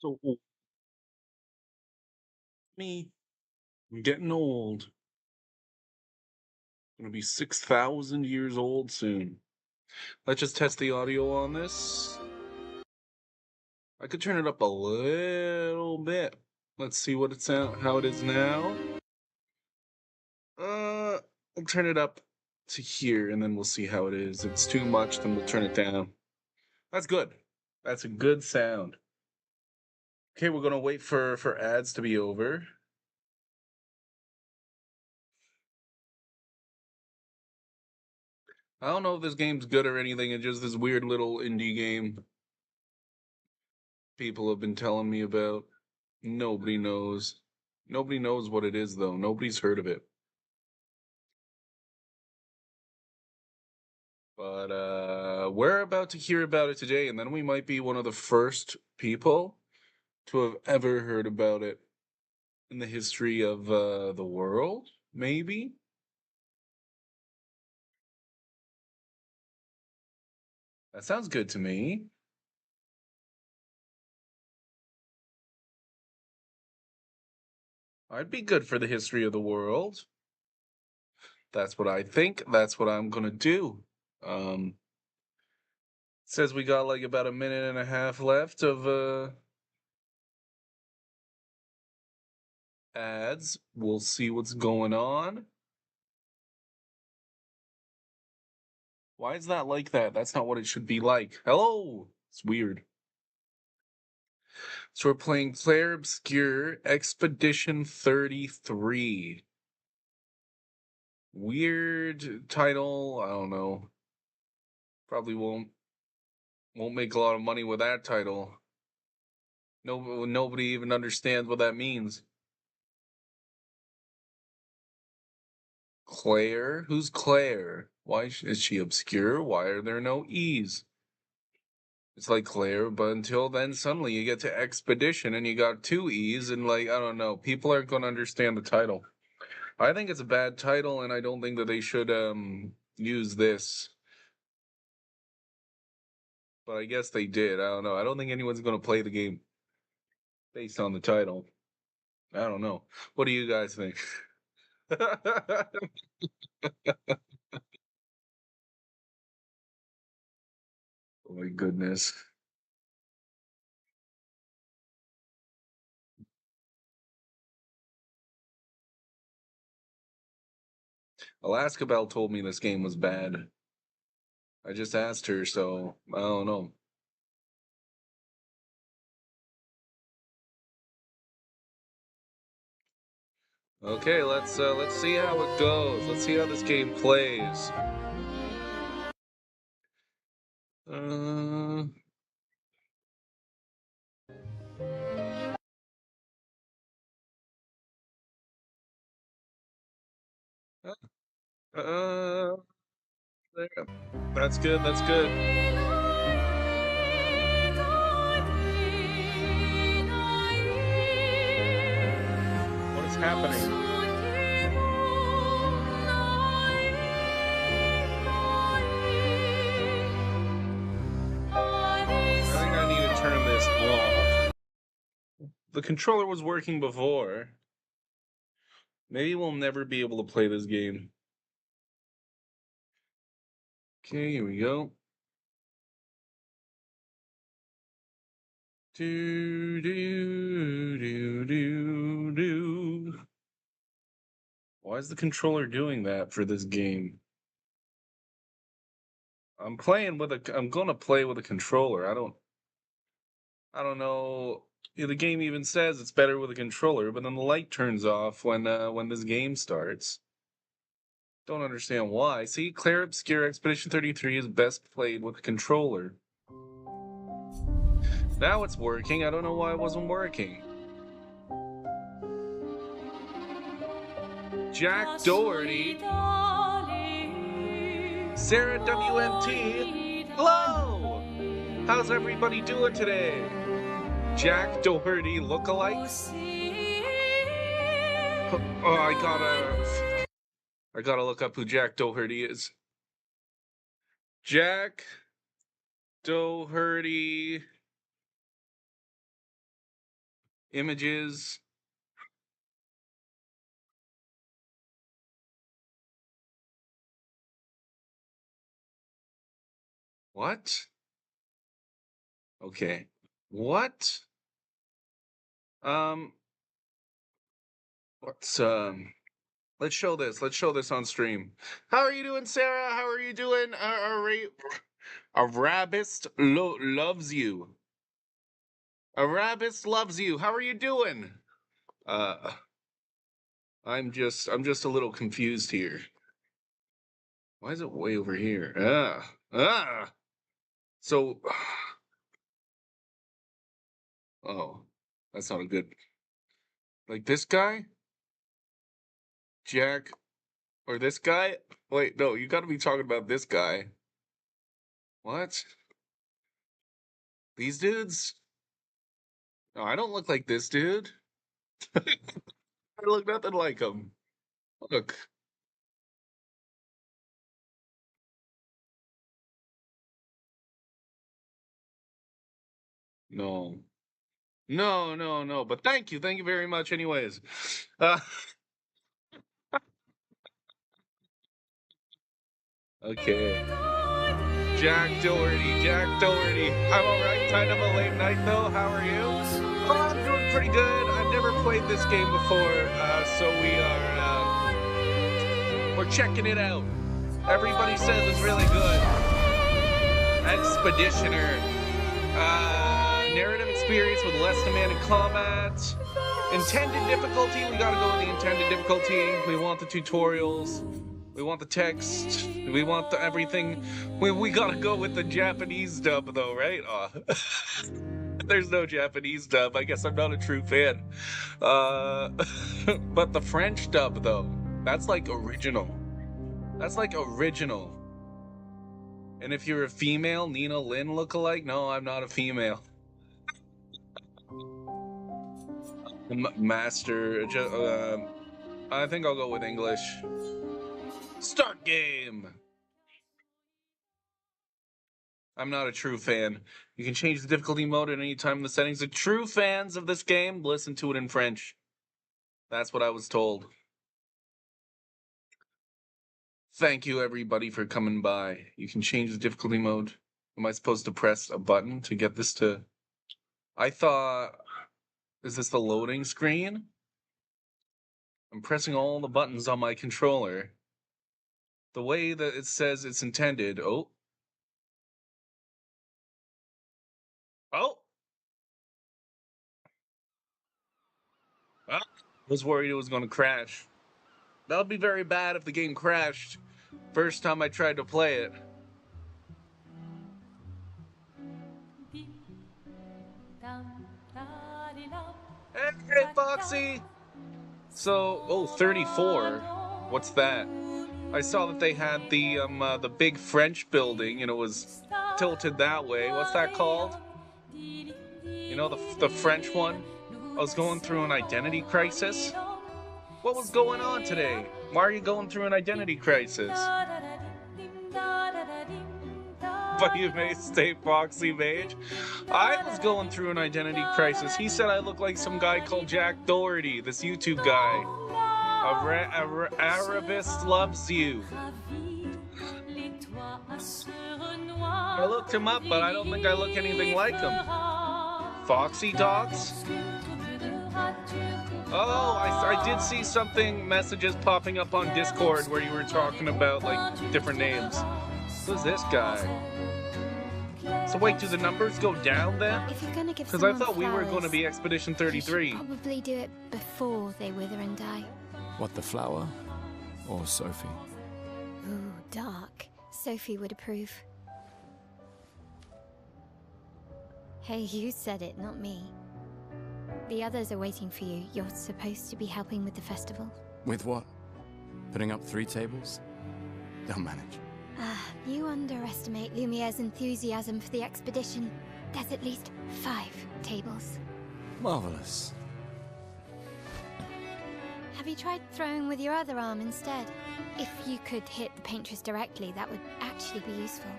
So old. Me, I'm getting old. Gonna be 6,000 years old soon. Let's just test the audio on this. I could turn it up a little bit. Let's see what it's how it is now. I'll turn it up to here and then we'll see how it is. If it's too much, then we'll turn it down. That's good. That's a good sound. Okay, we're gonna wait for ads to be over. I don't know if this game's good or anything. It's just this weird little indie game people have been telling me about. Nobody knows. Nobody knows what it is, though. Nobody's heard of it. But we're about to hear about it today, and then we might be one of the first people to have ever heard about it in the history of the world, maybe? That sounds good to me. I'd be good for the history of the world. That's what I think. That's what I'm gonna do. Says we got like about a minute and a half left of ads. We'll see what's going on. Why is that like that? That's not what it should be like. Hello! It's weird. So we're playing Claire Obscure Expedition 33. Weird title. I don't know. Probably won't make a lot of money with that title. Nobody even understands what that means. Claire? Who's Claire? Why is she obscure? Why are there no E's? It's like Claire, but until then, suddenly you get to Expedition and you got two E's, and like, I don't know, people aren't going to understand the title. I think it's a bad title, and I don't think that they should use this. But I guess they did. I don't know. I don't think anyone's going to play the game based on the title. I don't know. What do you guys think? Oh my goodness. Alaska Bell told me this game was bad. I just asked her, so I don't know. Okay, let's see how it goes. Let's see how this game plays. Uh, uh, there. That's good. That's good. What is happening? I think I need to turn this off. The controller was working before. Maybe we'll never be able to play this game. Okay, here we go. Do do do do do. Why is the controller doing that for this game? I'm gonna play with a controller. I don't know. Yeah, the game even says it's better with a controller, but then the light turns off when this game starts. Don't understand why. See, Claire Obscure Expedition 33 is best played with a controller. Now it's working. I don't know why it wasn't working. Jack Doherty, Sarah WMT. Hello! How's everybody doing today? Jack Doherty lookalikes? Oh, I gotta look up who Jack Doherty is. Jack Doherty Images. What? Okay. What? Um, let's let's show this. Let's show this on stream. How are you doing, Sarah? How are you doing? Arabist loves you. Arabist loves you. How are you doing? Uh, I'm just a little confused here. Why is it way over here? So, oh, that's not a good. Like this guy, Jack, or this guy? Wait, no, you got to be talking about this guy. What? These dudes? No, I don't look like this dude. I look nothing like him. Look. No. No, no, no. But thank you. Thank you very much, anyways. Uh, okay. Jack Doherty. Jack Doherty. I'm alright. Kind of a late night, though. How are you? Oh, I'm doing pretty good. I've never played this game before, so we're checking it out. Everybody says it's really good. Expeditioner. Narrative experience with less demanding combat. Intended difficulty. We gotta go with the intended difficulty. We want the tutorials. We want the text. We want the everything. We gotta go with the Japanese dub, though, right? There's no Japanese dub. I guess I'm not a true fan. But the French dub, though, that's like original. That's like original. And if you're a female, Nina Lynn lookalike, no, I'm not a female. Master, I think I'll go with English. Start game! I'm not a true fan. You can change the difficulty mode at any time in the settings. The true fans of this game, listen to it in French. That's what I was told. Thank you, everybody, for coming by. You can change the difficulty mode. Am I supposed to press a button to get this to... I thought... Is this the loading screen? I'm pressing all the buttons on my controller. The way that it says it's intended. Oh. Oh! I was worried it was going to crash. That would be very bad if the game crashed first time I tried to play it. Hey, Foxy! So, 34. What's that? I saw that they had the big French building, and it was tilted that way. What's that called? You know, the French one? I was going through an identity crisis. What was going on today? Why are you going through an identity crisis? But you may stay Foxy Mage. I was going through an identity crisis. He said I look like some guy called Jack Doherty, this YouTube guy. Arabist loves you. I looked him up, but I don't think I look anything like him. Foxy Dogs? Oh, I did see messages popping up on Discord where you were talking about, like, different names. Who's this guy? So wait, do the numbers go down then? Because I thought we were going to be Expedition 33. You should probably do it before they wither and die. What, the flower? Or Sophie? Ooh, dark. Sophie would approve. Hey, you said it, not me. The others are waiting for you. You're supposed to be helping with the festival. With what? Putting up 3 tables? They'll manage. You underestimate Lumiere's enthusiasm for the expedition. There's at least 5 tables. Marvelous. Have you tried throwing with your other arm instead? If you could hit the paintress directly, that would actually be useful.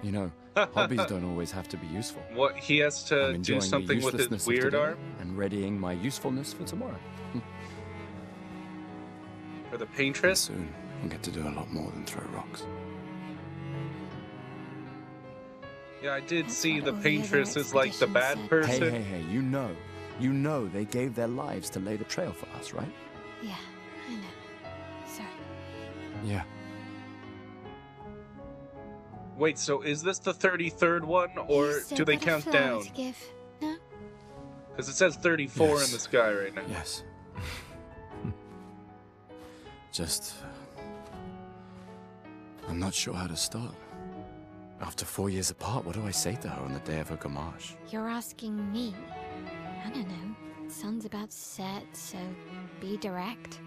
You know, hobbies don't always have to be useful. What, he has I'm to enjoying do the something with his uselessness of weird today arm? and readying my usefulness for tomorrow. For the And paintress? soon, I'll get to do a lot more than throw rocks. Yeah, I did That's see what the all the other paintress is like the expeditions bad said. person. Hey, you know they gave their lives to lay the trail for us, right? Yeah, I know. Sorry. Yeah. Wait, so is this the 33rd one, You or still do they got a count flower down? to give? No? Because it says 34 in Yes. the sky right now. Yes. Just... I'm not sure how to start. After 4 years apart, what do I say to her on the day of her gamache? You're asking me? I don't know. Sun's about to set, so be direct.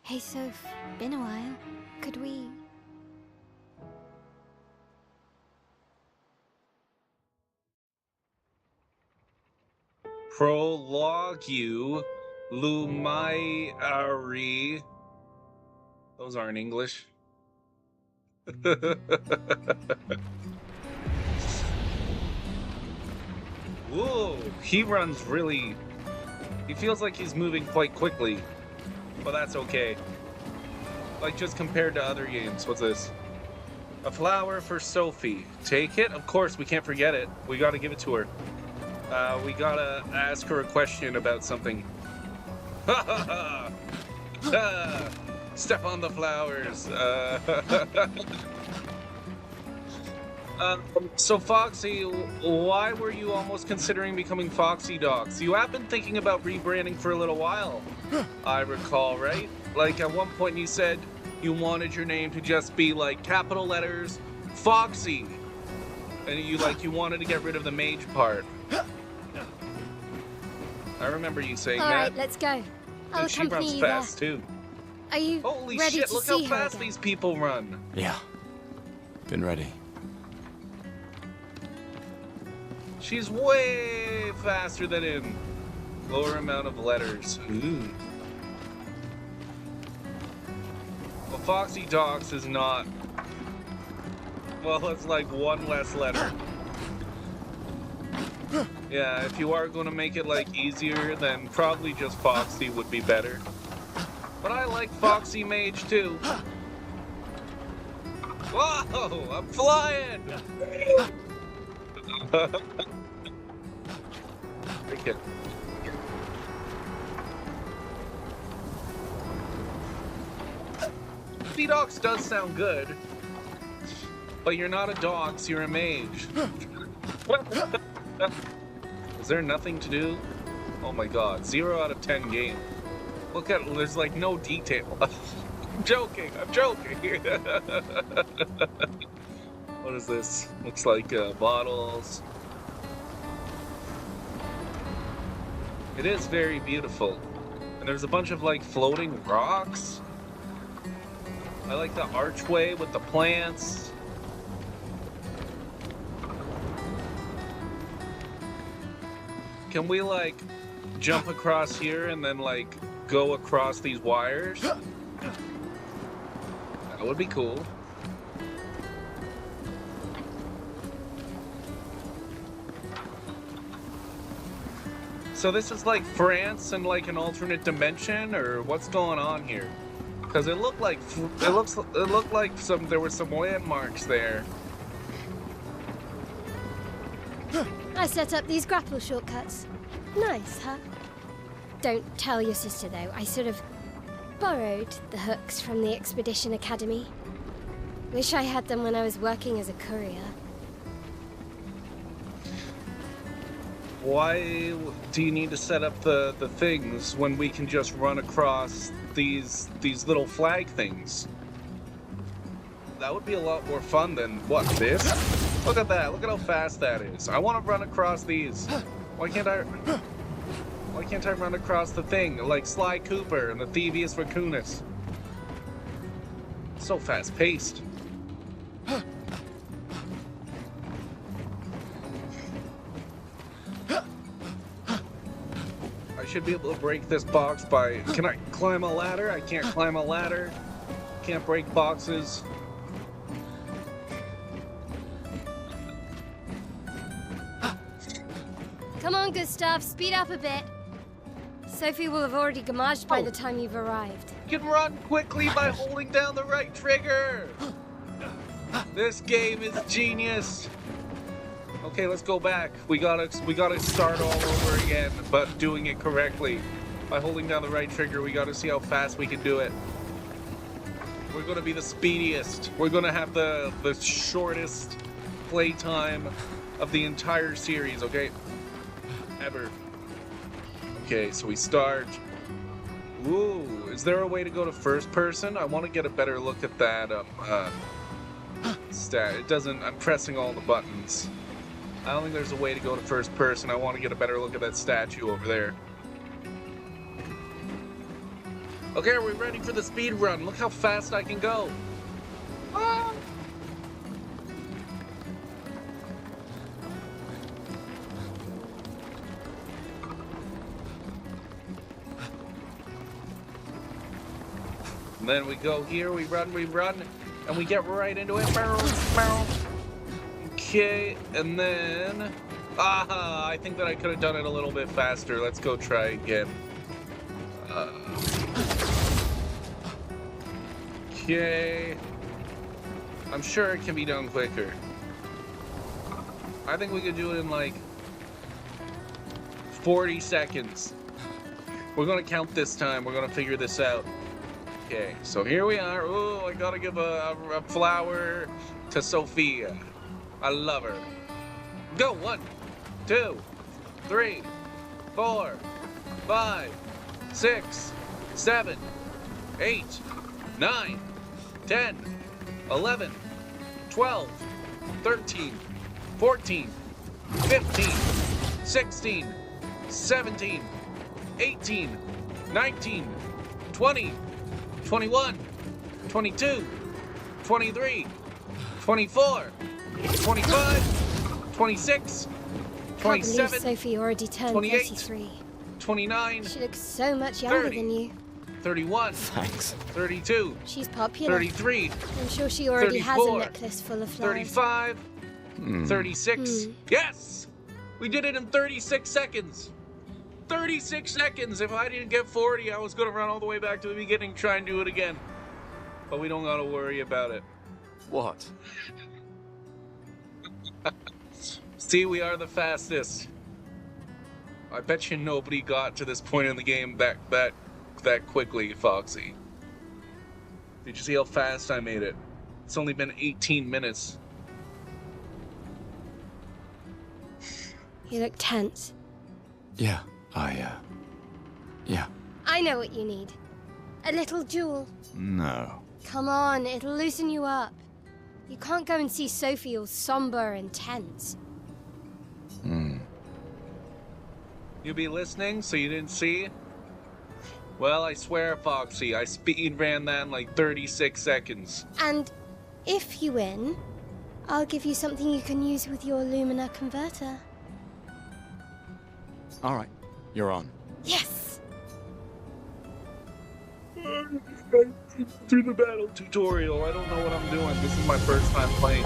Hey, Soph, been a while. Could we... Prologue you, Lumaiari. Those aren't English. Whoa, he runs really... He feels like he's moving quite quickly. But that's okay. Like, just compared to other games. What's this? A flower for Sophie. Take it? Of course, we can't forget it. We gotta give it to her. We gotta ask her a question about something. Ha ha ha! Step on the flowers. So Foxy, why were you almost considering becoming Foxy Dogs? You have been thinking about rebranding for a little while, I recall, right? Like at one point you said you wanted your name to just be like capital letters, Foxy, and you wanted to get rid of the mage part. I remember you saying All that. right, let's go. I'll And she accompany runs you fast there. too. Are you Holy ready shit! to Look see how her fast again? these people run. Yeah. Been ready. She's way faster than him. Lower amount of letters. Ooh. Well, Foxy Dogs is not. Well, it's like one less letter. Yeah, if you are going to make it like easier, then probably just Foxy would be better. But I like Foxy Mage too. Whoa, I'm flying! Take it. Dogs does sound good, but you're not a dog, so you're a mage. Is there nothing to do? Oh my god, 0 out of 10 game. Look at, there's like no detail. I'm joking. What is this? Looks like bottles. It is very beautiful. And there's a bunch of like floating rocks. I like the archway with the plants. Can we like jump across here and then like go across these wires? That would be cool. So this is like France and like an alternate dimension, or what's going on here? Because it looked like there were some landmarks there. I set up these grapple shortcuts. Nice, huh? Don't tell your sister, though. I sort of borrowed the hooks from the Expedition Academy. Wish I had them when I was working as a courier. Why do you need to set up the things when we can just run across these little flag things? That would be a lot more fun than, what, this? Look at that. Look at how fast that is. I want to run across these. Why can't I run across the thing like Sly Cooper and the Thievius Raccoonus? So fast-paced. I should be able to break this box by... Can I climb a ladder? I can't climb a ladder. Can't break boxes. Come on, Gustav, speed up a bit. Sophie will have already gamaged by the time you've arrived. You can run quickly by holding down the right trigger. This game is genius. Okay, let's go back. We gotta start all over again, but doing it correctly. By holding down the right trigger, we gotta see how fast we can do it. We're gonna be the speediest. We're gonna have the shortest playtime of the entire series, okay? Ever. Okay, so we start. Ooh, is there a way to go to first person? I want to get a better look at that stat. It doesn't, I'm pressing all the buttons. I don't think there's a way to go to first person. I want to get a better look at that statue over there. Okay, are we ready for the speed run? Look how fast I can go. Ah! And then we go here, we run, and we get right into it. Okay, and then... Aha! I think that I could have done it a little bit faster. Let's go try again. Okay. I'm sure it can be done quicker. I think we could do it in like 40 seconds. We're gonna count this time. We're gonna figure this out. Okay, so here we are. Oh, I gotta give a flower to Sophia. I love her. Go, 1, 2, 3, 4, 5, 6, 7, 8, 9, 10, 11, 12, 13, 14, 15, 16, 17, 18, 19, 20, 21, 22, 23, 24, 25, 26, Can't 27, believe Sophie already turned 28, 33. 29, She looks so much younger 30. than you. 31, Thanks. 32, She's popular. 33, I'm sure she already has a 34, necklace full of flowers. 35, 36. Hmm. Yes! We did it in 36 seconds. 36 seconds. If I didn't get 40, I was going to run all the way back to the beginning, try and do it again. But we don't got to worry about it. What? See, we are the fastest. I bet you nobody got to this point in the game that quickly, Foxy. Did you see how fast I made it? It's only been 18 minutes. You look tense. Yeah, yeah. I know what you need. A little jewel. No. Come on, it'll loosen you up. You can't go and see Sophie all somber and tense. You be listening, so you didn't see? Well, I swear, Foxy, I speed ran that in like 36 seconds. And if you win, I'll give you something you can use with your Lumina converter. All right, you're on. Yes! Through the battle tutorial, I don't know what I'm doing. This is my first time playing.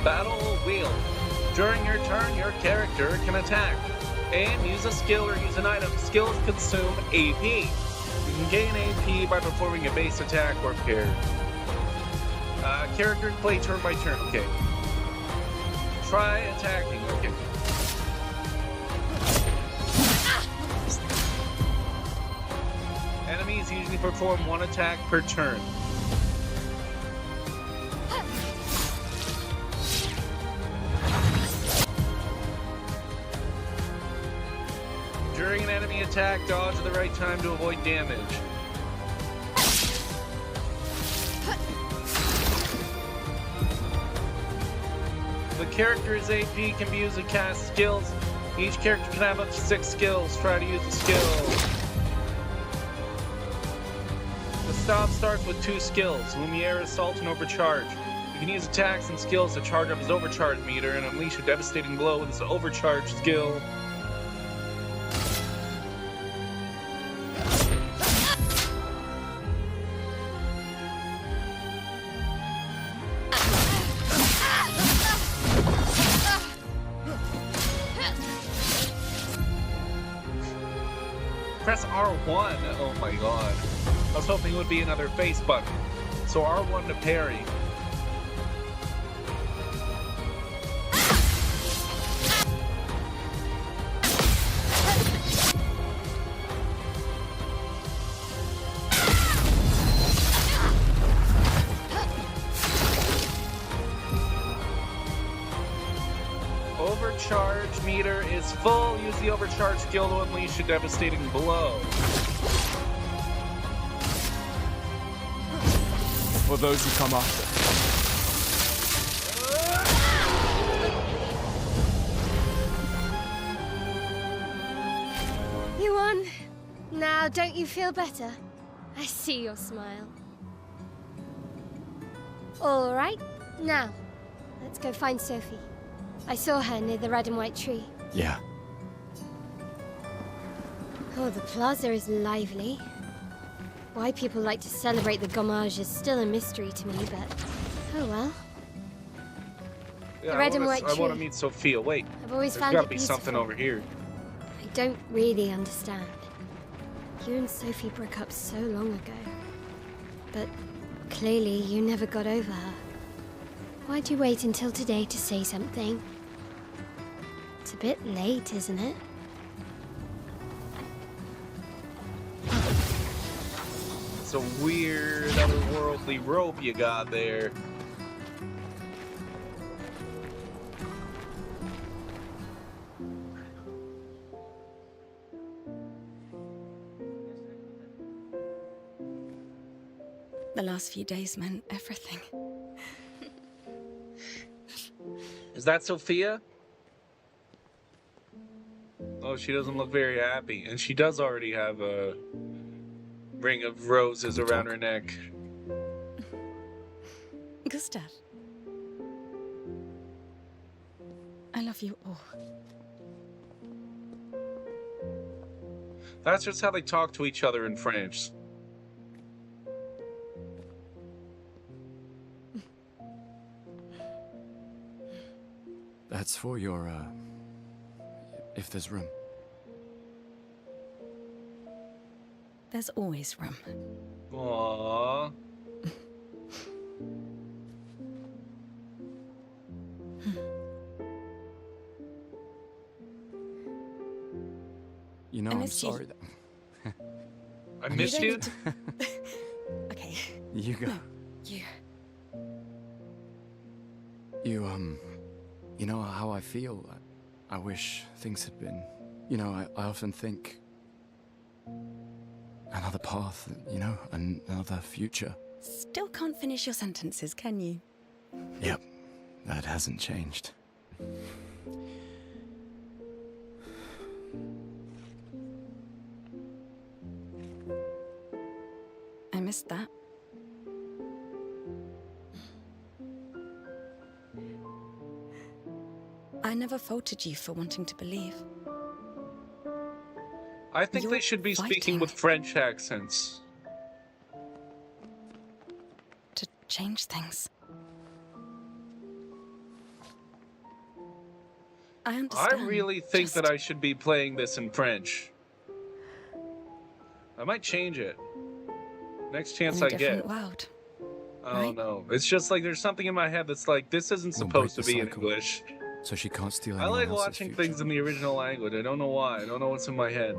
Battle wheel. During your turn, your character can attack and use a skill or use an item. Skills consume AP. You can gain AP by performing a base attack or parry. Character can play turn by turn. Okay. Try attacking. Okay. Enemies usually perform one attack per turn. During an enemy attack, dodge at the right time to avoid damage. The character's AP can be used to cast skills. Each character can have up to 6 skills. Try to use a skill. The stop starts with 2 skills, Lumiere, Assault, and Overcharge. You can use attacks and skills to charge up his overcharge meter and unleash a devastating blow with his overcharge skill. press R1. Oh my god. I was hoping it would be another face button. So R1 to parry. Overcharge meter is full. Use the overcharge skill to unleash a devastating blow. For those who come after. You won. Now, don't you feel better? I see your smile. All right, now, let's go find Sophie. I saw her near the red and white tree. Yeah. Oh, the plaza is lively. Why people like to celebrate the Gommage is still a mystery to me, but oh well. Yeah, The red and white I want to tree. meet Sophia. Wait, I've always there's found got it to be beautiful. something over here. I don't really understand. You and Sophie broke up so long ago. But clearly you never got over her. Why'd you wait until today to say something? It's a bit late, isn't it? It's a weird otherworldly rope you got there. The last few days meant everything. Is that Sophia? Oh, she doesn't look very happy. And she does already have a ring of roses around her neck. Gustav. I love you all. That's just how they talk to each other in French. That's for your, if there's room. There's always room. Aww. You know, I I'm missed you. sorry that... I missed you? Okay. You go. You. You know how I feel? I wish things had been... You know, I often think... Another path, you know, another future. Still can't finish your sentences, can you? Yep, that hasn't changed. I missed that. I never faulted you for wanting to believe. I think You're they should be speaking fighting. with French accents. To change things. I I understand. really think that Just- I should be playing this in French. I might change it. Next chance in a I get. different world. I right? don't know. It's just like there's something in my head that's like, this isn't We'll break supposed to the be in cycle. English. So she can't steal I anyone like else's watching future. things in the original language. I don't know why. I don't know what's in my head.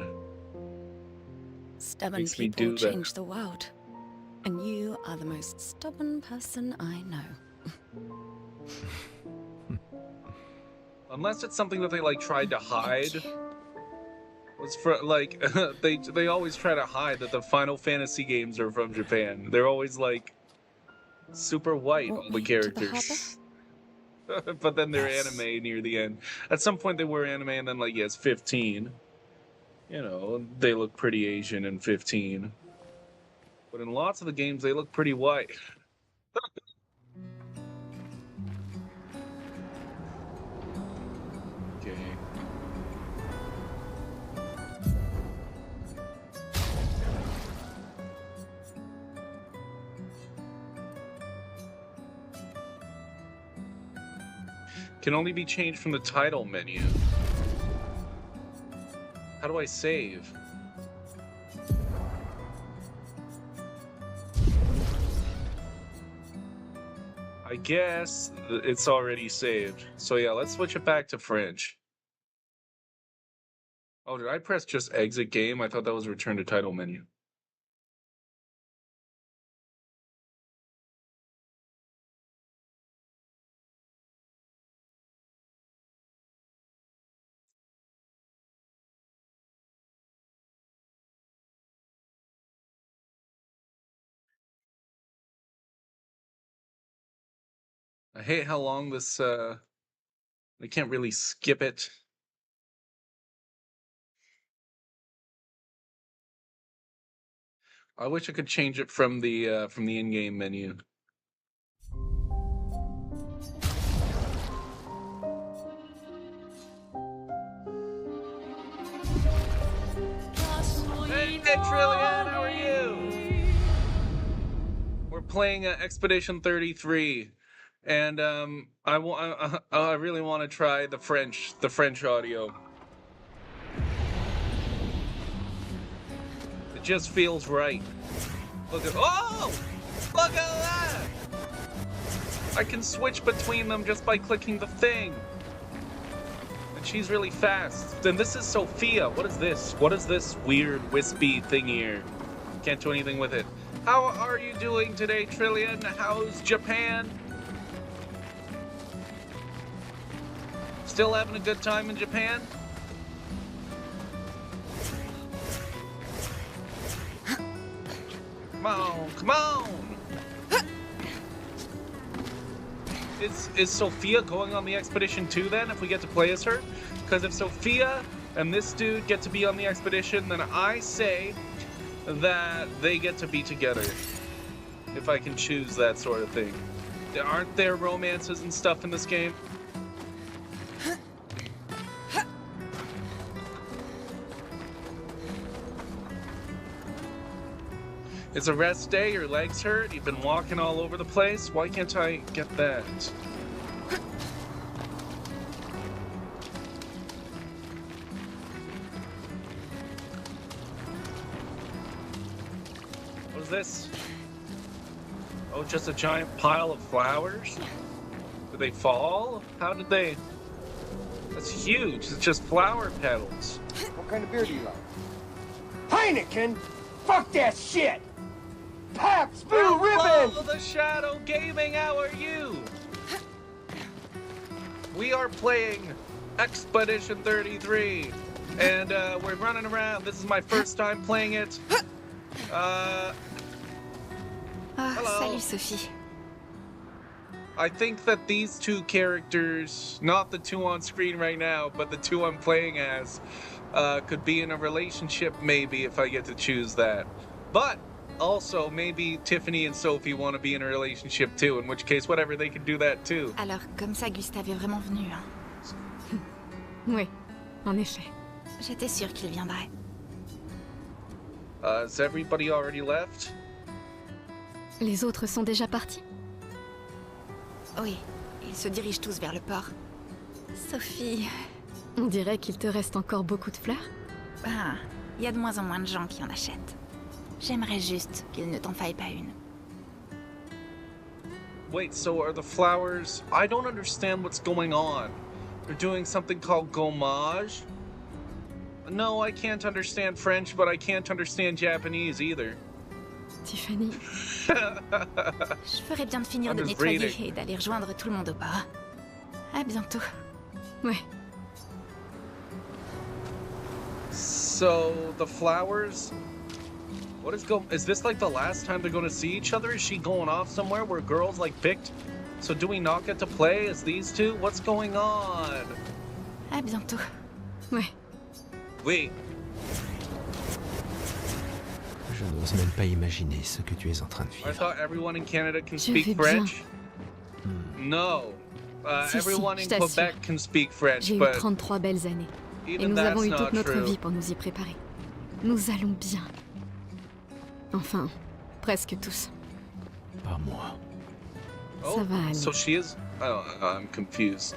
Stubborn Makes me people do that. change the world. And you are the most stubborn person I know. Unless it's something that they like tried to hide. Thank you. It's for like they always try to hide that the Final Fantasy games are from Japan. They're always like super white, Want all the me to the characters. But then they're Yes. anime near the end. At some point they were anime and then like yes, 15. You know, they look pretty Asian in 15. But in lots of the games they look pretty white. Okay. Can only be changed from the title menu. How do I save? I guess it's already saved. So yeah, let's switch it back to French. Oh, did I press just exit game? I thought that was return to title menu. I hate how long this I can't really skip it. I wish I could change it from the in-game menu. Hey, Trillian, how are you? We're playing Expedition 33, and I really want to try the French audio. It just feels right. Look at that! I can switch between them just by clicking the thing. And she's really fast. Then this is Sophia. What is this? What is this weird wispy thing here? Can't do anything with it. How are you doing today, Trillian? How's Japan? Still having a good time in Japan? Come on, come on! Is Sophia going on the expedition too then, if we get to play as her? Because if Sophia and this dude get to be on the expedition, then I say that they get to be together. If I can choose that sort of thing. Aren't there romances and stuff in this game? It's a rest day, your legs hurt, you've been walking all over the place. Why can't I get that? What is this? Oh, just a giant pile of flowers? Did they fall? How did they? That's huge, it's just flower petals. What kind of beer do you like? Heineken? Fuck that shit! Pabst Blue Ribbon! Hello, the Shadow Gaming, how are you? We are playing Expedition 33, and we're running around. This is my first time playing it. Hello. Salut, Sophie. I think that these two characters, not the two on screen right now, but the two I'm playing as, could be in a relationship maybe if I get to choose that. But also, maybe Tiffany and Sophie want to be in a relationship too, in which case, whatever, they could do that too. Alors, comme ça, Gustave est vraiment venu, hein? Oui, en effet. J'étais sûre qu'il viendrait. Has everybody already left? Les autres sont déjà partis? Oui, ils se dirigent tous vers le port. Sophie... On dirait qu'il te reste encore beaucoup de fleurs. Ah, il y a de moins en moins de gens qui en achètent. J'aimerais juste qu'il ne t'en faille pas une. Wait, so are the flowers... I don't understand what's going on. They're doing something called gommage? No, I can't understand French, but I can't understand Japanese either. Tiffany... Je ferais bien de finir de nettoyer reading. et d'aller rejoindre tout le monde au port. À bientôt. Ouais. So, the flowers... What is this like the last time they're gonna see each other? Is she going off somewhere where girls like picked? So do we not get to play as these two? What's going on? À bientôt. Ouais. Wait. Je n'ose même pas imaginer ce que tu es en train de I vivre. thought everyone in Canada can Je vais speak bien. French. No. Si, Everyone je in t'assure. Quebec can speak French, J'ai eu but 33 belles années. Et even nous that's avons eu not toute notre true. vie pour nous y préparer. Nous allons bien. Enfin, presque tous. Pas moi. Ça va aller. So she is... Oh, I'm confused.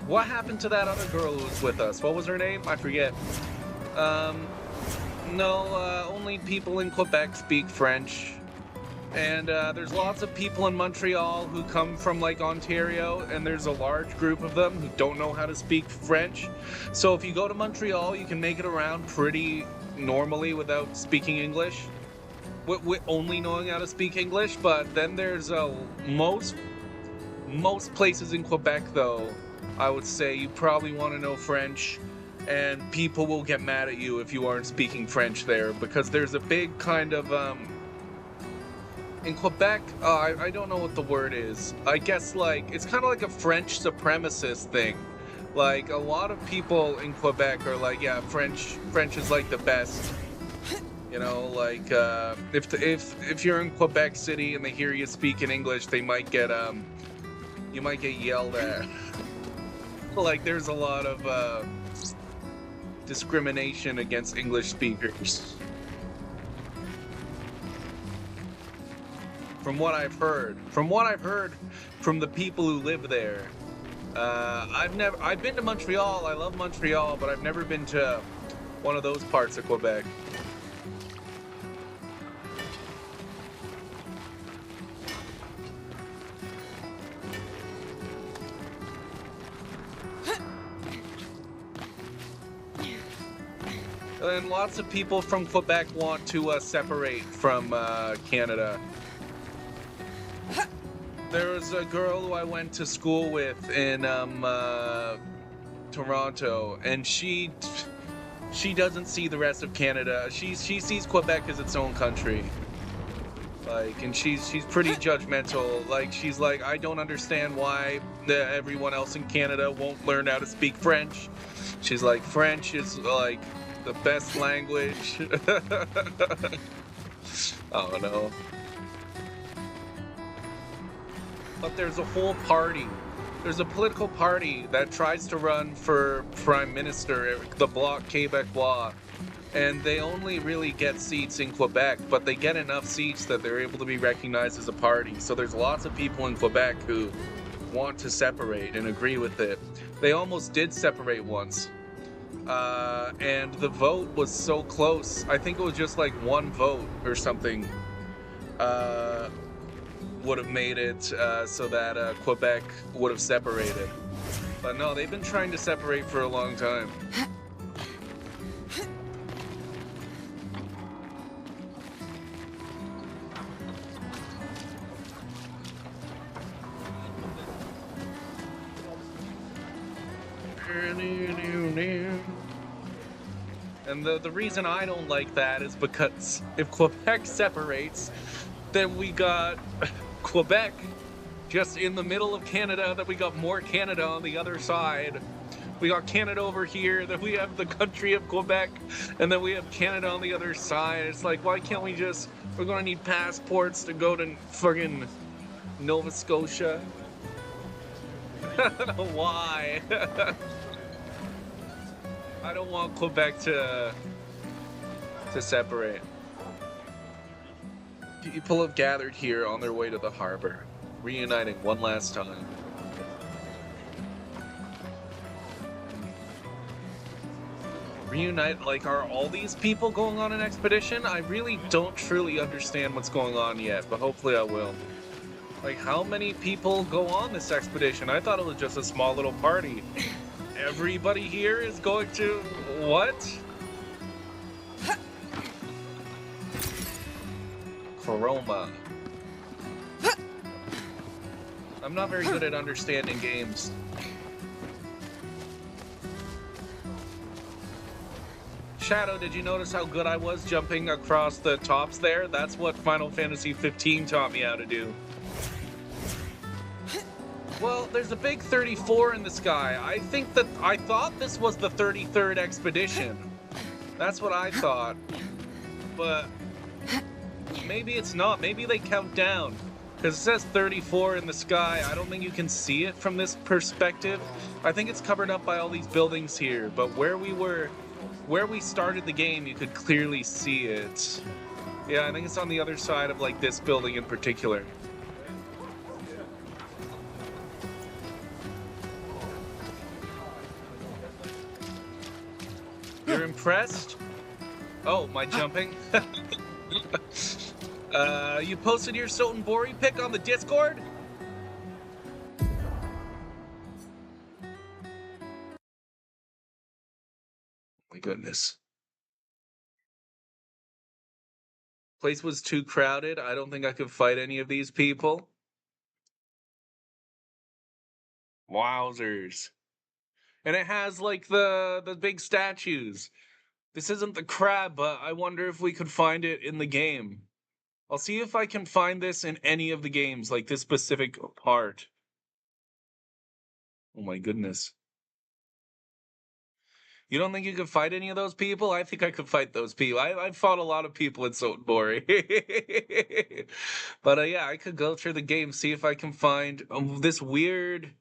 What happened to that other girl who was with us? What was her name? I forget. No, only people in Quebec speak French. And there's lots of people in Montreal who come from like Ontario, and there's a large group of them who don't know how to speak French. So if you go to Montreal, you can make it around pretty normally without speaking English, with only knowing how to speak English. But then there's most places in Quebec, though, I would say you probably want to know French, and people will get mad at you if you aren't speaking French there, because there's a big kind of in Quebec, I don't know what the word is. I guess like it's kind of like a French supremacist thing. Like a lot of people in Quebec are like, yeah, French is like the best. You know, like if you're in Quebec City and they hear you speak in English, they might get you might get yelled at. Like there's a lot of discrimination against English speakers. From what I've heard from the people who live there. I've been to Montreal. I love Montreal, but I've never been to one of those parts of Quebec. And lots of people from Quebec want to separate from Canada. There was a girl who I went to school with in Toronto, and she doesn't see the rest of Canada. She sees Quebec as its own country. Like, and she's pretty judgmental. Like, she's like, I don't understand why everyone else in Canada won't learn how to speak French. She's like, French is like the best language. Oh no. But there's a whole party. There's a political party that tries to run for prime minister, the Bloc Québécois, and they only really get seats in Quebec, but they get enough seats that they're able to be recognized as a party. So there's lots of people in Quebec who want to separate and agree with it. They almost did separate once. And the vote was so close. I think it was just like one vote or something. Would have made it so that Quebec would have separated. But no, they've been trying to separate for a long time. And the reason I don't like that is because if Quebec separates, then we got Quebec just in the middle of Canada, then we got more Canada on the other side. We got Canada over here, then we have the country of Quebec, and then we have Canada on the other side. It's like, why can't we just, we're gonna need passports to go to fucking Nova Scotia. Why? I don't want Quebec to separate. People have gathered here on their way to the harbor, reuniting one last time. Reunite, like, are all these people going on an expedition? I really don't truly understand what's going on yet, but hopefully I will. Like, how many people go on this expedition? I thought it was just a small little party. Everybody here is going to... what? Chroma. I'm not very good at understanding games. Shadow, did you notice how good I was jumping across the tops there? That's what Final Fantasy 15 taught me how to do. Well, there's a big 34 in the sky. I thought this was the 33rd expedition. That's what I thought. But maybe it's not. Maybe they count down. Because it says 34 in the sky. I don't think you can see it from this perspective. I think it's covered up by all these buildings here. But where we started the game, you could clearly see it. Yeah, I think it's on the other side of like this building in particular. You're impressed? Oh, my jumping? You posted your Sotenbori pic on the Discord? My goodness. Place was too crowded. I don't think I could fight any of these people. Wowzers. And it has like the big statues. This isn't the crab, but I wonder if we could find it in the game. I'll see if I can find this in any of the games, like this specific part. Oh my goodness. You don't think you could fight any of those people? I think I could fight those people. I've fought a lot of people in Sotenbori. But yeah, I could go through the game, see if I can find this weird...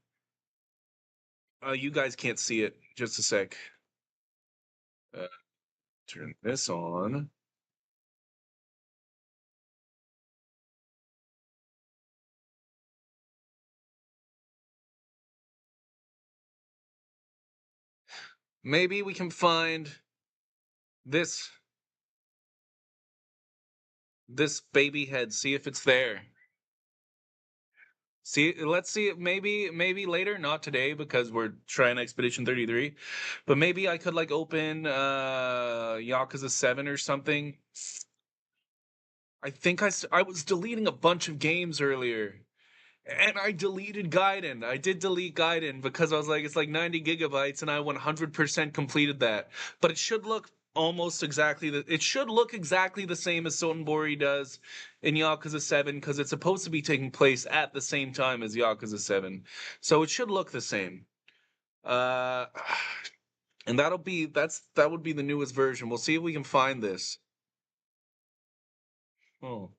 you guys can't see it. Just a sec. Turn this on. Maybe we can find this baby head, see if it's there. See, let's see it maybe later, not today because we're trying Expedition 33. But maybe I could like open Yakuza 7 or something. I think I was deleting a bunch of games earlier. And I deleted Gaiden. I did delete Gaiden because I was like, it's like 90 gigabytes and I 100% completed that. But it should look almost exactly it should look exactly the same as Sotenbori does in Yakuza 7 because it's supposed to be taking place at the same time as Yakuza 7. So it should look the same. And that would be the newest version. We'll see if we can find this. Oh.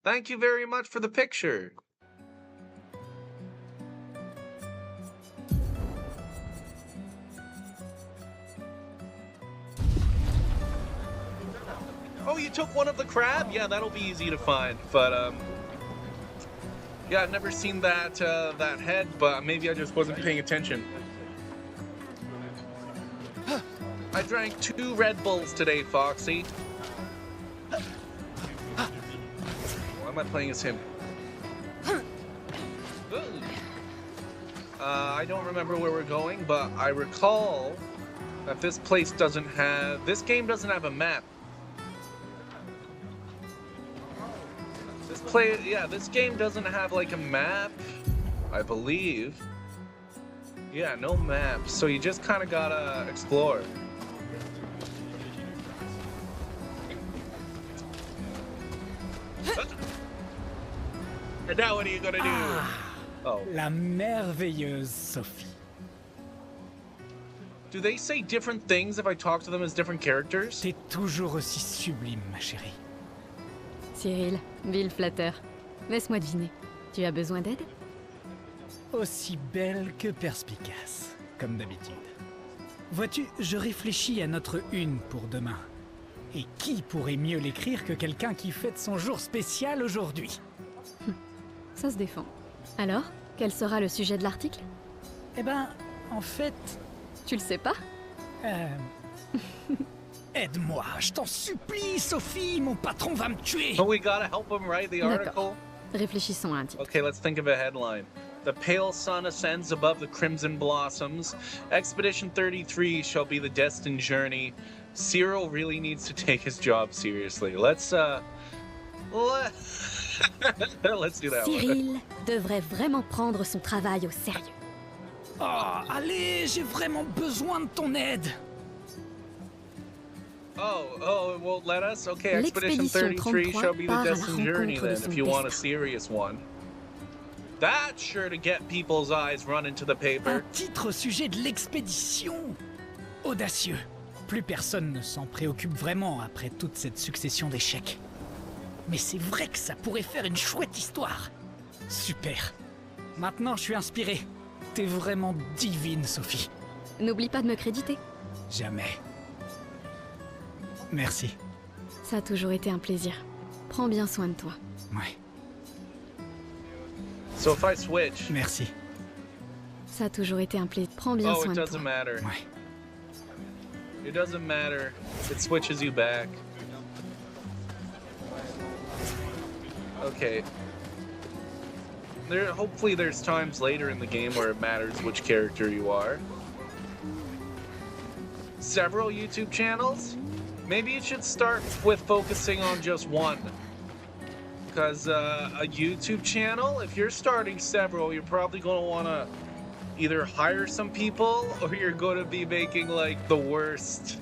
Thank you very much for the picture. Oh, you took one of the crab? Yeah, that'll be easy to find. But yeah, I've never seen that that head, but maybe I just wasn't paying attention. I drank 2 Red Bulls today, Foxy. Why am I playing as him? I don't remember where we're going, but I recall that this game doesn't have a map. This game doesn't have like a map, I believe. Yeah, no map, so you just kind of gotta explore. And now what are you gonna do? Oh. La merveilleuse Sophie. Do they say different things if I talk to them as different characters? T'es toujours aussi sublime, ma chérie. Cyril, vil flatteur. Laisse-moi deviner. Tu as besoin d'aide? Aussi belle que perspicace, comme d'habitude. Vois-tu, je réfléchis à notre une pour demain. Et qui pourrait mieux l'écrire que quelqu'un qui fête son jour spécial aujourd'hui? Ça se défend. Alors, quel sera le sujet de l'article? Eh ben, en fait... Tu le sais pas? Aide-moi, je t'en supplie, Sophie, mon patron va me tuer. Oh, we gotta help him write the article? Réfléchissons à un titre. Okay, let's think of a headline. The pale sun ascends above the crimson blossoms. Expedition 33 shall be the destined journey. Cyril really needs to take his job seriously. Let's do that Cyril devrait vraiment prendre son travail au sérieux. Oh, allez, j'ai vraiment besoin de ton aide. Oh, it won't let us? Okay, Expedition 33 shall be the destined journey then, if you want a serious one. That's sure to get people's eyes running to the paper. Un titre au sujet de l'expédition. Audacieux. Plus personne ne s'en préoccupe vraiment après toute cette succession d'échecs. Mais c'est vrai que ça pourrait faire une chouette histoire. Super. Maintenant, je suis inspiré. T'es vraiment divine, Sophie. N'oublie pas de me créditer. Jamais. Merci. Ça a toujours été un plaisir. Prends bien soin de toi. Ouais. So if I switch... Merci. Ça a toujours été un plaisir. Prends bien soin de toi. Oh, it doesn't matter. Ouais. It doesn't matter. It switches you back. Okay. Hopefully there's times later in the game where it matters which character you are. Several YouTube channels? Maybe you should start with focusing on just one. Because a YouTube channel, if you're starting several, you're probably going to want to either hire some people or you're going to be making like the worst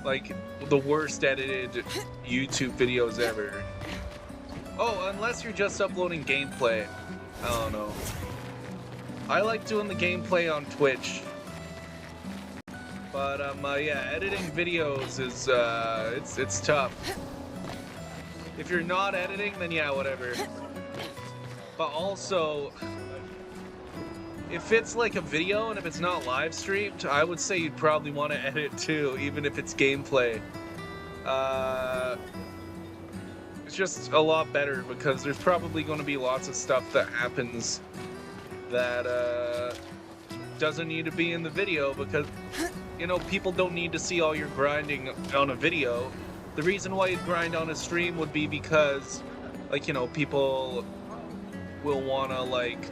edited YouTube videos ever. Oh, unless you're just uploading gameplay. I don't know. I like doing the gameplay on Twitch. But yeah, editing videos is it's tough. If you're not editing, then yeah, whatever. But also, if it's like a video and if it's not live streamed, I would say you'd probably want to edit too, even if it's gameplay. It's just a lot better because there's probably going to be lots of stuff that happens that doesn't need to be in the video because, you know, people don't need to see all your grinding on a video. The reason why you'd grind on a stream would be because, like, you know, people will want to, like,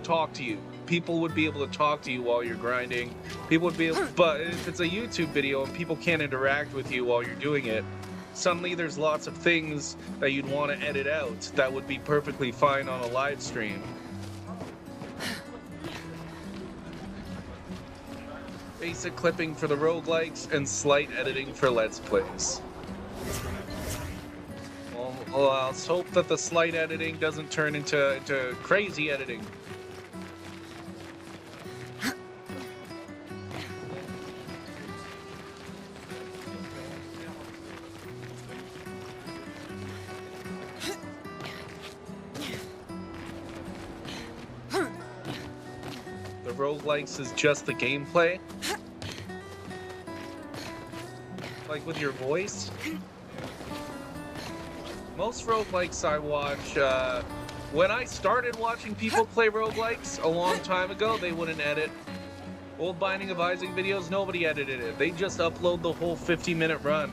talk to you. People would be able to talk to you while you're grinding. People would be able, but if it's a YouTube video and people can't interact with you while you're doing it, suddenly there's lots of things that you'd want to edit out that would be perfectly fine on a live stream. Basic clipping for the roguelikes and slight editing for Let's Plays. Well, let's hope that the slight editing doesn't turn into crazy editing. The roguelikes is just the gameplay? Like with your voice? Most roguelikes I watch, when I started watching people play roguelikes a long time ago, they wouldn't edit. Old Binding of Isaac videos, nobody edited it. They just upload the whole 50-minute run.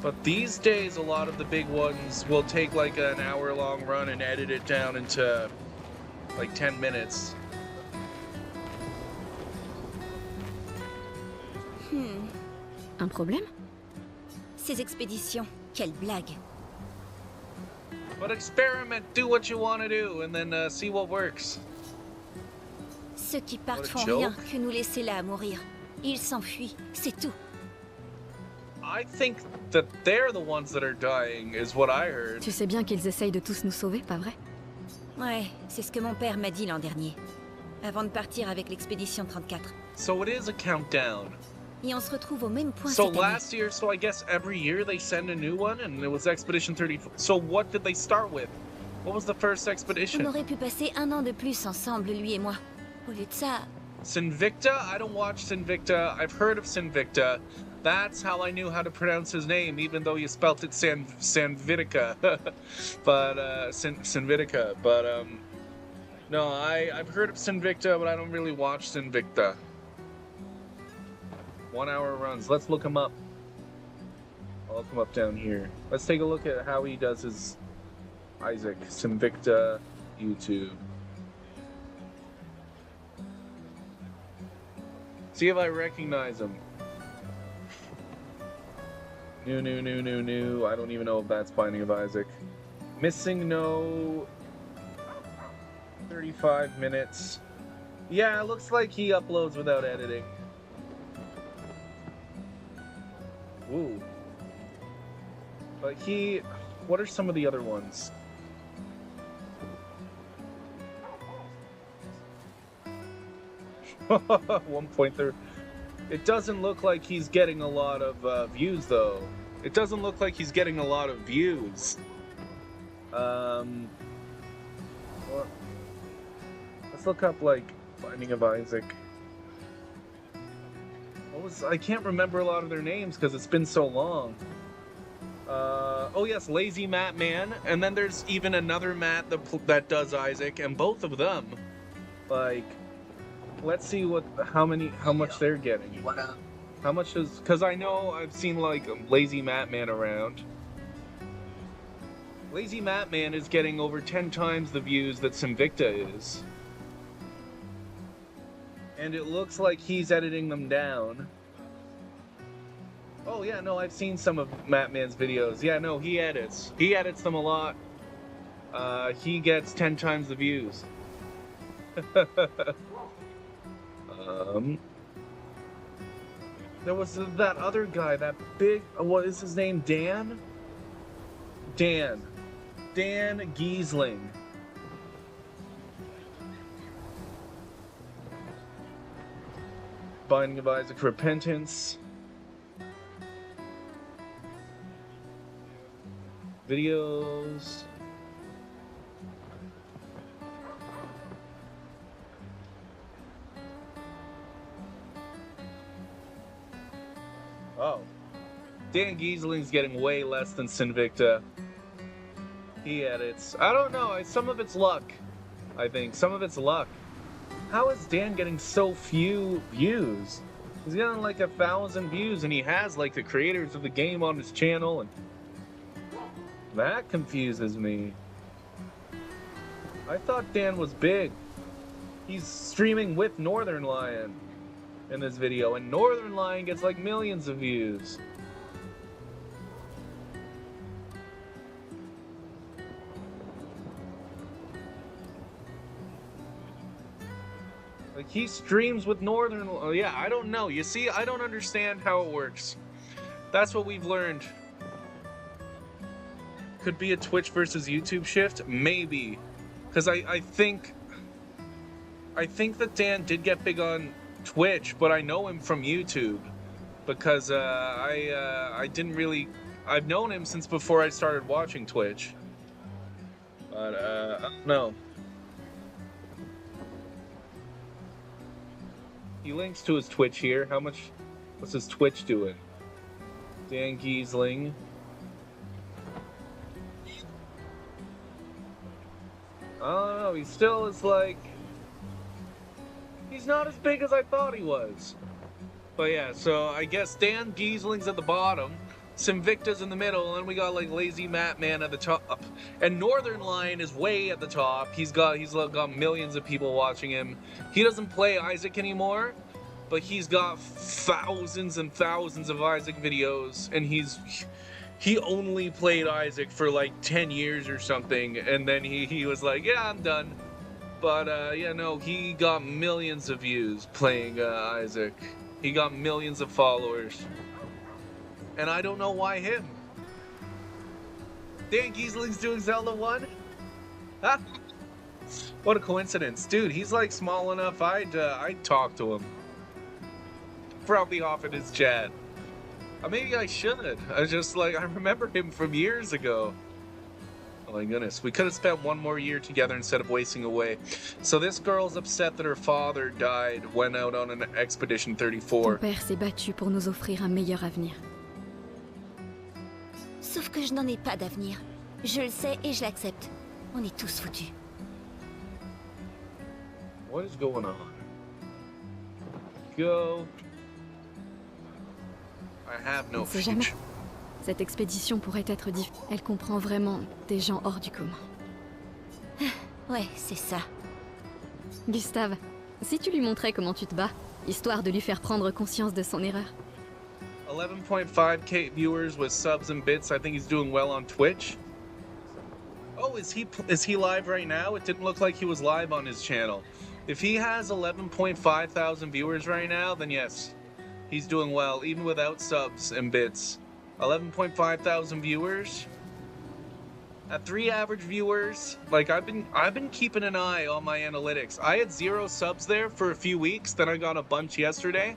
But these days, a lot of the big ones will take like an hour-long run and edit it down into like 10 minutes. Un problème? Ces expéditions, quelle blague. But experiment, do what you want to do, and then see what works. Ceux qui partent What a font joke. rien que nous laisser là à mourir. Ils s'enfuient, c'est tout. I think that they're the ones that are dying, is what I heard. Tu sais bien qu'ils essayent de tous nous sauver, pas vrai? Ouais, c'est ce que mon père m'a dit l'an dernier. Avant de partir avec l'expédition 34. So it is a countdown. Et on se retrouve au même point So cette année. last year, so I guess every year they send a new one, and it was Expedition 34. So what did they start with? What was the first On expedition? aurait pu passer un an de plus ensemble, lui et moi. Au lieu de ça, Sinvicta? I don't watch Sinvicta. I've heard of Sinvicta. That's how I knew how to pronounce his name, even though you spelt it Sanvitica. But, Sinvitica. But, no, I've heard of Sinvicta, but I don't really watch Sinvicta. 1 hour runs. Let's look him up. I'll look him up down here. Let's take a look at how he does his Isaac. Sinvicta YouTube. See if I recognize him. New. I don't even know if that's Binding of Isaac. Missing no 35 minutes. Yeah, it looks like he uploads without editing. Ooh. But what are some of the other ones? One point there. It doesn't look like he's getting a lot of views, though. It doesn't look like he's getting a lot of views. Let's look up, like, Binding of Isaac. I can't remember a lot of their names because it's been so long. Oh yes, Lazy Matt Man, and then there's even another Matt that does Isaac, and both of them, like, let's see how much they're getting. How much is? Because I know I've seen like Lazy Matt Man around. Lazy Matt Man is getting over 10 times the views that Sinvicta is. And it looks like he's editing them down. Oh yeah, no, I've seen some of Matt Man's videos. Yeah, no, he edits. He edits them a lot. He gets 10 times the views. There was that other guy, that big, what is his name, Dan? Dan Giesling. Binding of Isaac Repentance. Videos. Oh. Dan Giesling's getting way less than Sinvicta. He edits. I don't know. Some of it's luck. I think. Some of it's luck. How is Dan getting so few views? He's getting like 1,000 views and he has like the creators of the game on his channel, and that confuses me. I thought Dan was big. He's streaming with Northern Lion in this video, and Northern Lion gets like millions of views. Like, he streams with Northern... Oh, yeah, I don't know. You see, I don't understand how it works. That's what we've learned. Could be a Twitch versus YouTube shift? Maybe. Because I think that Dan did get big on Twitch, but I know him from YouTube. Because I didn't really... I've known him since before I started watching Twitch. But, I don't know. He links to his Twitch here. How much... What's his Twitch doing? Dan Giesling. I don't know. He still is like... He's not as big as I thought he was. But yeah, so I guess Dan Giesling's at the bottom. Sinvicta's in the middle, and we got like Lazy Matt Man at the top. And Northern Lion is way at the top. He's got millions of people watching him. He doesn't play Isaac anymore, but he's got thousands and thousands of Isaac videos, and he only played Isaac for like 10 years or something, and then he was like, yeah, I'm done. But yeah, no, he got millions of views playing Isaac. He got millions of followers. And I don't know why him. Dan Giesling's doing Zelda 1? Huh? What a coincidence. Dude, he's like small enough, I'd talk to him. Probably off in his chat. Maybe I should. I remember him from years ago. Oh my goodness, we could have spent one more year together instead of wasting away. So this girl's upset that her father died, went out on an Expedition 34. Ton père s'est battu pour nous offrir un meilleur avenir. Sauf que je n'en ai pas d'avenir. Je le sais et je l'accepte. On est tous foutus. What is going on? Go. I have no future. Cette expédition pourrait être difficile. Elle comprend vraiment des gens hors du commun. Ouais, c'est ça. Gustave, si tu lui montrais comment tu te bats, histoire de lui faire prendre conscience de son erreur. 11.5k viewers with subs and bits. I think he's doing well on Twitch. Oh, is he live right now? It didn't look like he was live on his channel. If he has 11.5 thousand viewers right now, then yes, he's doing well, even without subs and bits. 11.5 thousand viewers. At 3 average viewers, like I've been keeping an eye on my analytics. I had 0 subs there for a few weeks, then I got a bunch yesterday.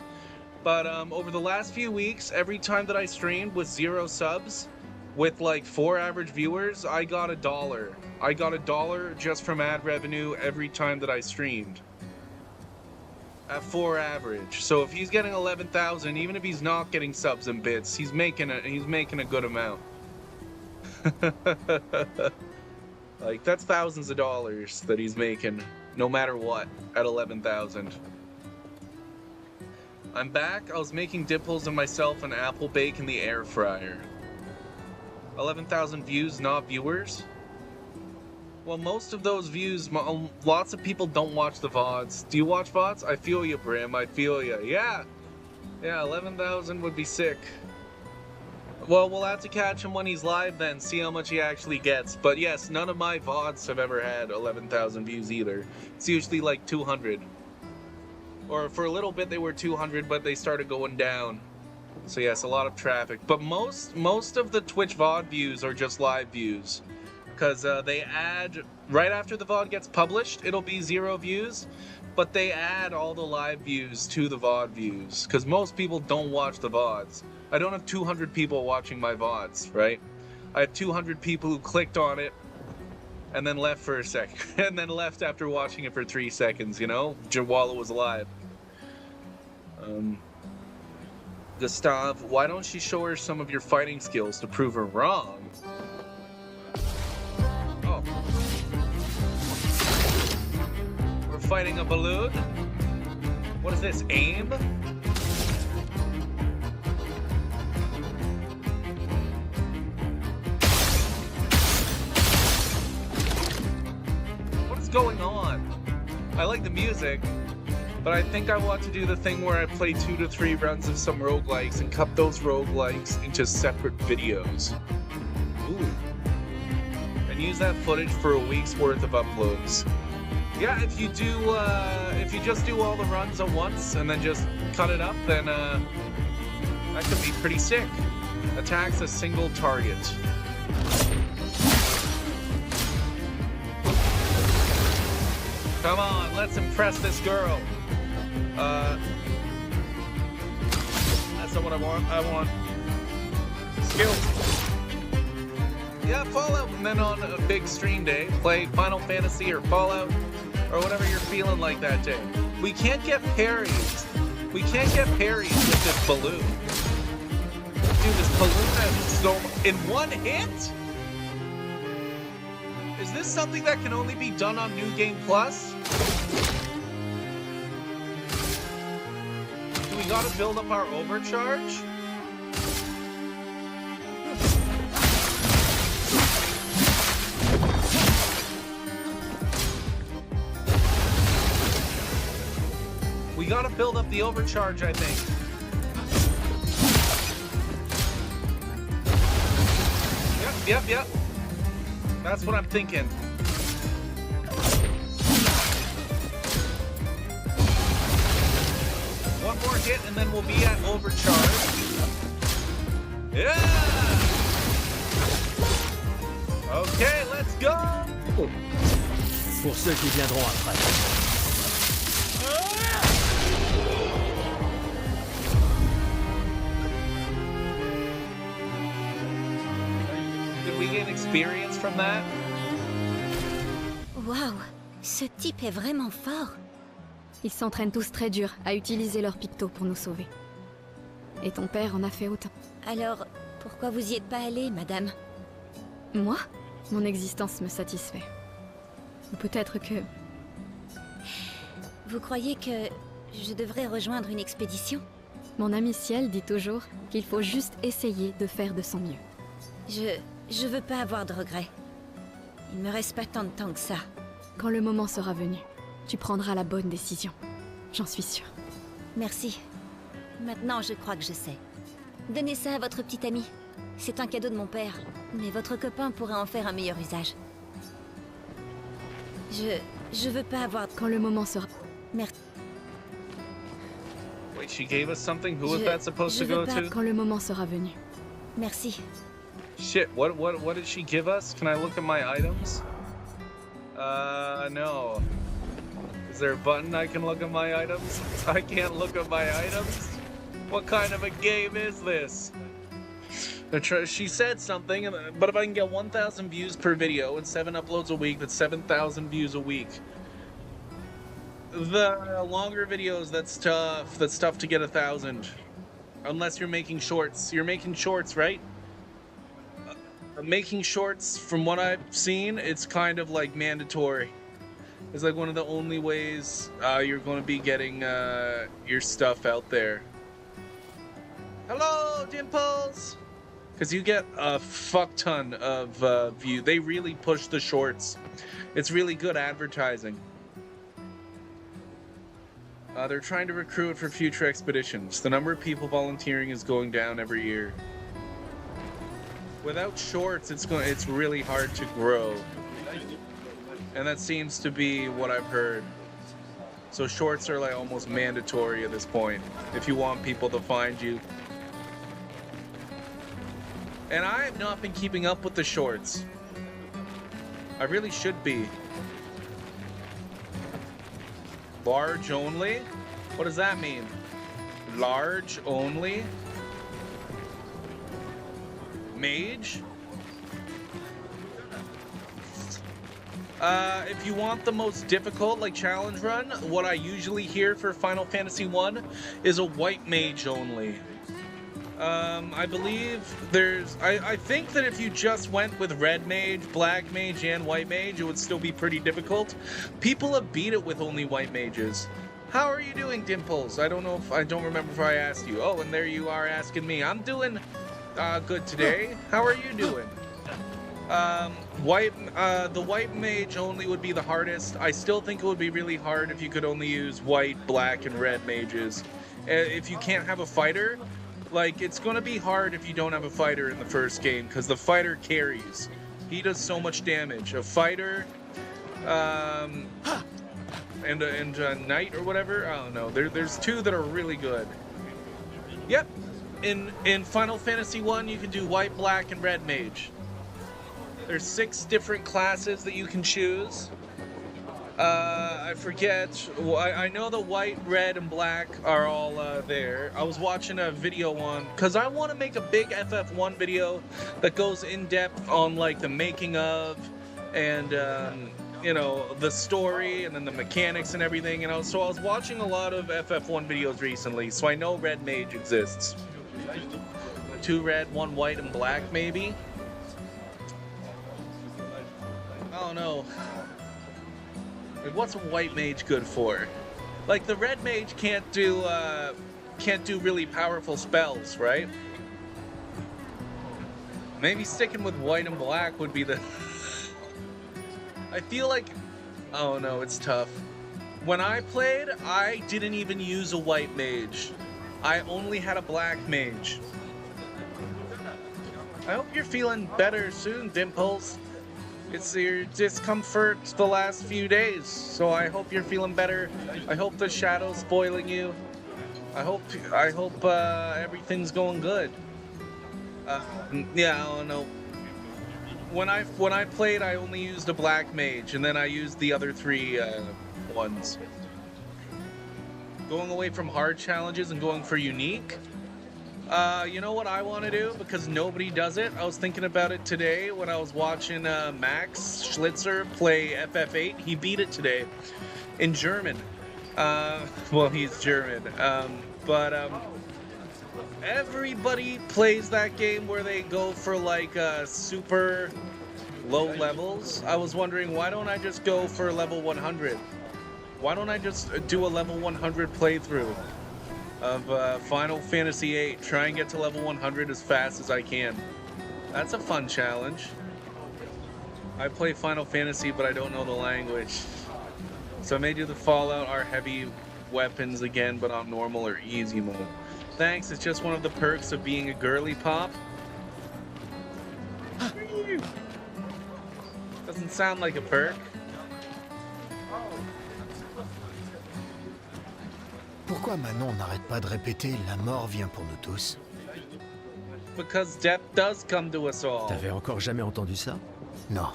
But over the last few weeks, every time that I streamed with 0 subs, with like 4 average viewers, I got $1. I got $1 just from ad revenue every time that I streamed. At 4 average. So if he's getting 11,000, even if he's not getting subs and bits, he's making a good amount. Like, that's thousands of dollars that he's making, no matter what, at 11,000. I'm back. I was making dipples and myself an apple bake in the air fryer. 11,000 views, not viewers. Well, most of those views, lots of people don't watch the VODs. Do you watch VODs? I feel you, Brim. I feel you. Yeah. Yeah, 11,000 would be sick. Well, we'll have to catch him when he's live then, see how much he actually gets. But yes, none of my VODs have ever had 11,000 views either. It's usually like 200. Or for a little bit they were 200, but they started going down. So yes, a lot of traffic. But most of the Twitch VOD views are just live views. Because they add, right after the VOD gets published, it'll be 0 views. But they add all the live views to the VOD views. Because most people don't watch the VODs. I don't have 200 people watching my VODs, right? I have 200 people who clicked on it and then left for a second. And then left after watching it for 3 seconds, you know? While it was live. Gustav, why don't you show her some of your fighting skills to prove her wrong? Oh. We're fighting a balloon? What is this, aim? What's going on? I like the music, but I think I want to do the thing where I play 2 to 3 runs of some roguelikes and cut those roguelikes into separate videos. Ooh. And use that footage for a week's worth of uploads. Yeah, if you do, if you just do all the runs at once and then just cut it up, then that could be pretty sick. Attacks a single target. Come on, let's impress this girl. That's not what I want. I want skills. Yeah, Fallout, and then on a big stream day, play Final Fantasy or Fallout or whatever you're feeling like that day. We can't get parries. We can't get parries with this balloon. Dude, this balloon has so in one hit? Is this something that can only be done on New Game Plus? Do we gotta build up our overcharge? We gotta build up the overcharge, I think. Yep. That's what I'm thinking. One more hit and then we'll be at overcharge. Yeah! Okay, let's go! Pour ceux qui viendront après. Did we gain experience from that? Waouh, ce type est vraiment fort. Ils s'entraînent tous très dur à utiliser leur picto pour nous sauver. Et ton père en a fait autant. Alors, pourquoi vous y êtes pas allée, madame? Moi, mon existence me satisfait. Ou peut-être que... Vous croyez que je devrais rejoindre une expédition? Mon ami Ciel dit toujours qu'il faut juste essayer de faire de son mieux. Je veux pas avoir de regrets. Il me reste pas tant de temps que ça. Quand le moment sera venu, tu prendras la bonne décision. J'en suis sûre. Merci. Maintenant, je crois que je sais. Donnez ça à votre petit ami. C'est un cadeau de mon père. Mais votre copain pourrait en faire un meilleur usage. Je veux pas avoir... Quand le moment sera... Merci. Wait, she gave us something? Who was that supposed to go to? Quand le moment sera venu. Merci. Shit, what did she give us? Can I look at my items? No. Is there a button I can look at my items? I can't look at my items? What kind of a game is this? She said something, but if I can get 1,000 views per video and 7 uploads a week, that's 7,000 views a week. The longer videos, that's tough. That's tough to get 1,000. Unless you're making shorts. You're making shorts, right? Making shorts, from what I've seen, it's kind of like mandatory. It's like one of the only ways you're going to be getting your stuff out there. Hello, Dimples! Because you get a fuck ton of view. They really push the shorts. It's really good advertising. They're trying to recruit for future expeditions. The number of people volunteering is going down every year. Without shorts, it's really hard to grow. And that seems to be what I've heard. So shorts are like almost mandatory at this point if you want people to find you. And I have not been keeping up with the shorts. I really should be. Large only? What does that mean? Large only? Mage? If you want the most difficult, like, challenge run, what I usually hear for Final Fantasy 1 is a white mage only. I believe I think that if you just went with red mage, black mage, and white mage, it would still be pretty difficult. People have beat it with only white mages. How are you doing, Dimples? I don't remember if I asked you. Oh, and there you are asking me. I'm doing good today. How are you doing? The white mage only would be the hardest. I still think it would be really hard if you could only use white, black, and red mages. If you can't have a fighter, like, it's gonna be hard if you don't have a fighter in the first game, because the fighter carries. He does so much damage. A fighter, and a knight or whatever. I don't know. There's two that are really good. Yep. In Final Fantasy 1, you can do white, black, and red mage. There's 6 different classes that you can choose. I forget. I know the white, red, and black are all there. I was watching a video on, because I want to make a big FF1 video that goes in depth on, like, the making of and you know, the story and then the mechanics and everything. And so I was watching a lot of FF1 videos recently, so I know red mage exists. 2 red, 1 white, and black, maybe. I don't know. Like, what's a white mage good for? Like, the red mage can't do really powerful spells, right? Maybe sticking with white and black would be the... I feel like... Oh no, it's tough. When I played, I didn't even use a white mage. I only had a black mage. I hope you're feeling better soon, Dimples. It's your discomfort the last few days, so I hope you're feeling better. I hope the shadow's spoiling you. I hope everything's going good. Yeah, I don't know. When I played, I only used a black mage, and then I used the other 3 ones. Going away from hard challenges and going for unique. You know what I want to do? Because nobody does it. I was thinking about it today when I was watching Max Schlitzer play FF8. He beat it today in German. Well, he's German. But everybody plays that game where they go for like super low levels. I was wondering, why don't I just go for level 100? Why don't I just do a level 100 playthrough of Final Fantasy VIII? Try and get to level 100 as fast as I can. That's a fun challenge. I play Final Fantasy, but I don't know the language. So I may do the Fallout R heavy weapons again, but on normal or easy mode. Thanks, it's just one of the perks of being a girly pop. Doesn't sound like a perk. Pourquoi Manon n'arrête pas de répéter « La mort vient pour nous tous » Because death does come to us all. T'avais encore jamais entendu ça? Non.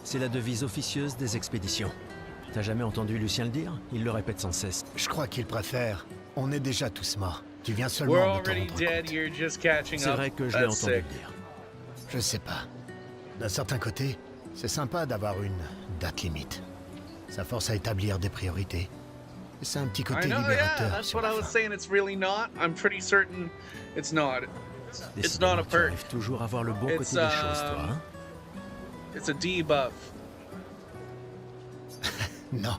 C'est la devise officieuse des expéditions. T'as jamais entendu Lucien le dire? Il le répète sans cesse. Je crois qu'il préfère « On est déjà tous morts. Tu viens seulement We're de t'en already rendre dead, compte. » you're just catching up. C'est vrai que je l'ai That's entendu sick. le dire. Je sais pas. D'un certain côté, c'est sympa d'avoir une date limite. Ça force à établir des priorités. Et c'est un petit I côté know, yeah, libérateur that's sur what la I was fin. saying. It's really not. I'm pretty certain it's not. It's not a Décidément, tu perk. arrives toujours à voir le bon It's, côté des choses, toi, hein? It's a debuff. Non.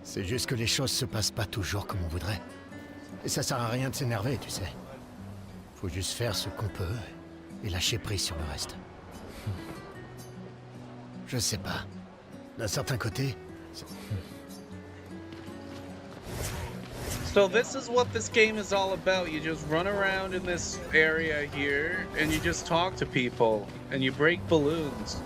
C'est juste que les choses se passent pas toujours comme on voudrait. Et ça sert à rien de s'énerver, tu sais. Faut juste faire ce qu'on peut et lâcher prise sur le reste. Je sais pas. D'un certain côté... So this is what this game is all about. You just run around in this area here, and you just talk to people, and you break balloons.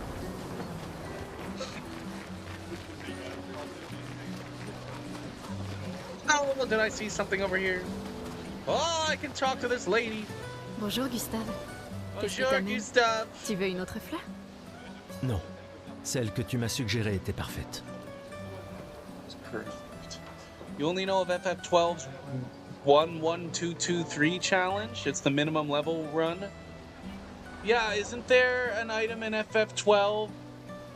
Oh, did I see something over here? Oh, I can talk to this lady. Bonjour Gustave. Qu'est-ce qui Bonjour, t'amène? Gustave. Tu veux une autre fleur? Non. Celle que tu m'as suggérée était parfaite. Perfect. You only know of FF12's 11223 challenge? It's the minimum level run. Yeah, isn't there an item in FF12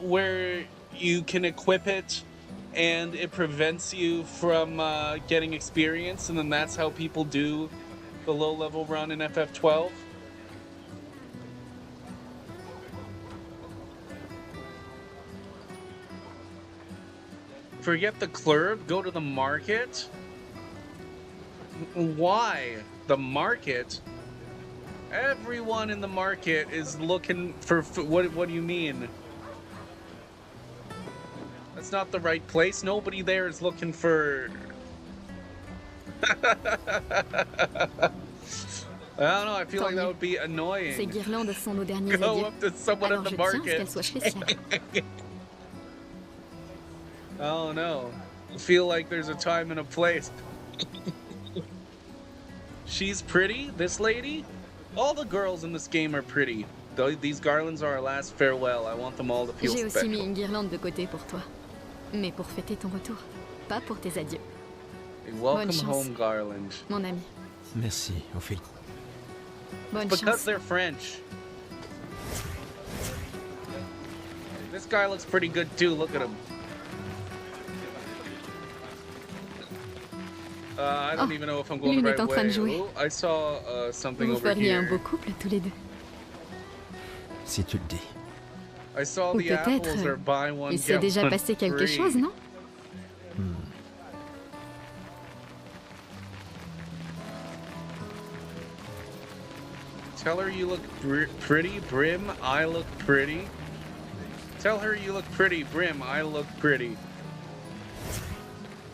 where you can equip it and it prevents you from getting experience, and then that's how people do the low level run in FF12? Forget the club, go to the market? Why? The market? Everyone in the market is looking for what do you mean? That's not the right place. Nobody there is looking for... I don't know, I feel like that would be Ces annoying. guirlandes sont nos derniers Go adieux. up to someone Alors at je the tiens à ce market. qu'elles soient spéciales. Oh no. I feel like there's a time and a place. She's pretty, this lady? All the girls in this game are pretty. These garlands are our last farewell. I want them all to feel J'ai aussi mis special. une guirlande de côté pour toi. Mais pour fêter ton retour. Pas pour tes adieux, A welcome Bonne chance. home garland. mon ami. Merci, Ophélie. Bonne Because chance. they're French. This guy looks pretty good too, look at him. I don't Oh, even know if I'm going Lune the est right en train way. de jouer. Ooh, I saw something Vous over feriez un here. beau couple tous les deux. Si tu le dis. I saw Ou the apples peut-être, are buy one il s'est get déjà one passé quelque free. chose, non? Tell her you look pretty, Brim. I look pretty. Tell her you look pretty, Brim. I look pretty.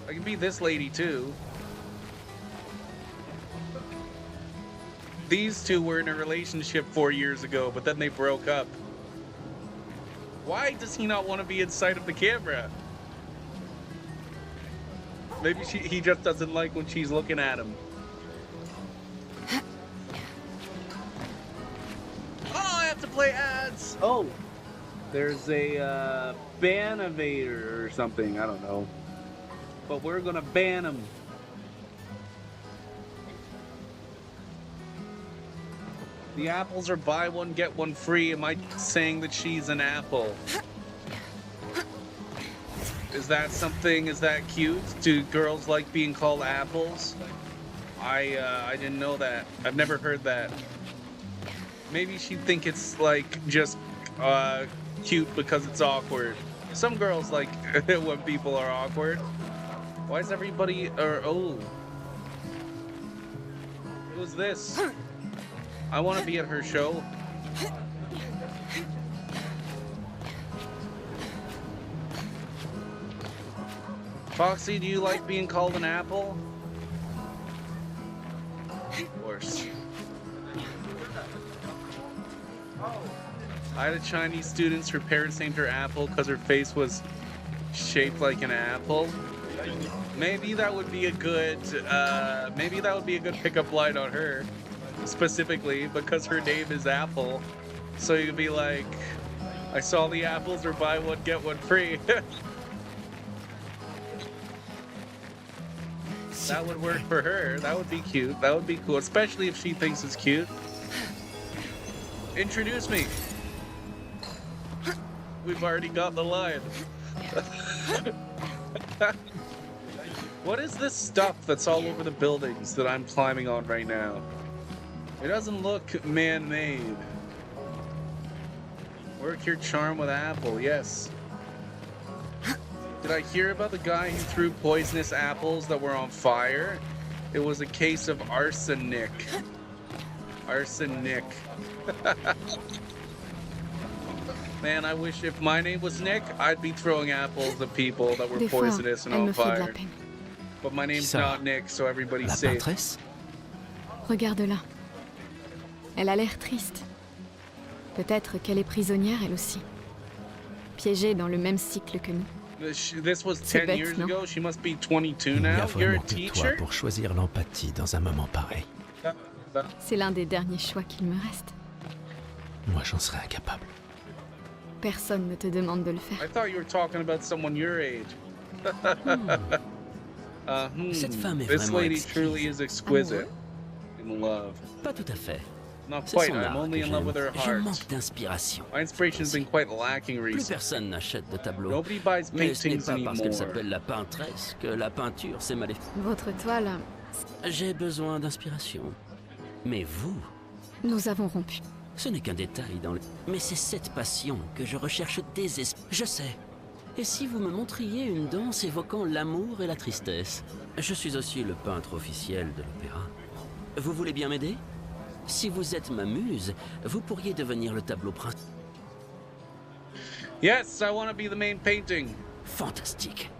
I can be this lady too. These two were in a relationship 4 years ago, but then they broke up. Why does he not want to be inside of the camera? Maybe he just doesn't like when she's looking at him. Oh, I have to play ads! Oh, there's a ban-evader or something, I don't know. But we're gonna ban him. The apples are buy one, get one free. Am I saying that she's an apple? Is that something, is that cute? Do girls like being called apples? I didn't know that. I've never heard that. Maybe she'd think it's like just cute because it's awkward. Some girls like when people are awkward. Why is everybody, oh. Who's this? I want to be at her show. Foxy, do you like being called an apple? Of course. I had a Chinese student, her parents named her Apple because her face was shaped like an apple. Maybe that would be a good, pickup line on her. Specifically because her name is Apple, so you could be like, I saw the apples or buy one get one free. That would work for her. That would be cute. That would be cool, especially if she thinks it's cute. Introduce me. We've already got the line. What is this stuff that's all over the buildings that I'm climbing on right now? It doesn't look man-made. Work your charm with Apple, yes. Did I hear about the guy who threw poisonous apples that were on fire? It was a case of arsenic. Arsenic. Man, I wish if my name was Nick, I'd be throwing apples at people that were Des fois, poisonous and elle on me fait de la fire. peine. But my name's ça? not Nick, so everybody's La safe. peintresse? Regarde-la. Elle a l'air triste. Peut-être qu'elle est prisonnière, elle aussi. Piégée dans le même cycle que nous. This was C'est 10 bête, years non? ago. She must be 22 Il n'y a now. You're a vraiment que toi teacher? pour choisir l'empathie dans un moment pareil. C'est l'un des derniers choix qu'il me reste. Moi, j'en serais incapable. Personne ne te demande de le faire. I thought you were talking about someone your age. Cette femme est This vraiment lady exquise. truly is exquisite in love. Pas tout à fait. Not C'est quite. son I'm art only que in love with her j'aime. Je heart. manque d'inspiration. My inspiration's been quite lacking Plus recently. personne n'achète de tableaux. Nobody buys Mais ce n'est paintings pas parce qu'elle anymore. s'appelle la peintresse que la peinture c'est maléfique. Votre toile, J'ai besoin d'inspiration. Mais vous, nous avons rompu. ce n'est qu'un détail dans le... Mais c'est cette passion que je recherche désespérément. Je sais. Et si vous me montriez une danse évoquant l'amour et la tristesse? Je suis aussi le peintre officiel de l'opéra. Vous voulez bien m'aider? Si vous êtes ma muse, vous pourriez devenir le tableau principal. Yes, I want to be the main painting. Fantastique.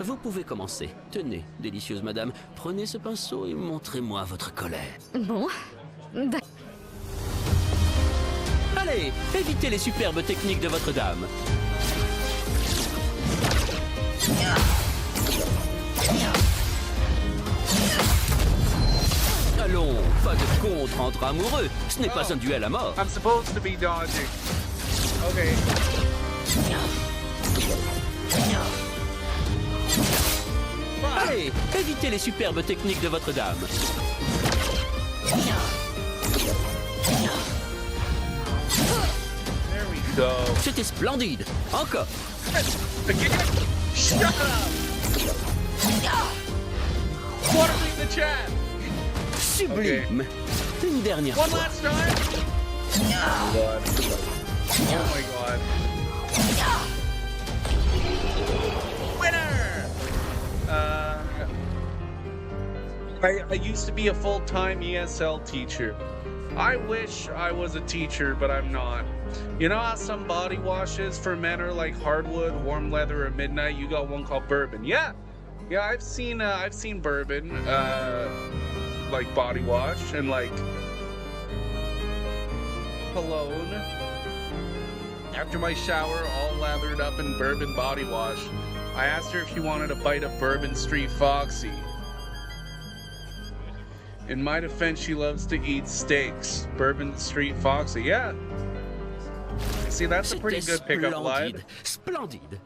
Vous pouvez commencer. Tenez, délicieuse madame, prenez ce pinceau et montrez-moi votre colère. Bon, d'accord. Allez, évitez les superbes techniques de votre dame. Allons, pas de contre entre amoureux. Ce n'est pas un duel à mort. I'm supposed to be dodging. Okay. Allez, évitez les superbes techniques de votre dame. There we go. C'était splendide. Encore. Shut up! What are we in the chat? Sublime. Une dernière One fois. last time? Oh my god. Oh my god. Winner! I used to be a full-time ESL teacher. I wish I was a teacher, but I'm not. You know how some body washes for men are like hardwood, warm leather, or midnight? You got one called bourbon. Yeah, I've seen bourbon, like body wash and like cologne. After my shower, all lathered up in bourbon body wash, I asked her if she wanted a bite of Bourbon Street Foxy. In my defense, she loves to eat steaks. Bourbon Street Foxy, yeah. See, that's a pretty good pickup line. Splendide.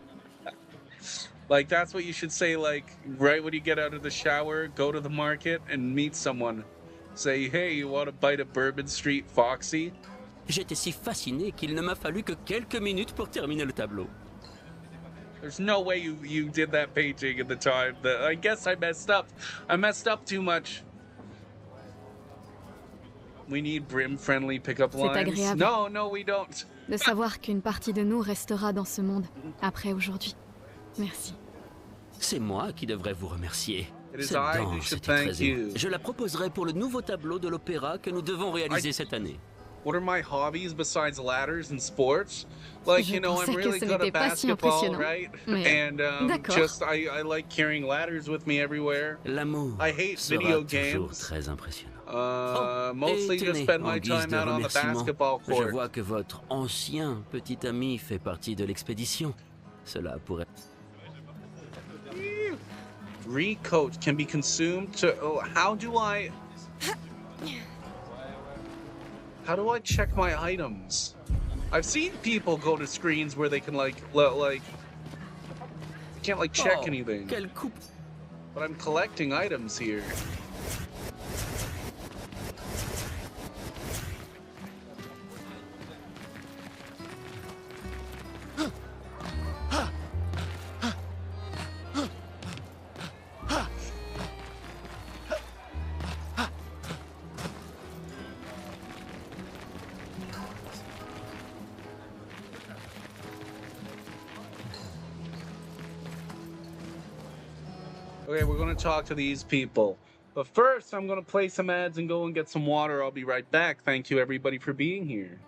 Like, that's what you should say, like, right when you get out of the shower, go to the market and meet someone. Say, hey, you want a bite of Bourbon Street Foxy? J'étais si fasciné qu'il ne m'a fallu que quelques minutes pour terminer le tableau. There's no way you did that painting at the time. I guess I messed up. I messed up too much. We need Brim-friendly pickup lines. agréable. No, we don't. De savoir qu'une partie de nous restera dans ce monde après aujourd'hui. Merci. C'est moi qui devrais vous remercier. It is Cette I who danse should était thank très you. Je la proposerai pour le nouveau tableau de l'opéra que nous devons réaliser cette année. What are my hobbies besides ladders and sports? Like, Je you know, I'm pensais que really ce good n'était at pas si basketball, impressionnant. right? Mais And d'accord. just I like carrying ladders with me everywhere. L'amour I hate sera video toujours games. très impressionnant. Mostly Et just tenez, spend en my guise time de out on the remerciement, basketball je court. vois que votre ancien petit ami fait partie de l'expédition. Cela pourrait... Recoat can be consumed to. Oh, how do I check my items? I've seen people go to screens where they can like can't like check Oh, anything. quelle coupe! But I'm collecting items here. Okay, we're gonna talk to these people. But first, I'm going to play some ads and go and get some water. I'll be right back. Thank you, everybody, for being here.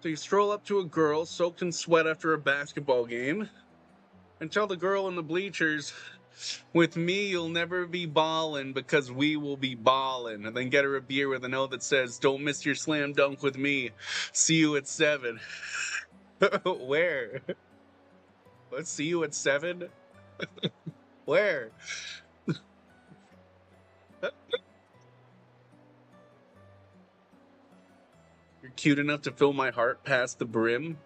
So you stroll up to a girl soaked in sweat after a basketball game and tell the girl in the bleachers, with me you'll never be ballin' because we will be ballin', and then get her a beer with a note that says, don't miss your slam dunk with me. See you at 7. Where? Let's see you at 7? Where? You're cute enough to fill my heart past the brim.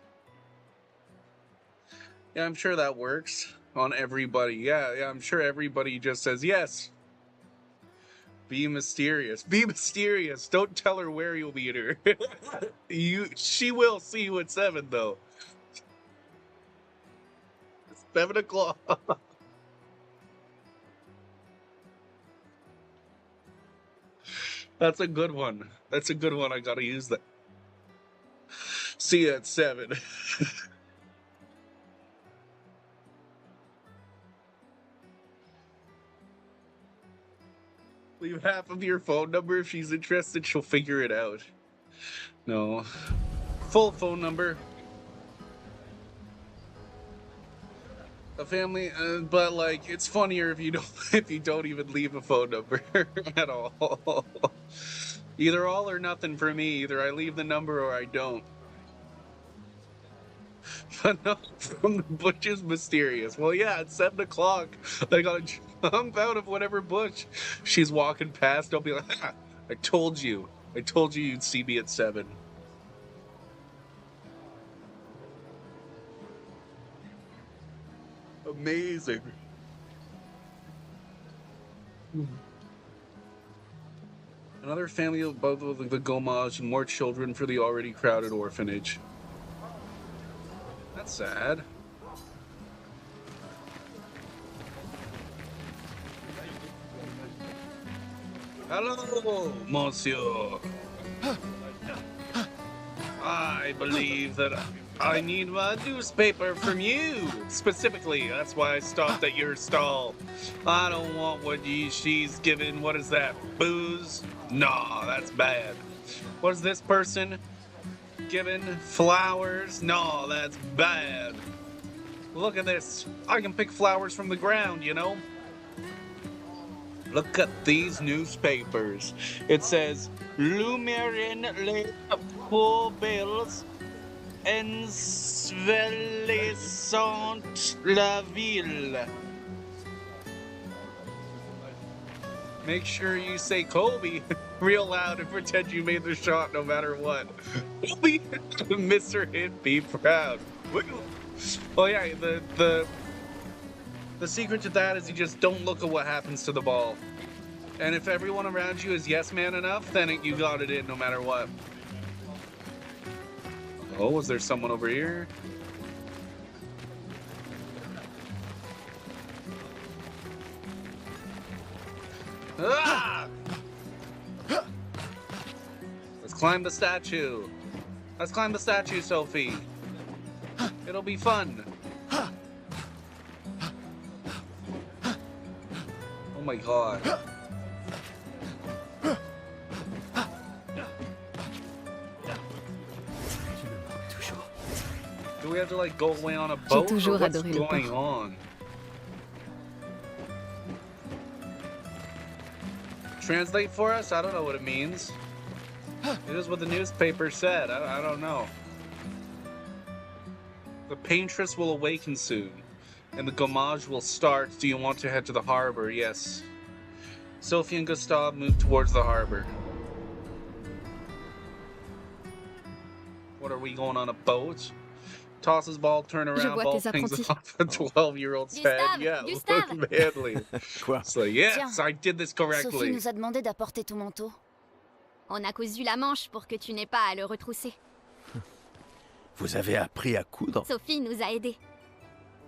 Yeah, I'm sure that works on everybody. Yeah, I'm sure everybody just says yes. Be mysterious. Be mysterious. Don't tell her where you'll meet her. She will see you at 7, though. 7 o'clock. That's a good one. That's a good one. I gotta use that. See you at 7. Leave half of your phone number. If she's interested, she'll figure it out. No. Full phone number. A family, but like it's funnier if you don't even leave a phone number at all. Either all or nothing for me. Either I leave the number or I don't. But no, from the bush is mysterious. Well, yeah, it's 7 o'clock. I gotta jump out of whatever bush she's walking past. I'll be like, ah, I told you you'd see me at 7. Amazing. Another family of both of the Gomage and more children for the already crowded orphanage. That's sad. Hello, monsieur. I believe that I need a newspaper from you. Specifically, that's why I stopped at your stall. I don't want what she's giving. What is that? Booze? No, that's bad. What is this person giving? Flowers? No, that's bad. Look at this. I can pick flowers from the ground, you know? Look at these newspapers. It says, Lumière les poubelles envahissant la ville. Make sure you say Kobe real loud and pretend you made the shot no matter what. Kobe, Mr. Hit, be proud. Oh yeah, the secret to that is you just don't look at what happens to the ball. And if everyone around you is yes man enough, then you got it in no matter what. Oh, was there someone over here? Ah! Let's climb the statue. Let's climb the statue, Sophie. It'll be fun. Oh my god. Do we have to like go away on a boat? Or toujours what's adoré le going port. on? Translate for us? I don't know what it means. It is what the newspaper said. I don't know. The paintress will awaken soon, and the gommage will start. Do you want to head to the harbor? Yes. Sophie and Gustav move towards the harbor. What are we going on a boat? Tosses ball, turn around, vois ball tes hangs apprentis. off a 12-year-old's head. Gustave, Yeah, Gustave. look badly. Quoi? So yes, Tiens, I did this Sophie correctly. nous a demandé d'apporter ton manteau. On a cousu la manche pour que tu n'aies pas à le retrousser. Vous avez appris à coudre? Sophie nous a aidés.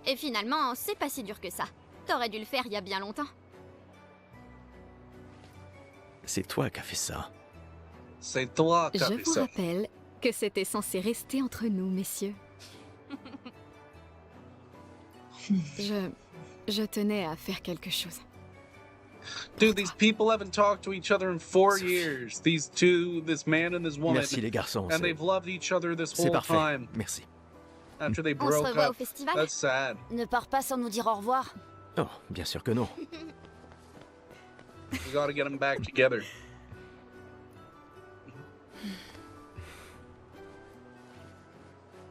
Et finalement, c'est pas si dur que ça. T'aurais dû le faire il y a bien longtemps. C'est toi qui as fait ça. C'est toi qui Je as fait vous ça. rappelle que c'était censé rester entre nous, messieurs. Je tenais à faire quelque chose. Dude, these people haven't talked to each other in 4 years. These two, this man and this woman. Merci les garçons. And they've loved each other this C'est whole parfait. time Merci. after they On se broke revoit au up. festival. That's sad. Ne pars pas sans nous dire au revoir. Oh, bien sûr que non. We gotta get them back together.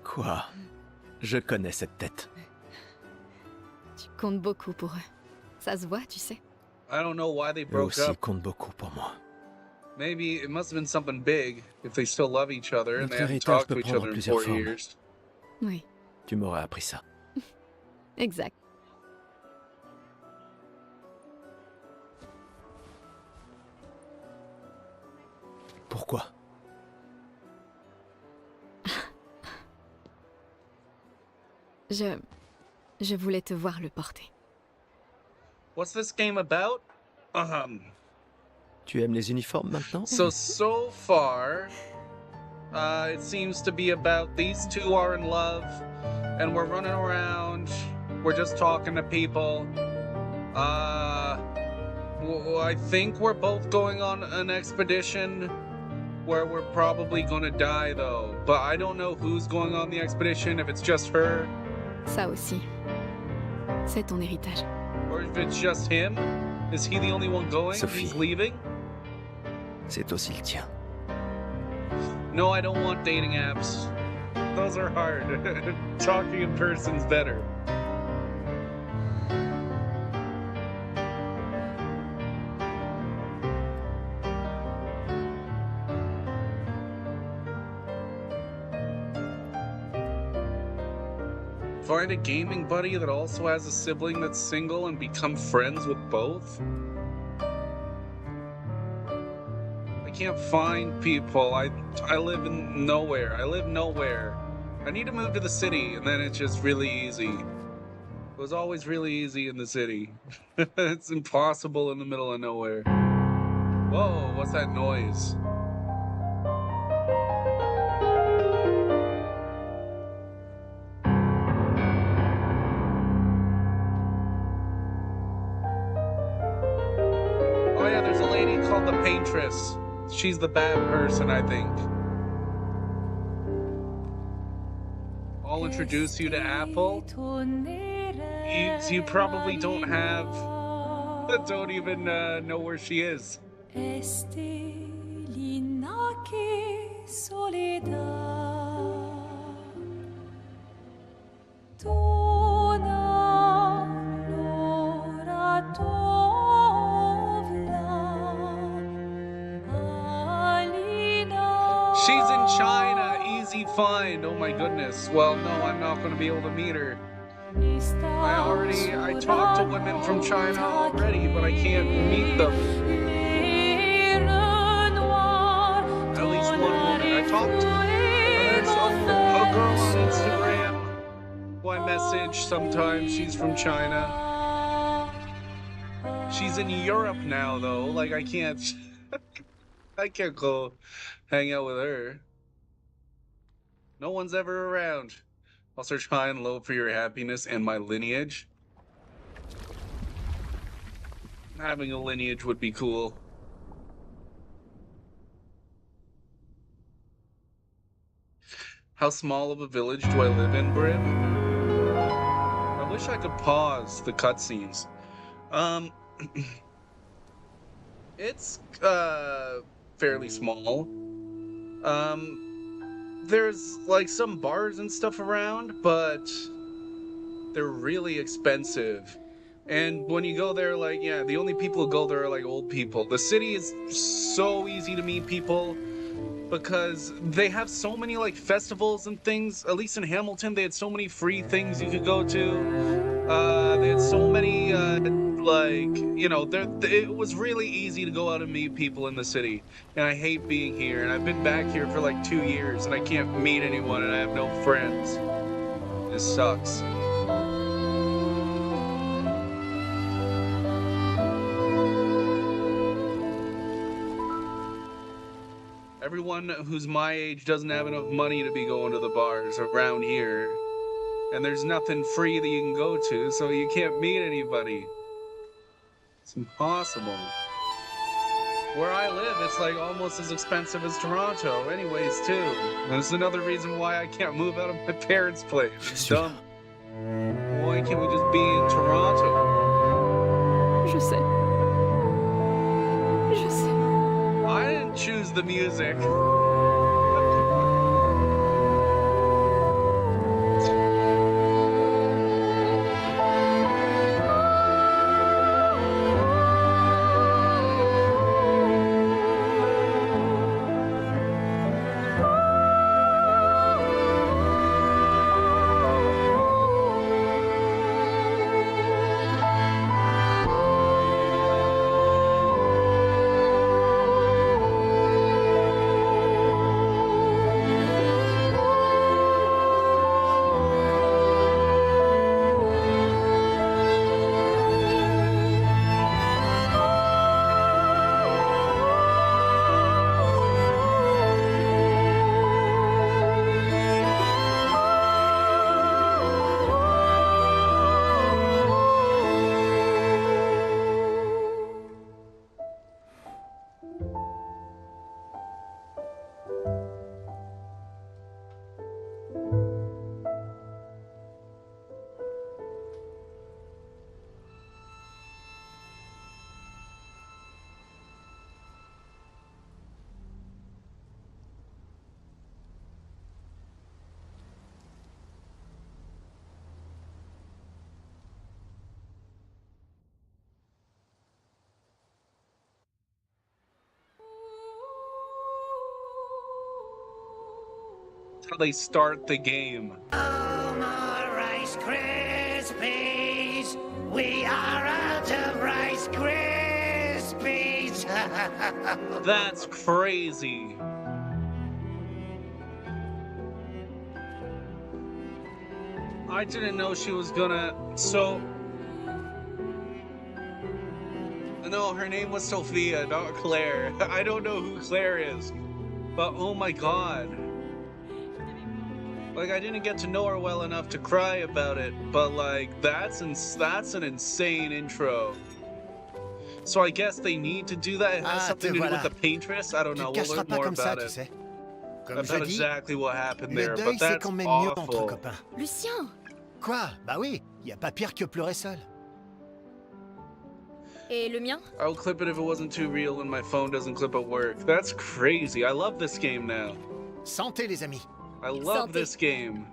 Quoi? Je connais cette tête. Tu comptes beaucoup pour eux. Ça se voit, tu sais. I don't know why they Eux broke aussi up. comptent beaucoup pour moi. Maybe it must have been something big if they still love each other and Notre they haven't héritage talked to peut each prendre other in plusieurs 4 formes. years. Oui, Tu m'aurais appris ça. exact. Pourquoi? Je voulais te voir le porter. What's this game about? Tu aimes les uniformes maintenant? So far, it seems to be about these two are in love, and we're running around. We're just talking to people. I think we're both going on an expedition where we're probably gonna die, though. But I don't know who's going on the expedition. If it's just her, Ça aussi. C'est ton héritage. or if it's just him. Is he the only one going? Sophie. He's leaving. C'est aussi le tien. No, I don't want dating apps. Those are hard. Talking in person's better. Find a gaming buddy that also has a sibling that's single and become friends with both? I can't find people. I live in nowhere. I live nowhere. I need to move to the city, and then it's just really easy. It was always really easy in the city. It's impossible in the middle of nowhere. Whoa, what's that noise? Oh yeah, there's a lady called the Paintress. She's the bad person, I think. I'll introduce you to Apple. You probably don't have... don't even know where she is. She's in China. Easy find. Oh my goodness. Well, no, I'm not going to be able to meet her. I talked to women from China already, but I can't meet them. At least one woman. I talked to there's a girl on Instagram who I message sometimes. She's from China. She's in Europe now, though. Like, I can't... I can't go hang out with her. No one's ever around. I'll search high and low for your happiness and my lineage. Having a lineage would be cool. How small of a village do I live in, Brim? I wish I could pause the cutscenes. It's fairly small. There's like some bars and stuff around, but they're really expensive. And when you go there, like, yeah, the only people who go there are like old people. The city is so easy to meet people because they have so many like festivals and things. At least in Hamilton, they had so many free things you could go to. They had so many like, you know, it was really easy to go out and meet people in the city. And I hate being here, and I've been back here for like 2 years and I can't meet anyone and I have no friends. This sucks. Everyone who's my age doesn't have enough money to be going to the bars around here. And there's nothing free that you can go to, so you can't meet anybody. It's impossible. Where I live, it's like almost as expensive as Toronto anyways, too. And it's another reason why I can't move out of my parents' place. It's dumb. Why can't we just be in Toronto? Je sais. Je sais. I didn't choose the music. How they start the game. Oh, more Rice Krispies! We are out of Rice Krispies! That's crazy. I didn't know she was gonna... So... No, her name was Sophia, not Claire. I don't know who Claire is. But oh my god. Like, I didn't get to know her well enough to cry about it, but like, that's an insane intro. So I guess they need to do that. It has something to do with the paintress. I don't know. We'll learn more about it. About exactly what happened there, but that's awful. Lucien! Quoi? Bah oui, y a pas pire que pleurer seul. Et le mien? I would clip it if it wasn't too real and my phone doesn't clip at work. That's crazy. I love this game now. Santé, les amis. I love this game.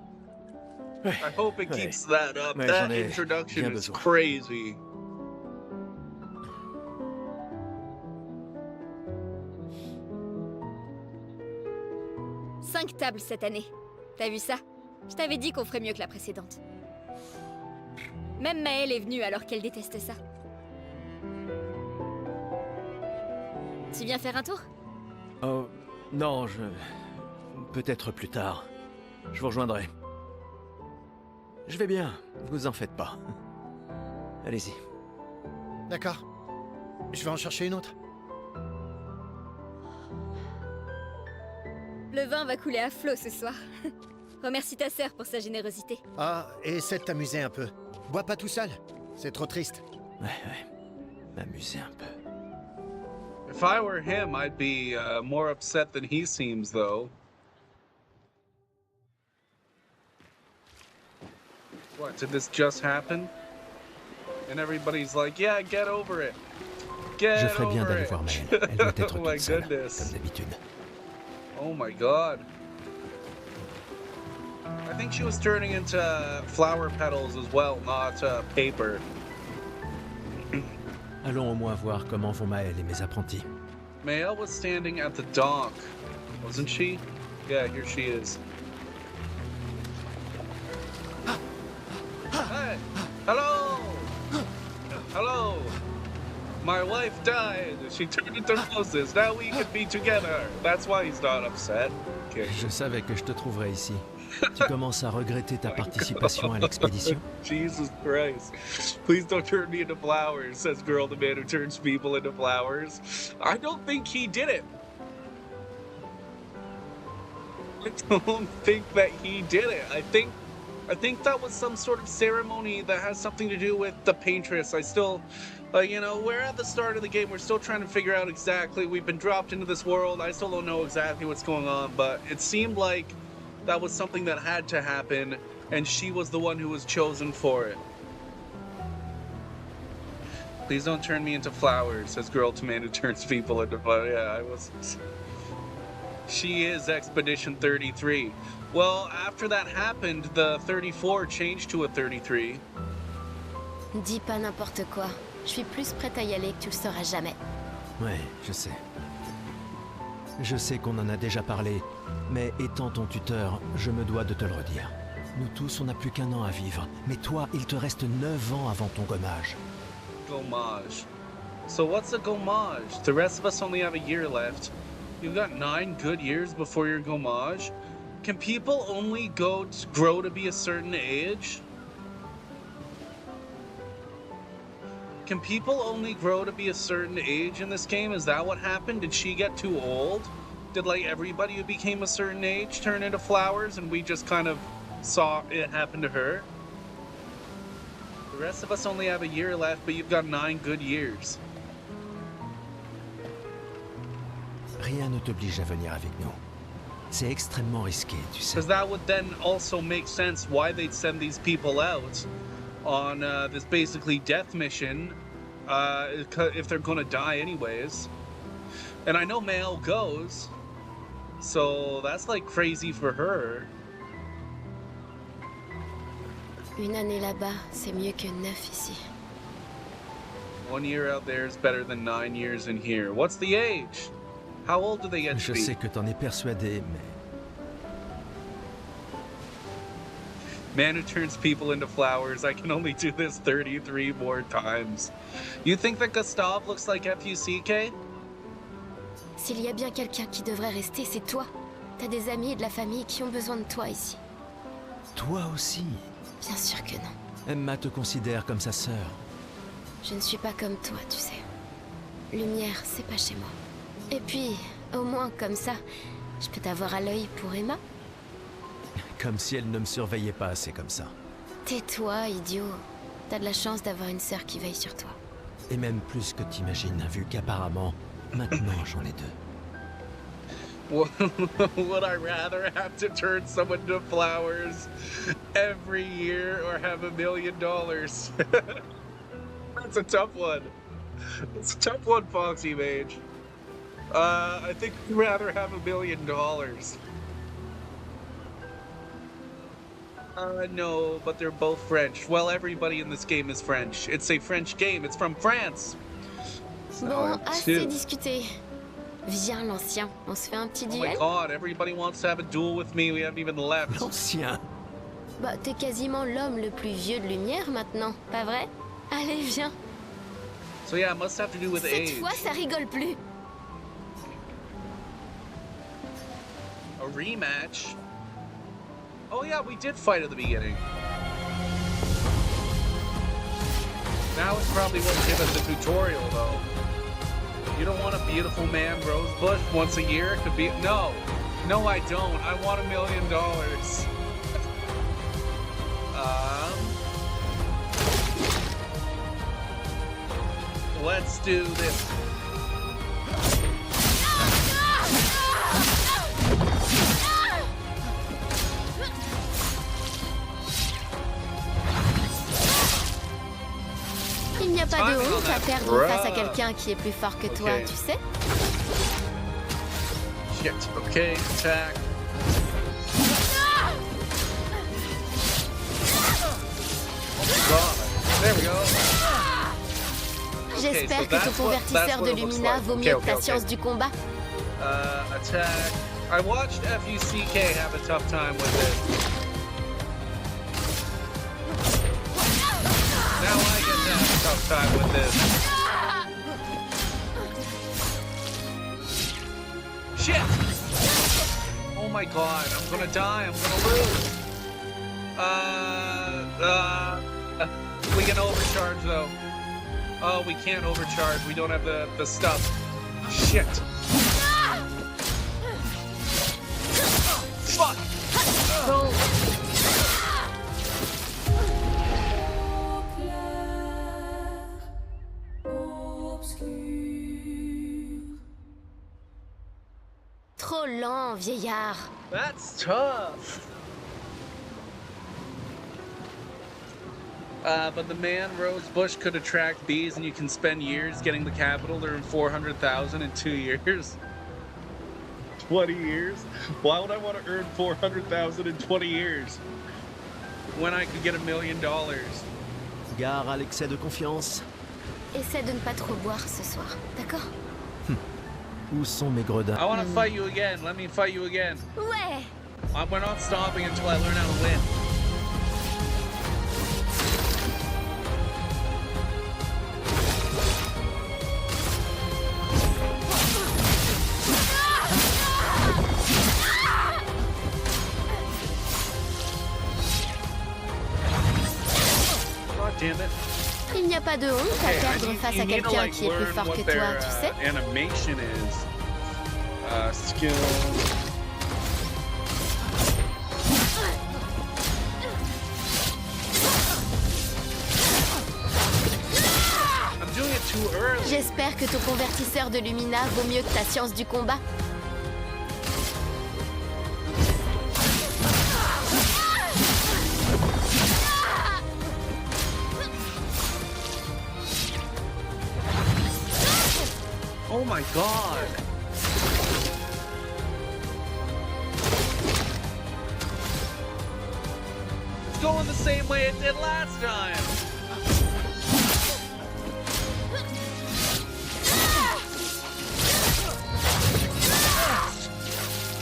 I hope it keeps that up. That introduction is crazy. Cinq tables cette année. T'as vu ça? Je t'avais dit qu'on ferait mieux que la précédente. Même Maëlle est venue alors qu'elle déteste ça. Tu viens faire un tour? Oh, non, peut-être plus tard. Je vous rejoindrai. Je vais bien, vous en faites pas. Allez-y. D'accord. Je vais en chercher une autre. Le vin va couler à flot ce soir. Remercie ta sœur pour sa générosité. Ah, et essaie de t'amuser un peu. Bois pas tout seul, c'est trop triste. Ouais. M'amuser un peu. If I were him, I'd be more upset than he seems, though. What, did this just happen? And everybody's like, yeah, get over it. Get Je ferais bien over d'aller it. voir Maëlle. Elle doit être Oh my toute seule, goodness. comme d'habitude. Oh my god. I think she was turning into flower petals as well, not paper. Allons au moins voir comment vont Maëlle et mes apprentis. Maëlle was standing at the dock, wasn't she? Yeah, here she is. Hey! Hello! Hello! My wife died. She turned into roses. Now we can be together. That's why he's not upset. Okay. Je savais que je te trouverais ici. Tu commences à regretter ta participation à l'expédition? Jesus Christ. Please don't turn me into flowers, says girl, the man who turns people into flowers. I don't think he did it. I don't think that he did it. I think that was some sort of ceremony that has something to do with the paintress. I still, you know, we're at the start of the game. We're still trying to figure out exactly. We've been dropped into this world. I still don't know exactly what's going on, but it seemed like that was something that had to happen, and she was the one who was chosen for it. Please don't turn me into flowers, says girl to man who turns people into flowers. Yeah, I was. She is Expedition 33. Well, after that happened, the 34 changed to a 33. Dis pas n'importe quoi. Je suis plus prête à y aller que tu le sauras jamais. Ouais, je sais. Je sais qu'on en a déjà parlé, mais étant ton tuteur, je me dois de te le redire. Nous tous, on n'a plus qu'un an à vivre, mais toi, il te reste 9 ans avant ton gommage. Gommage. So what's a gommage? The rest of us only have a year left. You've got 9 good years before your gommage? Can people only grow to be a certain age? Can people only grow to be a certain age in this game? Is that what happened? Did she get too old? Did like everybody who became a certain age turn into flowers and we just kind of saw it happen to her? The rest of us only have a year left, but you've got 9 good years. Rien ne t'oblige à venir avec nous. C'est extrêmement risqué, tu sais. Because that would then also make sense why they'd send these people out on this basically death mission if they're gonna die anyways. And I know Maëlle goes, so that's like crazy for her. Une année là-bas, c'est mieux que 9 ici. 1 year out there is better than 9 years in here. What's the age? How old do they get to Je be? sais que t'en es persuadé, mais... Man who turns people into flowers. I can only do this 33 more times. You think that Gustav looks like FUCK? S'il y a bien quelqu'un qui devrait rester, c'est toi. T'as des amis et de la famille qui ont besoin de toi ici. Toi aussi? Bien sûr que non. Emma te considère comme sa sœur. Je ne suis pas comme toi, tu sais. Lumière, c'est pas chez moi. Et puis, au moins comme ça, je peux t'avoir à l'œil pour Emma. Comme si elle ne me surveillait pas assez comme ça. Tais-toi, idiot. T'as de la chance d'avoir une sœur qui veille sur toi. Et même plus que t'imagines, vu qu'apparemment, maintenant j'en ai 2. Would I rather have to turn someone to flowers every year or have $1 million? That's a tough one. It's a tough one, Foxy Mage. I think I'd rather have $1 million. No, but they're both French. Well, everybody in this game is French. It's a French game. It's from France. Bon, assez discuté. Viens, l'ancien. On se fait un petit Oh my duel? god, everybody wants to have a duel with me. We haven't even left. L'ancien. Bah, t'es quasiment l'homme le plus vieux de lumière maintenant, pas vrai? Allez, viens. So yeah, it must have to do with age. Cette fois, ça rigole plus. A rematch? Oh yeah, we did fight at the beginning. Now it probably won't give us a tutorial though. You don't want a beautiful man rose bush once a year? It could be no. No, I don't. I want $1 million. Let's do this. Il n'y a pas de honte à perdre face à quelqu'un qui est plus fort que toi, tu sais? Shit. Okay, attack. God. There we go. J'espère que ton convertisseur de Lumina vaut mieux que ta science du combat. Attack. I watched FUCK have a tough time with it. Now I get to have a tough time with this. Shit! Oh my god, I'm gonna die, I'm gonna lose. We can overcharge though. Oh, we can't overcharge, we don't have the stuff. Shit. Fuck! Oh. Trop lent, vieillard. That's tough. But the man Rose Bush could attract bees, and you can spend years getting the capital to earn 400,000 in 2 years. 20 years? Why would I want to earn 400,000 in 20 years when I could get $1 million? Gare à l'excès de confiance. Essaie de ne pas trop boire ce soir, d'accord? Où sont mes gredins? I want to fight you again. Let me fight you again. Ouais. We're not stopping until I learn how to win. God damn it. Il n'y a pas de honte à perdre face à quelqu'un qui est plus fort que toi, tu sais? Animation is skill. I'm doing it too early. J'espère que ton convertisseur de Lumina vaut mieux que ta science du combat. Oh my god! It's going the same way it did last time!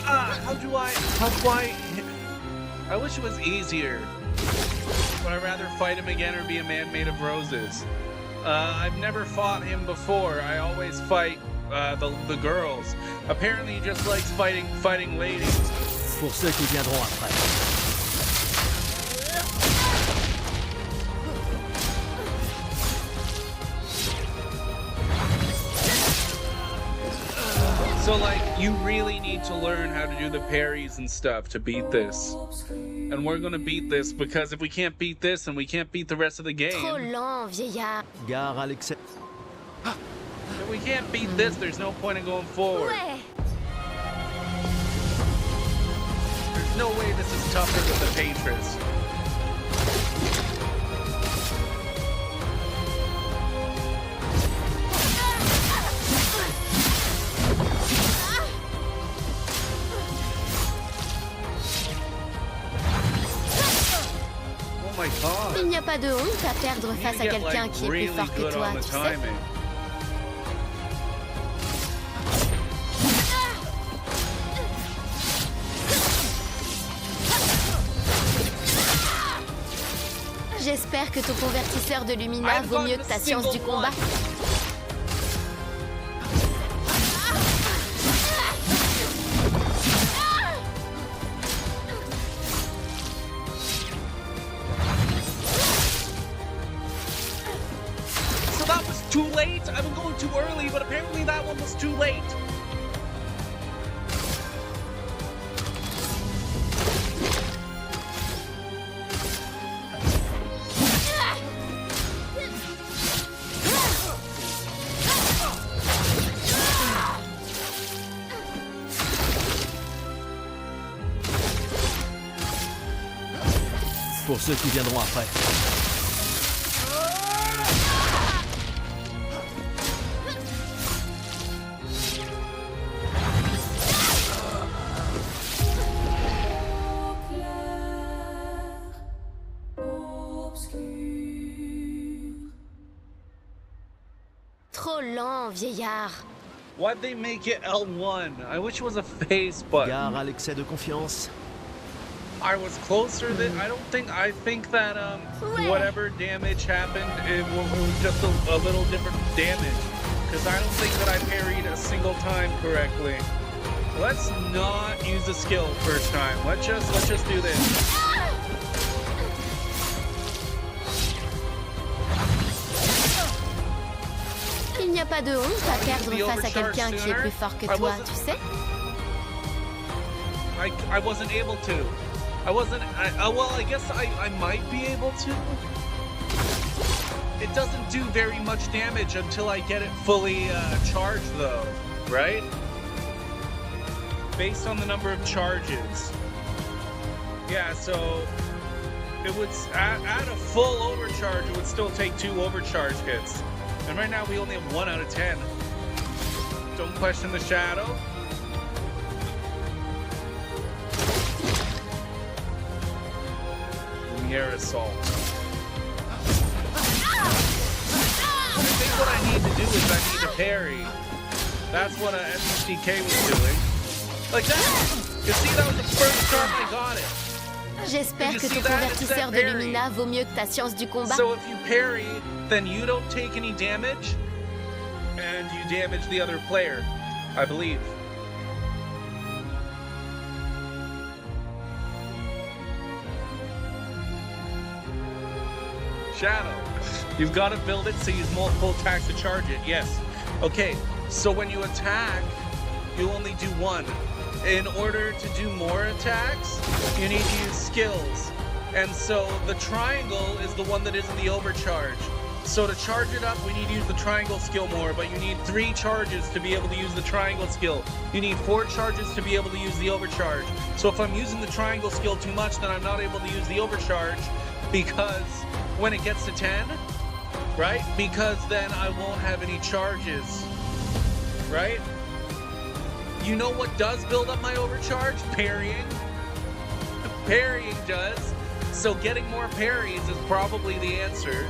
How do I wish it was easier. Would I rather fight him again or be a man made of roses? I've never fought him before. I always fight the girls. Apparently he just likes fighting ladies. Pour ceux qui viendront après. So like, you really need to learn how to do the parries and stuff to beat this. And we're gonna beat this because if we can't beat this, then we can't beat the rest of the game. Trop lent, vieillard. Gare à l'excès. If we can't beat this, there's no point in going forward. Ouais. There's no way this is tougher than the Patriots. Oh my god. Il n'y a pas de honte à perdre face à quelqu'un qui est plus fort que toi, tu sais? J'espère que ton convertisseur de Lumina vaut mieux que ta science du combat. So that was too late. I've been going too early, but apparently that will Pour ceux qui viendront après. Trop lent, vieillard. Why'd they make it L1? I wish it was a face button. Gare à l'excès de confiance. I was closer than I think that whatever damage happened, it was just a little different damage. Because I don't think that I parried a single time correctly. Let's not use the skill first time. Let's just do this. Il n'y a pas de honte à perdre face à quelqu'un qui est plus fort que toi, tu sais? I wasn't able to. Well, I guess I might be able to. It doesn't do very much damage until I get it fully charged, though, right? Based on the number of charges. Yeah, so it would at a full overcharge, it would still take 2 overcharge hits. And right now we only have 1 out of 10. Don't question the shadow. Air assault. I think what I need to do is I need to parry. That's what a SDK was doing. Like that. You see, that was the first time I got it. J'espère que ton convertisseur de Lumina vaut mieux que ta science du combat. So if you parry, then you don't take any damage, and you damage the other player, I believe. Shadow. You've got to build it so you use multiple attacks to charge it. Yes. Okay, so when you attack, you only do 1. In order to do more attacks, you need to use skills. And so the triangle is the one that is in the overcharge. So to charge it up, we need to use the triangle skill more, but you need 3 charges to be able to use the triangle skill. You need 4 charges to be able to use the overcharge. So if I'm using the triangle skill too much, then I'm not able to use the overcharge, because when it gets to 10, right? Because then I won't have any charges, right? You know what does build up my overcharge? Parrying. Parrying does. So getting more parries is probably the answer.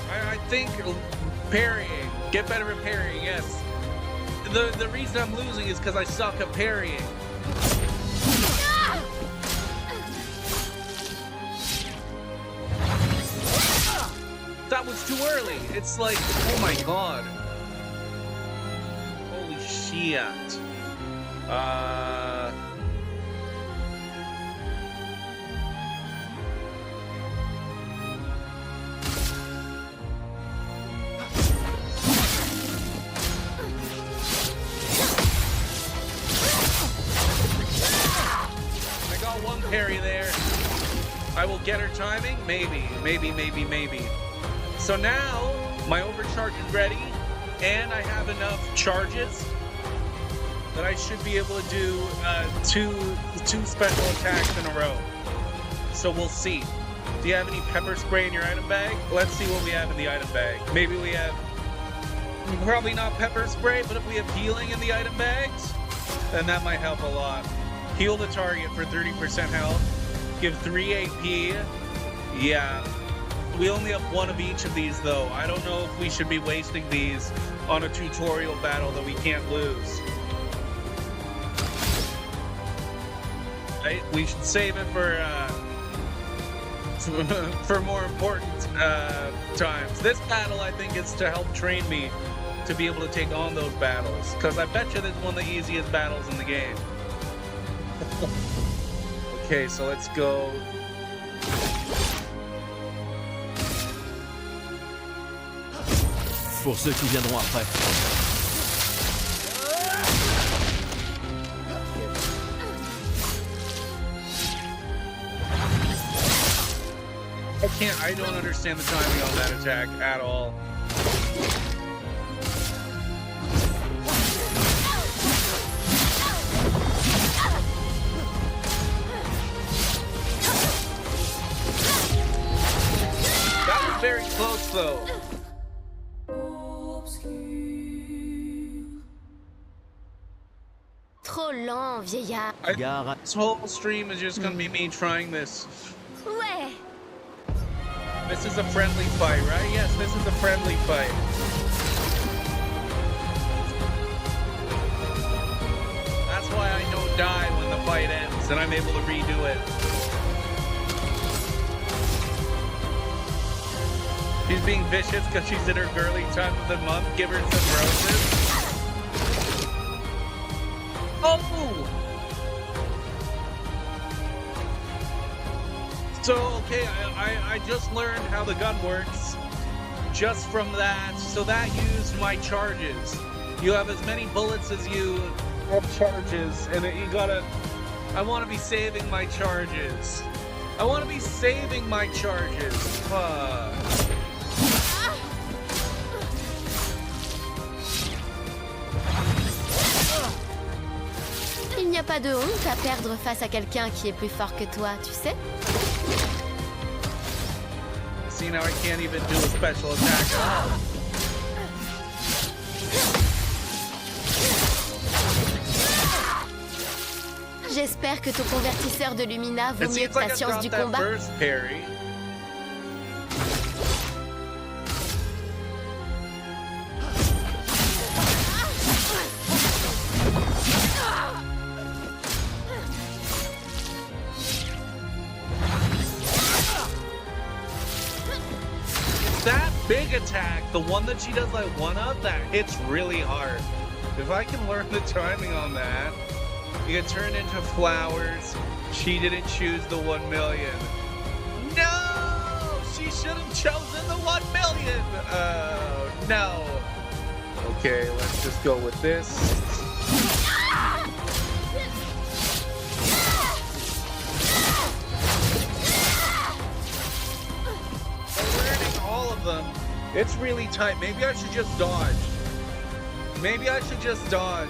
I think parrying. Get better at parrying, yes. The reason I'm losing is because I suck at parrying. That was too early. It's like, oh my god. Holy shit. Parry there. I will get her timing. Maybe. So now my overcharge is ready, and I have enough charges that I should be able to do two special attacks in a row. So we'll see. Do you have any pepper spray in your item bag? Let's see what we have in the item bag. Maybe we have, probably not pepper spray, but if we have healing in the item bags, then that might help a lot. Heal the target for 30% health. Give 3 AP. Yeah. We only have 1 of each of these, though. I don't know if we should be wasting these on a tutorial battle that we can't lose. Right? We should save it for more important times. This battle, I think, is to help train me to be able to take on those battles. Because I bet you this is one of the easiest battles in the game. Okay, so let's go. Pour ceux qui viendront après. I don't understand the timing on that attack at all. very close though. Trop lent, vieillard. This whole stream is just gonna be me trying this. Ouais. This is a friendly fight, right? Yes, this is a friendly fight. That's why I don't die when the fight ends, and I'm able to redo it. She's being vicious because she's in her girly time of the month. Give her some roses. Oh! So, okay, I just learned how the gun works just from that. So that used my charges. You have as many bullets as you have charges, and you gotta... I want to be saving my charges. I want to be saving my charges. Il n'y a pas de honte à perdre face à quelqu'un qui est plus fort que toi, tu sais? See, now I can't even do a special attack. J'espère que ton convertisseur de Lumina vaut mieux que ta science du combat. That big attack, the one that she does like one of, that hits really hard. If I can learn the timing on that, you get turned into flowers. She didn't choose the 1 million. No! She should have chosen the 1 million! Oh, no. Okay, let's just go with this. All of them. It's really tight. Maybe I should just dodge. Maybe I should just dodge.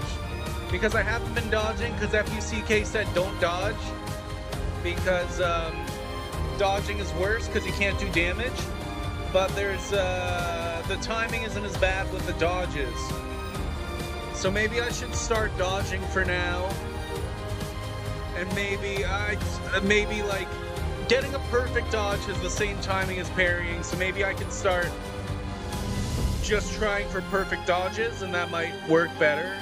Because I haven't been dodging, because FUCK said don't dodge. Because dodging is worse because you can't do damage. But there's the timing isn't as bad with the dodges. So maybe I should start dodging for now. And maybe like getting a perfect dodge has the same timing as parrying, so maybe I can start just trying for perfect dodges, and that might work better.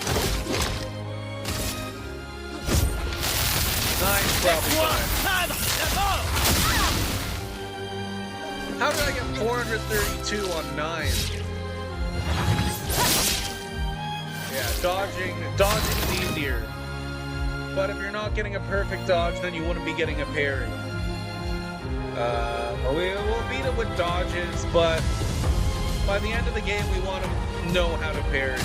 Nine's probably fine. How did I get 432 on 9? Yeah, dodging is easier. But if you're not getting a perfect dodge, then you wouldn't be getting a parry. We'll beat it with dodges, but by the end of the game, we want to know how to parry.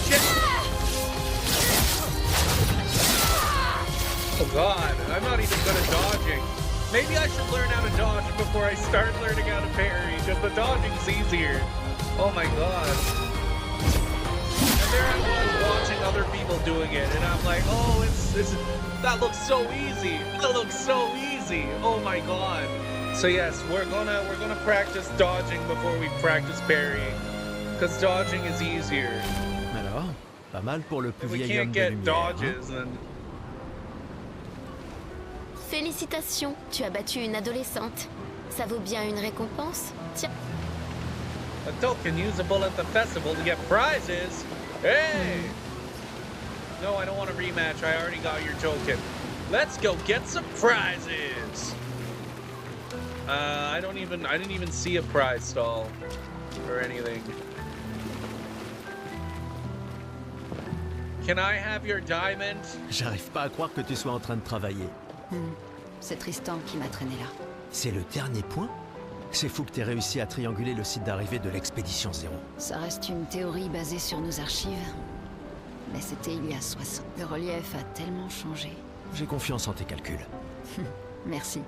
Shit. Oh god, I'm not even good at dodging. Maybe I should learn how to dodge before I start learning how to parry, because the dodging's easier. Oh my god. And there I was watching other people doing it, and I'm like, oh, that looks so easy. That looks so easy. Oh my god. So yes, we're gonna practice dodging before we practice parrying, because dodging is easier. Alors, pas mal pour le plus If we vieil homme can't de get lumière. dodges, then Félicitations, tu as battu une adolescente. Ça vaut bien une récompense? Tiens. a token usable at the festival to get prizes. Hey! No, I don't want a rematch. I already got your token. Let's go get some prizes. I didn't even see a prize stall or anything. Can I have your diamond? J'arrive pas à croire que tu sois en train de travailler. C'est Tristan qui m'a traîné là. C'est le dernier point? C'est fou que t'aies réussi à trianguler le site d'arrivée de l'expédition 0. Ça reste une théorie basée sur nos archives. Mais c'était il y a 60. Le relief a tellement changé. J'ai confiance en tes calculs. Merci.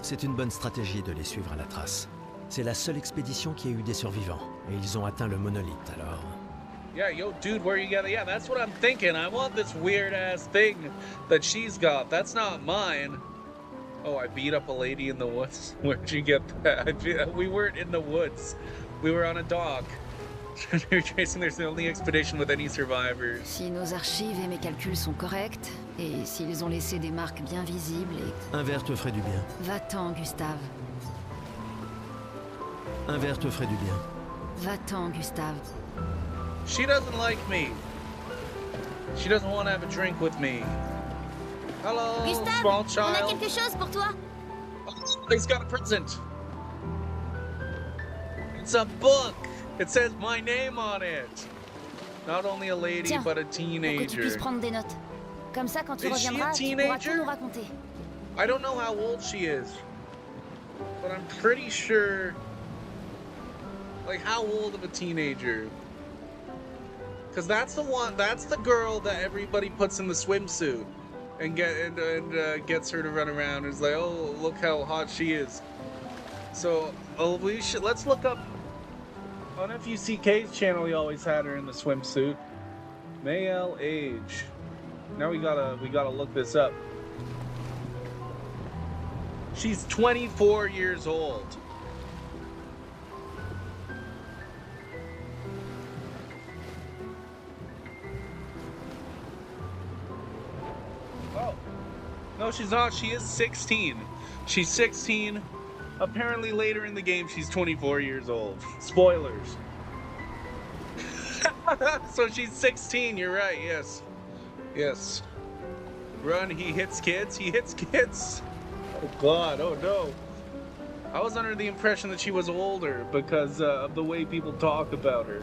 C'est une bonne stratégie de les suivre à la trace. C'est la seule expédition qui a eu des survivants, et ils ont atteint le monolithe, alors... Yeah, yo, dude, where you got? Yeah, that's what I'm thinking. I want this weird ass thing that she's got. That's not mine. Oh, I beat up a lady in the woods. Where'd you get that? We weren't in the woods. We were on a dock. We were tracing their only expedition with any survivors. Si nos archives et mes calculs sont corrects, et s'ils ont laissé des marques bien visibles et... Un verre te ferait du bien. Va-t'en, Gustave. Un verre te ferait du bien. Va-t'en, Gustave. She doesn't like me. She doesn't want to have a drink with me. Hello, Gustave, small on a child. quelque chose pour toi. Oh, he's got a present. It's a book. It says my name on it. Not only a lady, Tiens, but a Pour que tu teenager. puisses prendre des notes. Comme ça, quand tu Is she a reviendras, tu pourras teenager? tout nous raconter. I don't know how old she is, but I'm pretty sure. Like, how old of a teenager? Because that's the girl that everybody puts in the swimsuit and gets her to run around. It's like, oh, look how hot she is. So, let's look up. On FUCK's channel, he always had her in the swimsuit. Male age. Now we gotta look this up. She's 24 years old. Oh. No, she's not. She is 16. She's 16. Apparently later in the game, she's 24 years old. Spoilers. So she's 16, you're right, yes. Yes. Run, he hits kids, he hits kids. Oh God, oh no. I was under the impression that she was older because of the way people talk about her.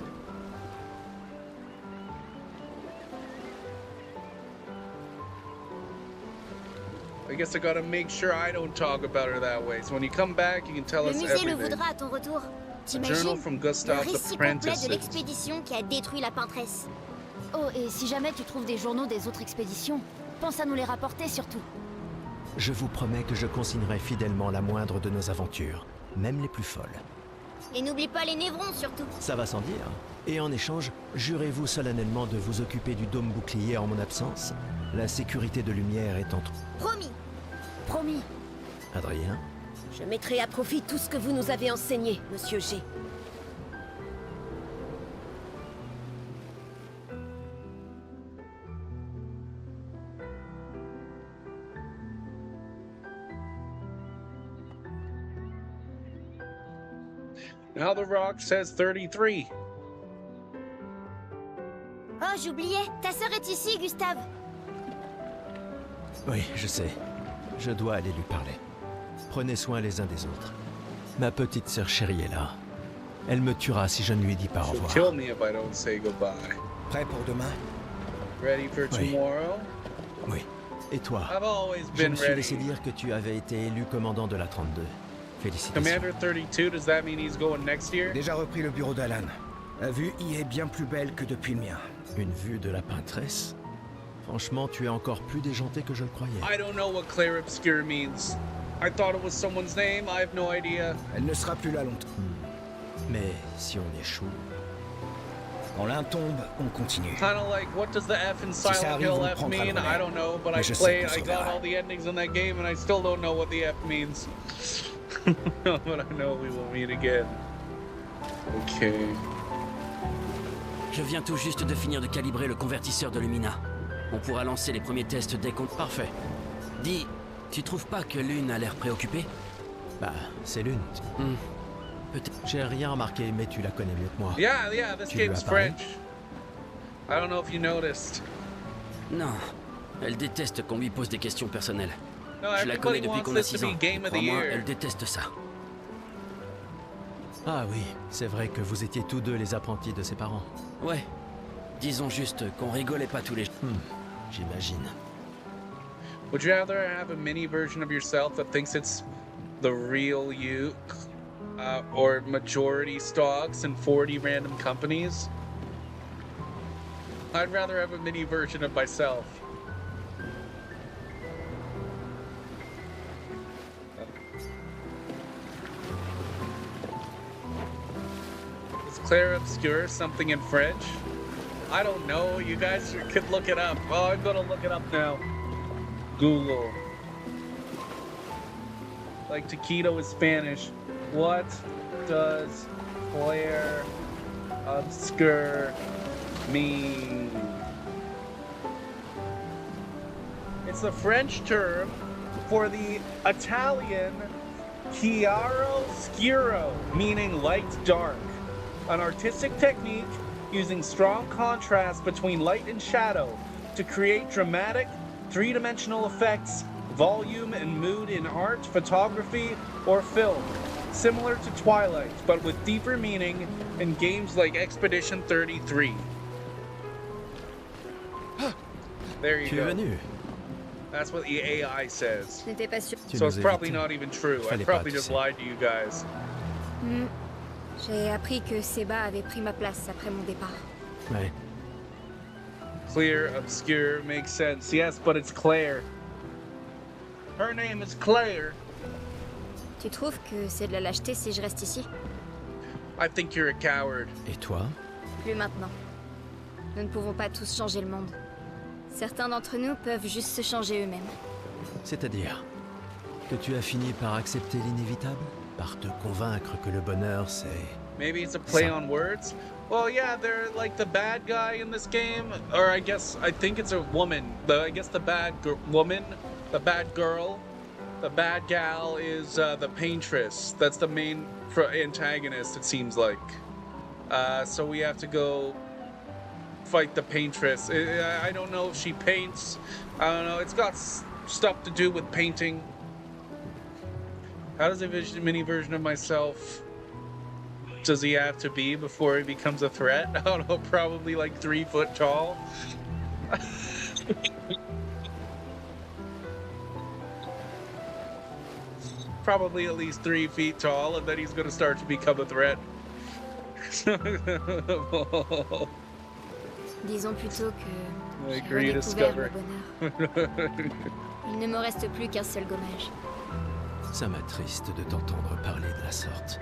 I guess I gotta make sure I don't talk about her that way. So when you come back, you can tell Le us musée le everything. voudra à ton retour. A journal T'imagines from le Gustav's récit complet de apprentices. l'expédition qui a détruit la peintresse. Oh, et si jamais tu trouves des journaux des autres expéditions, pense à nous les rapporter surtout. Je vous promets que je consignerai fidèlement la moindre de nos aventures, même les plus folles. Et n'oublie pas les névrons surtout. Ça va sans dire. Et en échange, jurez-vous solennellement de vous occuper du dôme bouclier en mon absence? La sécurité de lumière est entre... Promis. Promis. Adrien? Je mettrai à profit tout ce que vous nous avez enseigné, Monsieur G. Now the rock says 33. Oh, j'oubliais. Ta sœur est ici, Gustave. Oui, je sais. Je dois aller lui parler. Prenez soin les uns des autres. Ma petite sœur chérie est là. Elle me tuera si je ne lui dis pas au She'll revoir. kill me if I don't say goodbye. Prêt pour demain? Ready for Oui. tomorrow? Oui. Et toi? I've always Je been me suis laissé ready. dire que tu avais été élu commandant de la 32. Félicitations. Commander 32, does that mean he's going next year? Déjà repris le bureau d'Alan. La vue y est bien plus belle que depuis le mien. Une vue de la peintresse? Franchement, tu es encore plus déjanté que je le croyais. I don't know what Claire Obscure means. I thought it was someone's name. I have no idea. Elle ne sera plus là longtemps. Mais si on échoue... Quand l'un tombe, on continue. Kind of like, what does the F in ça Silent arrive, Hill on F prendra le mean? relais. I don't know, but I Mais je sais played, qu'on I got sauvera. all the endings in that game, and I still don't know what the F means. But I know we will meet again. Okay. Je viens tout juste de finir de calibrer le convertisseur de Lumina. On pourra lancer les premiers tests dès qu'on... Parfait. Dis, tu trouves pas que Lune a l'air préoccupée? Bah, c'est l'une. Peut-être... J'ai rien remarqué, mais tu la connais mieux que moi. Yeah, this Tu lui game's as parlé? French. I don't know if you noticed. Non, elle déteste qu'on lui pose des questions personnelles. No, Je la connais everybody depuis wants qu'on a this to 6 ans. be Game of the Crois-moi, Year. elle déteste ça. Ah oui, c'est vrai que vous étiez tous deux les apprentis de ses parents. Ouais, disons juste qu'on rigolait pas tous les... J'imagine. Would you rather have a mini version of yourself that thinks it's the real you, or majority stocks in 40 random companies? I'd rather have a mini version of myself. Is Claire Obscure something in French? I don't know. You guys could look it up. Oh, I'm gonna look it up now. Google. like taquito is Spanish. What does Claire obscure mean? It's the French term for the Italian chiaroscuro, meaning light dark. An artistic technique using strong contrast between light and shadow to create dramatic, three-dimensional effects, volume, and mood in art, photography, or film. Similar to Twilight, but with deeper meaning in games like Expedition 33. There you go. That's what the AI says. So it's probably not even true. I probably just lied to you guys. J'ai appris que Seba avait pris ma place après mon départ. Ouais. Clear, obscure, makes sense. Yes, but it's Claire. Her name is Claire. Tu trouves que c'est de la lâcheté si je reste ici? I think you're a coward. Et toi? Plus maintenant. Nous ne pouvons pas tous changer le monde. Certains d'entre nous peuvent juste se changer eux-mêmes. C'est-à-dire que tu as fini par accepter l'inévitable? Par te convaincre que le bonheur, c'est... Maybe it's a play on words? Well, yeah, they're like the bad guy in this game. Or I think it's a woman. I guess the bad woman, the bad girl, the bad gal is the paintress. That's the main antagonist, it seems like. So we have to go fight the paintress. I don't know if she paints. I don't know. It's got stuff to do with painting. How does a mini version of myself does he have to be before he becomes a threat? I don't know, probably like 3 foot tall. Probably at least 3 feet tall, and then he's gonna start to become a threat. Disons plutôt que Like j'ai redécouvert le rediscover. bonheur. Il ne me reste plus qu'un seul gommage. Ça m'attriste de t'entendre parler de la sorte.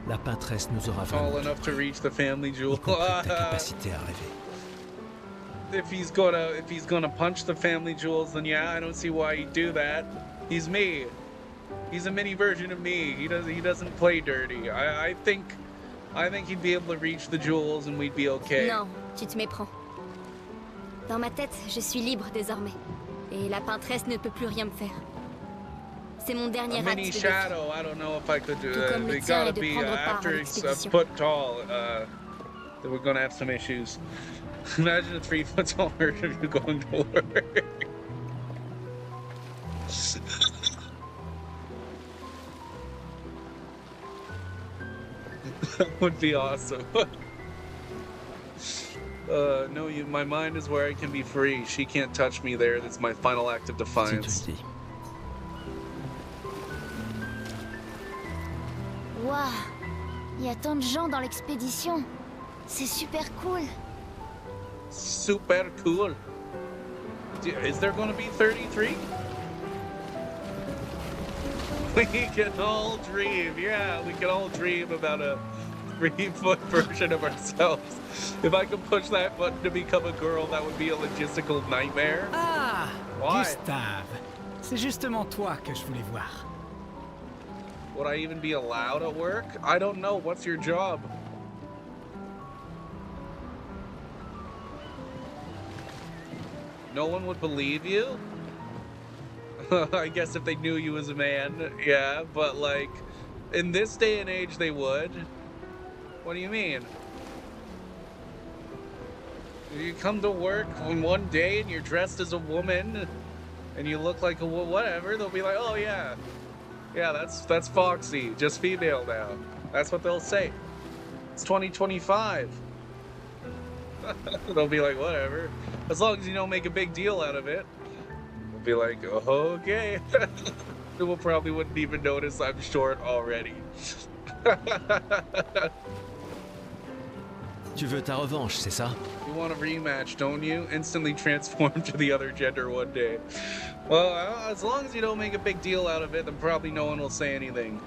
La peintresse nous aura Tall vraiment enough to reach the family jewel. y compris ta capacité à rêver. If he's gonna punch the family jewels, then yeah, I don't see why he'd do that. He's me. He's a mini version of me. He doesn't play dirty. I think he'd be able to reach the jewels and we'd be okay. Non, tu te méprends. Dans ma tête, je suis libre désormais. Et la peintresse ne peut plus rien me faire. C'est mon dernier A acte mini de défi. shadow, I don't know if I could do Tout that. comme le They tien gotta est de be prendre part à after he's a l'expédition. foot tall. Then we're gonna have some issues. Imagine a 3 foot tall version of you going to work. That would be awesome. No, my mind is where I can be free. She can't touch me there. That's my final act of Si tu defiance. le dis. Waouh, il y a tant de gens dans l'expédition. C'est super cool. Super cool. Is there going to be 33? We can all dream. Yeah, we can all dream about a 3-foot version of ourselves. If I could push that button to become a girl, that would be a logistical nightmare. Ah, Why? Gustave, c'est justement toi que je voulais voir. Would I even be allowed at work? I don't know. What's your job? No one would believe you? I guess if they knew you as a man, yeah, but like, in this day and age they would. What do you mean? You come to work on one day and you're dressed as a woman and you look like a whatever, they'll be like, oh yeah. Yeah, that's Foxy, just female now. That's what they'll say. It's 2025. They'll be like, whatever. As long as you don't make a big deal out of it. They'll be like, oh, okay. People probably wouldn't even notice I'm short already. Tu veux ta revanche, c'est ça? You want a rematch, don't you? Instantly transform to the other gender one day. Well, as long as you don't make a big deal out of it, then probably no one will say anything.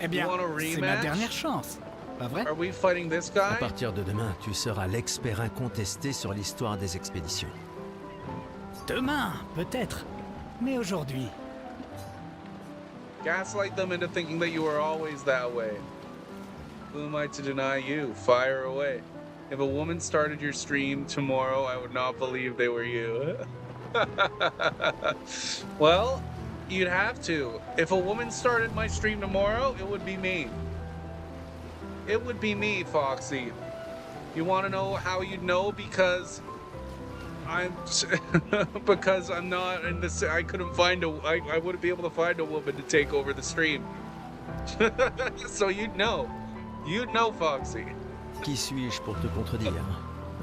Eh bien, You want a c'est ma rematch? dernière chance, pas vrai? Are we fighting this À guy? partir de demain, tu seras l'expert incontesté sur l'histoire des expéditions. Demain, peut-être. Mais aujourd'hui, Gaslight them into thinking that you are always that way. Who am I to deny you? Fire away. If a woman started your stream tomorrow, I would not believe they were you. Well, you'd have to. If a woman started my stream tomorrow, it would be me. It would be me, Foxy. You want to know how you'd know? Because because I'm not in this. I couldn't find I wouldn't be able to find a woman to take over the stream. So you'd know. You'd know, Foxy. Qui suis-je pour te contredire?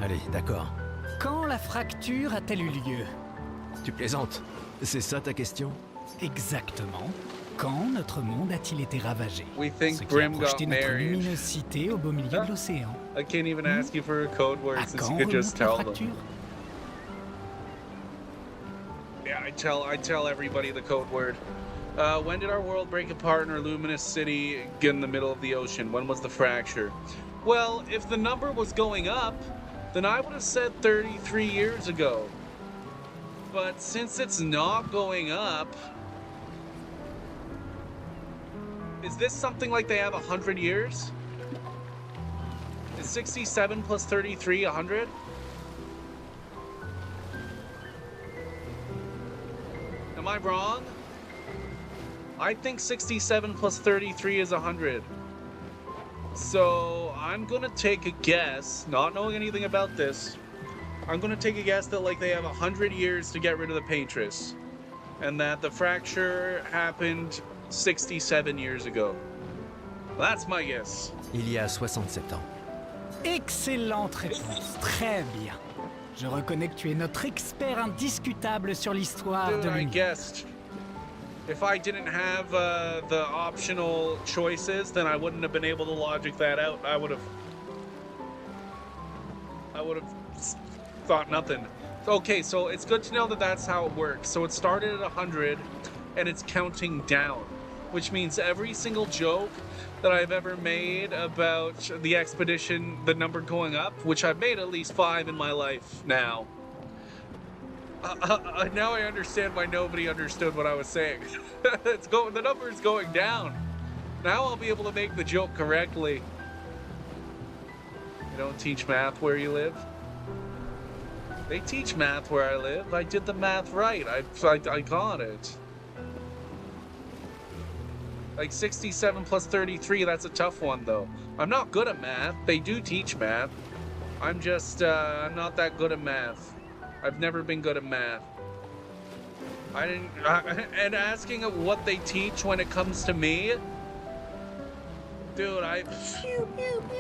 Allez, d'accord. Quand la fracture a-t-elle eu lieu? Tu plaisantes? C'est ça ta question? Exactement. Quand notre monde a-t-il été ravagé? We think Ce qui a Brim got projeté notre married. lumineuse cité au beau milieu de l'océan. I can't even ask you for a code word À since quand you could just remonte la tell them. fracture? Yeah, I tell everybody the code word. When did our world break apart in our luminous city get in the middle of the ocean? When was the fracture? Well, if the number was going up, then I would have said 33 years ago. But since it's not going up, is this something like they have 100 years? Is 67 plus 33 100? Am I wrong? I think 67 plus 33 is 100. So I'm gonna take a guess, not knowing anything about this. I'm gonna take a guess that like they have 100 years to get rid of the Patrus, and that the fracture happened 67 years ago. That's my guess. Il y a 67 ans. Excellente réponse, très bien. Je reconnais que tu es notre expert indiscutable sur l'histoire Dude, de I l'univers. guessed. If I didn't have the optional choices, then I wouldn't have been able to logic that out. I would have thought nothing. Okay, so it's good to know that that's how it works. So it started at 100, and it's counting down, which means every single joke that I've ever made about the expedition, the number going up, which I've made at least 5 in my life now. Now I understand why nobody understood what I was saying. The number is going down. Now I'll be able to make the joke correctly. You don't teach math where you live? They teach math where I live. I did the math right. I got it. Like 67 plus 33, that's a tough one though. I'm not good at math. They do teach math. I'm just, I'm not that good at math. I've never been good at math. I didn't, and asking what they teach when it comes to me, dude, I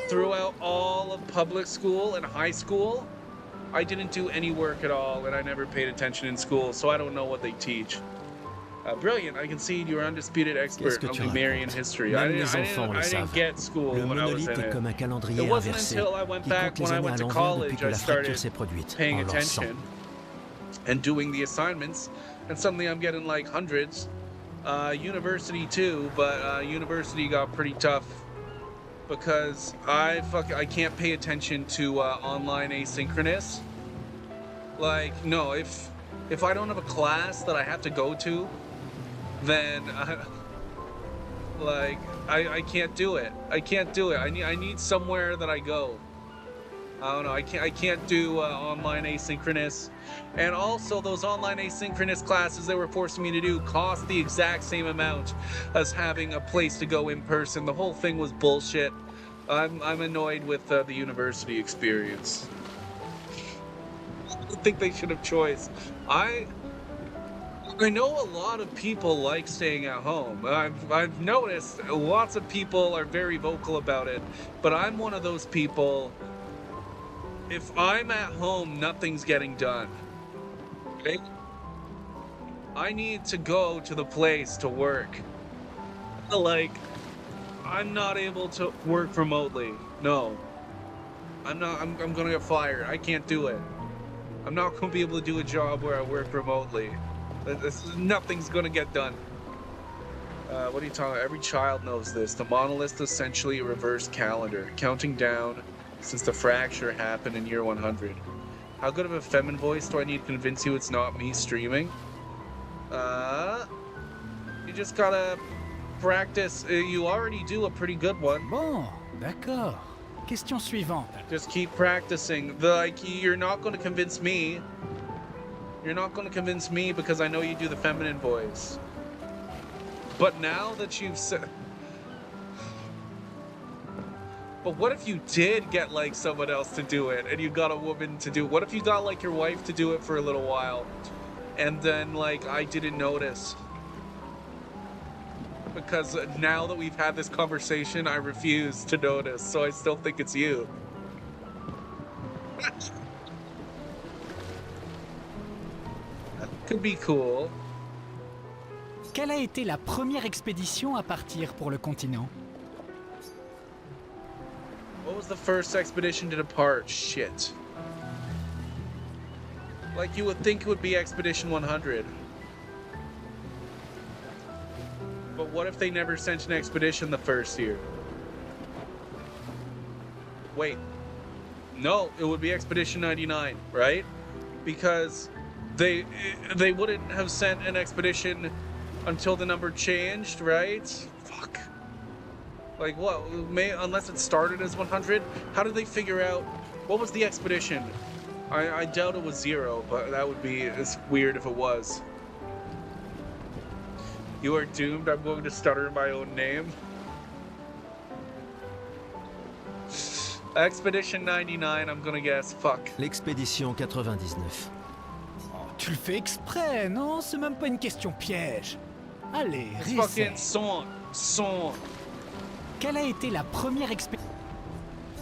throughout all of public school and high school, I didn't do any work at all, and I never paid attention in school, so I don't know what they teach. Brilliant, I concede you're undisputed expert of Numerian history. I didn't get school Le when I was in monolithe est comme un it. calendrier It wasn't inversé until I went qui back compte when les I années went à to l'envers college depuis que I la fracture started s'est produite paying en leur sang. attention and doing the assignments, and suddenly I'm getting like hundreds. University too, but university got pretty tough because I can't pay attention to online asynchronous. Like, no, if I don't have a class that I have to go to, then like I can't do it. I can't do it. I need somewhere that I go. I don't know. I can't do online asynchronous, and also those online asynchronous classes they were forcing me to do cost the exact same amount as having a place to go in person. The whole thing was bullshit. I'm annoyed with the university experience. I think they should have choice. I know a lot of people like staying at home. I've noticed lots of people are very vocal about it, but I'm one of those people. If I'm at home, nothing's getting done. Okay? I need to go to the place to work. Like, I'm not able to work remotely. No. I'm not. I'm gonna get fired. I can't do it. I'm not gonna be able to do a job where I work remotely. Nothing's gonna get done. What are you talking about? Every child knows this. The monolith is essentially a reverse calendar, counting down since the fracture happened in year 100. How good of a feminine voice do I need to convince you it's not me streaming? You just gotta practice. You already do a pretty good one. Bon, d'accord. Question suivante. Just keep practicing. Like, you're not going to convince me. You're not going to convince me because I know you do the feminine voice. But now that you've said... But what if you did get, like, someone else to do it, and you got a woman to do it? What if you got, like, your wife to do it for a little while, and then, like, I didn't notice? Because now that we've had this conversation, I refuse to notice, so I still think it's you. That could be cool. Quelle a été la première expédition à partir pour le continent? What was the first expedition to depart? Shit. Like, you would think it would be Expedition 100. But what if they never sent an expedition the first year? Wait. No, it would be Expedition 99, right? Because they wouldn't have sent an expedition until the number changed, right? Fuck. Like, what? Unless it started as 100? How did they figure out... What was the expedition? I doubt it was 0, but that would be... It's weird if it was. You are doomed. I'm going to stutter my own name. Expedition 99, I'm gonna guess. Fuck. L'expédition 99. Oh, tu le fais exprès, non? C'est même pas une question piège. Allez, It's fucking son. Quelle a été la première expédition?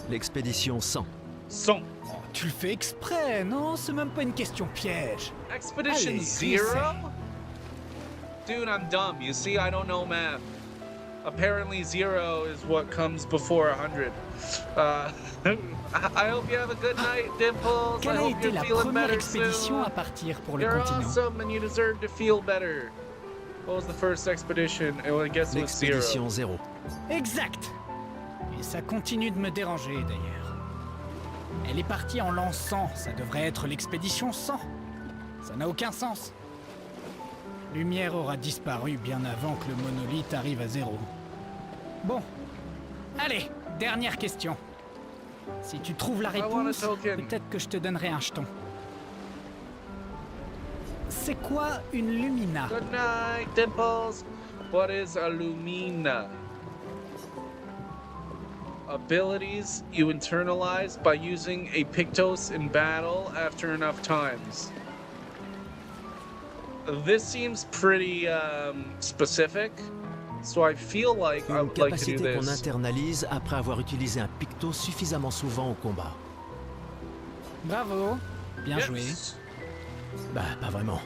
L'expédition 100. Son. Oh, tu le fais exprès, non? C'est même pas une question piège. Expedition Allez, 0? Dude, I'm dumb. You see, I don't know math. Apparently 0 is what comes before 100. I hope you have a good night, Dimples. Quelle I a hope été you're la feeling première better expédition soon. à partir pour le You're continent? awesome and you deserve to feel better. What was the first expedition? I guess it was 0. L'expédition 0. Exact. Et ça continue de me déranger d'ailleurs. Elle est partie en l'an 100, ça devrait être l'expédition 100. Ça n'a aucun sens. Lumière aura disparu bien avant que le monolithe arrive à 0. Bon. Allez, dernière question. Si tu trouves la réponse, peut-être que je te donnerai un jeton. C'est quoi une lumina? Good night, Dimples. What is a lumina? Abilities you internalize by using a Pictos in battle after enough times. This seems pretty specific, so I feel like I Une would like to do capacité qu'on this. internalise après avoir utilisé un picto suffisamment souvent au combat. Bravo. Bien Yes. joué. Bah, pas vraiment.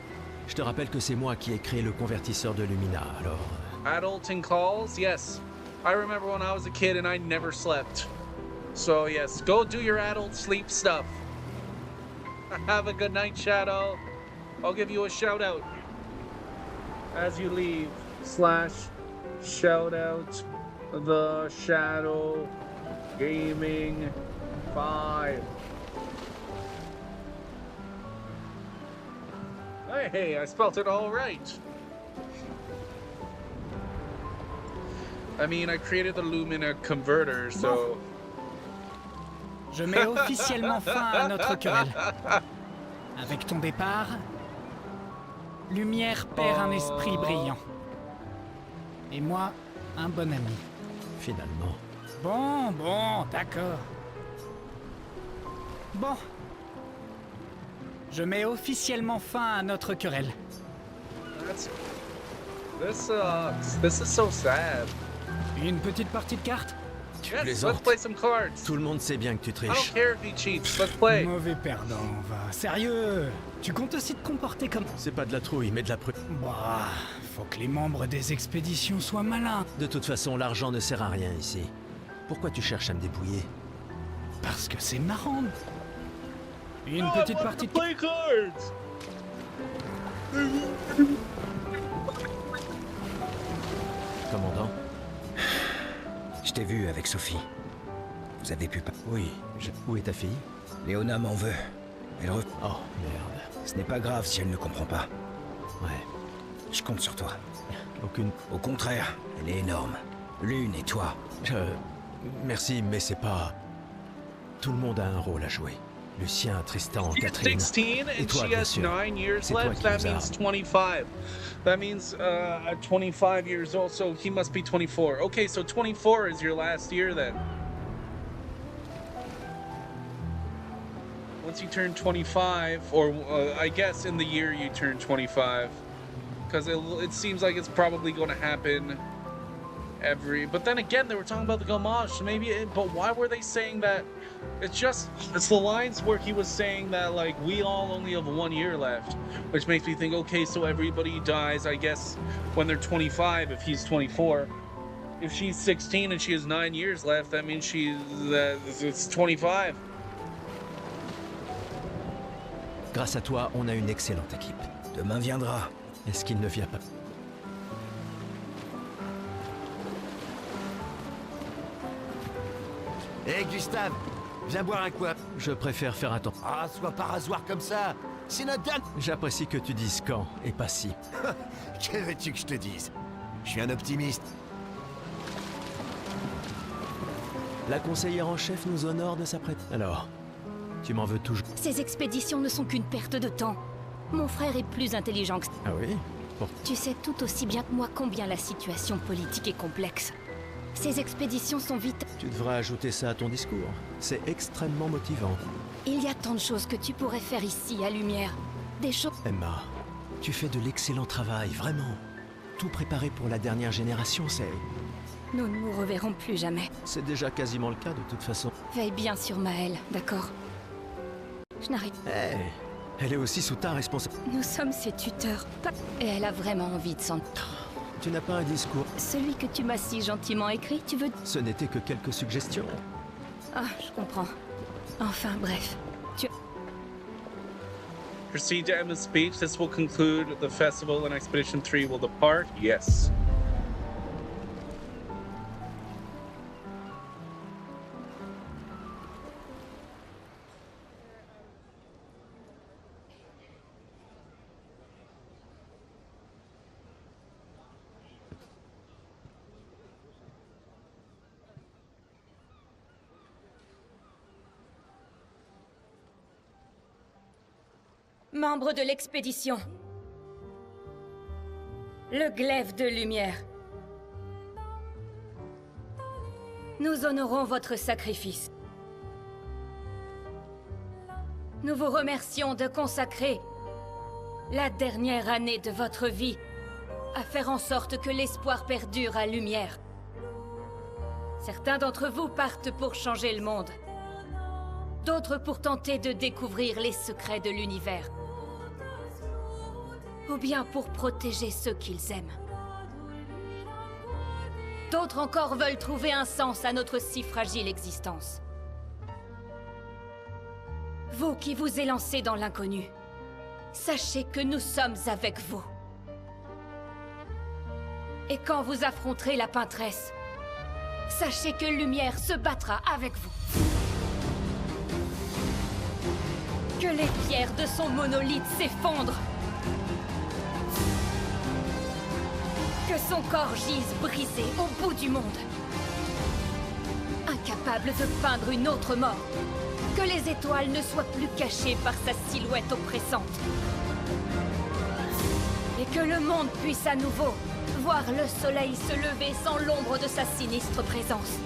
Je te rappelle que c'est moi qui ai créé le convertisseur de Lumina, alors... Adulting calls? Yes. I remember when I was a kid and I never slept. So yes, go do your adult sleep stuff. Have a good night, Shadow. I'll give you a shout out as you leave. / shout out the Shadow Gaming 5. Hey, I spelt it all right. I mean, I created the Lumina converter, so... Je mets officiellement fin à notre querelle. Avec ton départ, Lumière perd un esprit brillant. Et moi, un bon ami. Finalement. Bon, d'accord. Bon. Je mets officiellement fin à notre querelle. This sucks. This is so sad. Une petite partie de cartes? Yes, let's play some cards. Tout le monde sait bien que tu I don't triches. care if he cheats. Let's play. Mauvais perdant, va. Sérieux? Tu comptes aussi te comporter comme... C'est pas de la trouille, mais de la prudence. Bah, faut que les membres des expéditions soient malins. De toute façon, l'argent ne sert à rien ici. Pourquoi tu cherches à me débrouiller? Parce que c'est marrant. Une petite partie de... Play cards. Commandant? Je t'ai vu avec Sophie. Vous avez pu pas... Oui, Où est ta fille? Léona m'en veut. Elle re... Oh, merde. Ce n'est pas grave si elle ne comprend pas. Ouais. Je compte sur toi. Aucune... Au contraire, elle est énorme. Lune et toi. Merci, mais c'est pas... Tout le monde a un rôle à jouer. Lucien, Tristan, She's Catherine. 16 Et and toi, she bien has sûr. 9 years C'est toi left. qui That nous as... means 25. That means 25 years old, so he must be 24. Okay, so 24 is your last year then. Once you turn 25, or I guess in the year you turn 25, because it seems like it's probably going to happen every... But then again, they were talking about the Gamache, but why were they saying that? It's the lines where he was saying that, like, we all only have 1 year left, which makes me think, okay, so everybody dies, I guess, when they're 25, if he's 24. If she's 16 and she has 9 years left, that means it's 25. Grâce à toi, on a une excellente équipe. Demain viendra. Est-ce qu'il ne vient pas? Hé Gustave, viens boire un coup. Je préfère faire attention. Ah, sois pas rasoir comme ça. C'est notre dernier... J'apprécie que tu dises quand et pas si. Que veux-tu que je te dise? Je suis un optimiste. La conseillère en chef nous honore de sa prête. Alors, tu m'en veux toujours? Ces expéditions ne sont qu'une perte de temps. Mon frère est plus intelligent que... Ah oui? Tu sais tout aussi bien que moi combien la situation politique est complexe. Ces expéditions sont vite... Tu devrais ajouter ça à ton discours. C'est extrêmement motivant. Il y a tant de choses que tu pourrais faire ici, à Lumière. Des choses... Emma, tu fais de l'excellent travail, vraiment. Tout préparé pour la dernière génération, c'est... Nous ne nous reverrons plus jamais. C'est déjà quasiment le cas de toute façon. Veille bien sur Maëlle, d'accord? Je n'arrive... Hé, elle est aussi sous ta responsabilité. Nous sommes ses tuteurs. Et elle a vraiment envie de s'en... Tu n'as pas un discours. Celui que tu m'as si gentiment écrit, tu veux... Ce n'était que quelques suggestions. Ah, je comprends. Enfin, bref. Proceed to Emma's speech. This will conclude the festival and Expedition 3 will depart. Yes. Membre de l'expédition. Le glaive de lumière. Nous honorons votre sacrifice. Nous vous remercions de consacrer la dernière année de votre vie à faire en sorte que l'espoir perdure à Lumière. Certains d'entre vous partent pour changer le monde. D'autres pour tenter de découvrir les secrets de l'univers. Ou bien pour protéger ceux qu'ils aiment. D'autres encore veulent trouver un sens à notre si fragile existence. Vous qui vous élancez dans l'inconnu, sachez que nous sommes avec vous. Et quand vous affronterez la peintresse, sachez que Lumière se battra avec vous. Que les pierres de son monolithe s'effondrent. Que son corps gise brisé au bout du monde. Incapable de peindre une autre mort. Que les étoiles ne soient plus cachées par sa silhouette oppressante. Et que le monde puisse à nouveau voir le soleil se lever sans l'ombre de sa sinistre présence.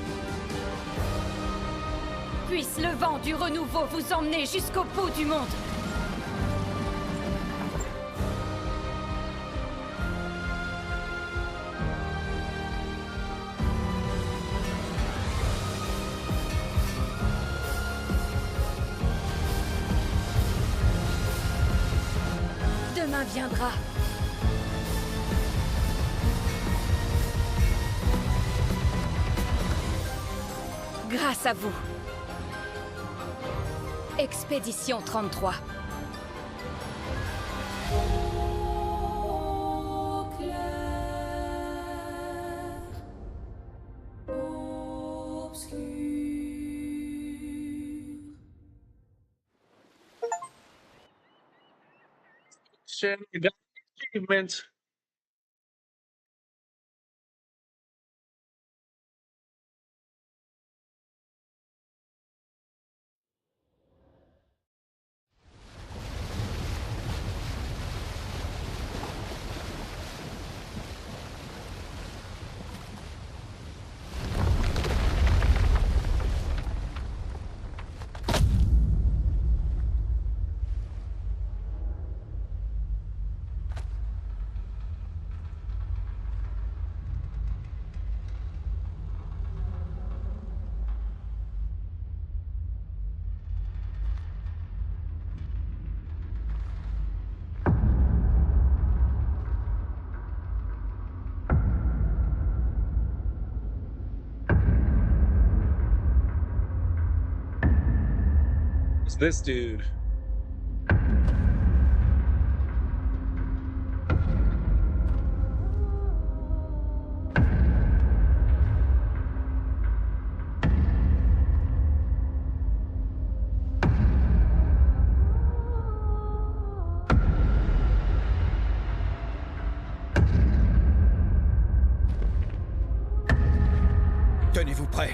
Puisse le vent du renouveau vous emmener jusqu'au bout du monde. Demain viendra. Grâce à vous. Expédition 33. Achievement. this dude? Tenez-vous prêts.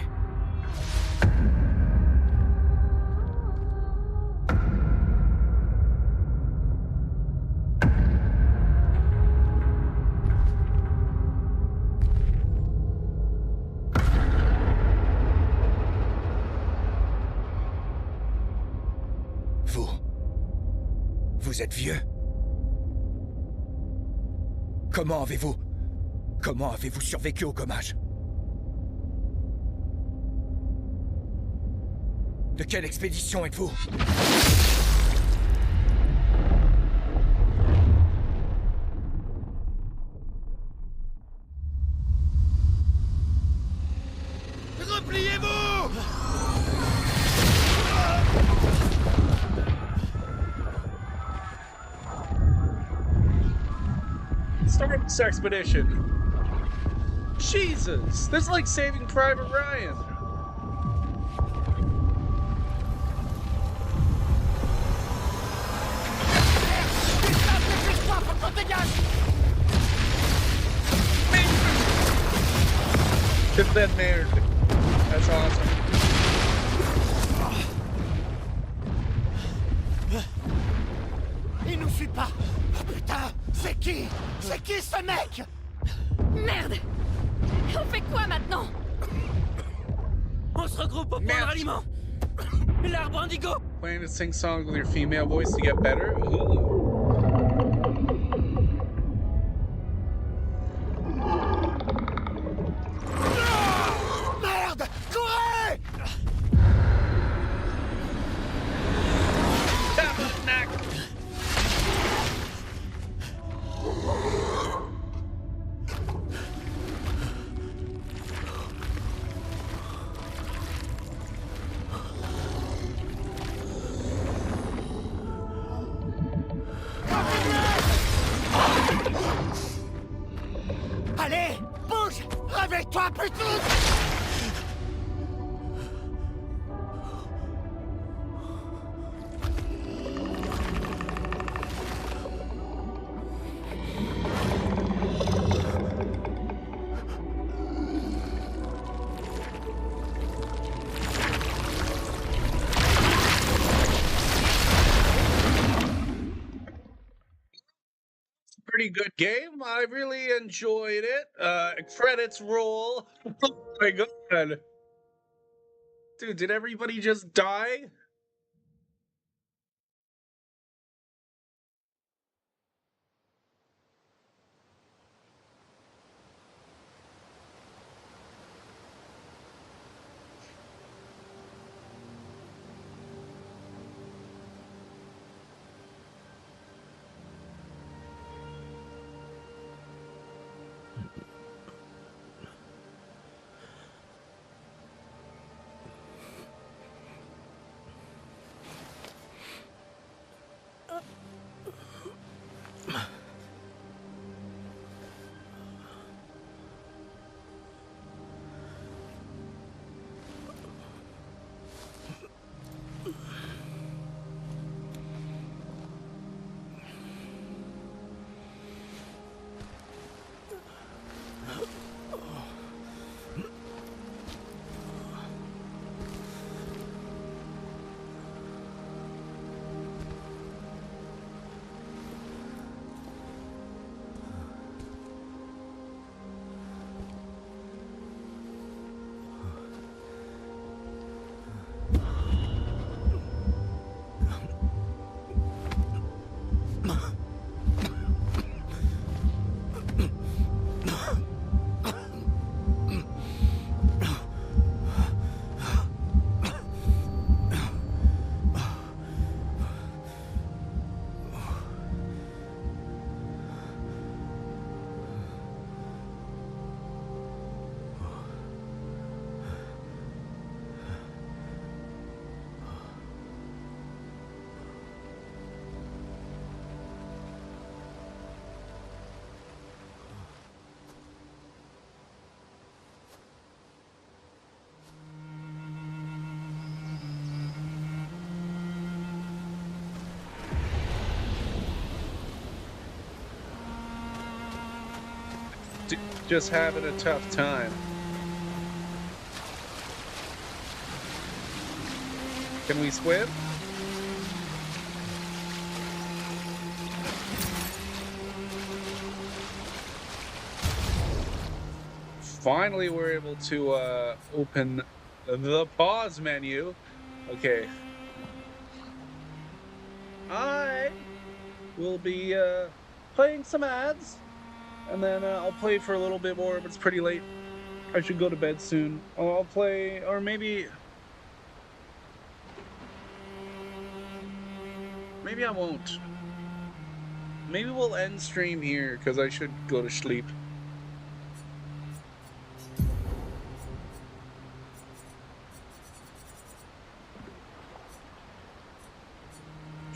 Vous êtes vieux. Comment avez-vous survécu au gommage? De quelle expédition êtes-vous? Repliez-vous! Start this expedition. Jesus, this is like Saving Private Ryan. Hit that nerd. That's awesome. Il nous suit pas! Oh putain! C'est qui? C'est qui ce mec? Merde! On fait quoi maintenant? On se regroupe pour prendre aliment. L'arbre indigo. Plan to sing songs with your female voice to get better? Ooh. Merde! Courez! Tabarnak! Allez! Bouge! Réveille-toi, putain! Pretty good game. I really enjoyed it. Credits roll. Oh my god. Dude, did everybody just die? just having a tough time. Can we swim? Finally, we're able to open the pause menu. Okay. I will be playing some ads, and then I'll play for a little bit more, but it's pretty late. I should go to bed soon. I'll play, or maybe I won't. Maybe we'll end stream here, because I should go to sleep.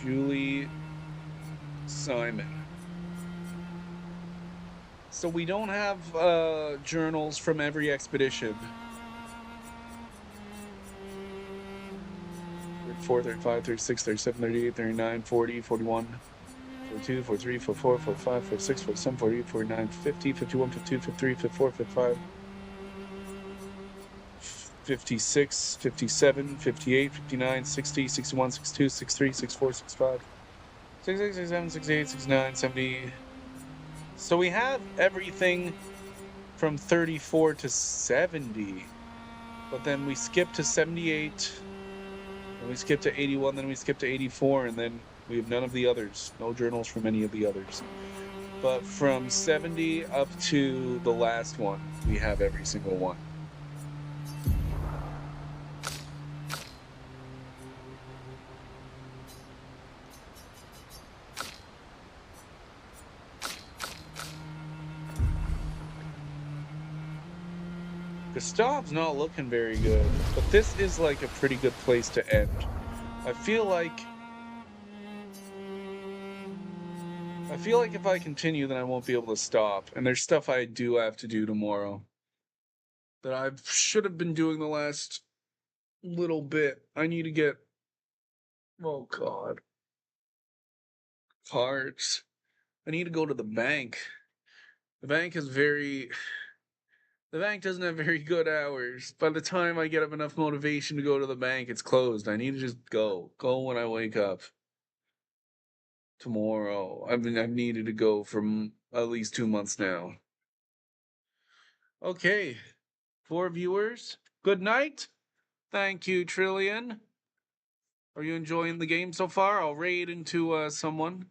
Julie Simon. So we don't have journals from every expedition. 34, 35, 36, 37, 38, 39, 40, 41, 42, 43, 44, 45, 46, 47, 48, 49, 50, 51, 52, 53, 54, 55, 56, 57, 58, 59, 60, 61, 62, 63, 64, 65, 66, 67, 68, 69, 70. So we have everything from 34 to 70, but then we skip to 78, and we skip to 81, then we skip to 84, and then we have none of the others. No journals from any of the others. But from 70 up to the last one, we have every single one. Gustav's not looking very good, but this is like a pretty good place to end. I feel like if I continue, then I won't be able to stop. And there's stuff I do have to do tomorrow that I should have been doing the last little bit. I need to get, oh God, cards. I need to go to the bank. The bank doesn't have very good hours. By the time I get up enough motivation to go to the bank, it's closed. I need to just go when I wake up tomorrow. I've needed to go for at least 2 months now. Okay, 4 viewers, good night. Thank you, Trillion. Are you enjoying the game so far? I'll raid into someone.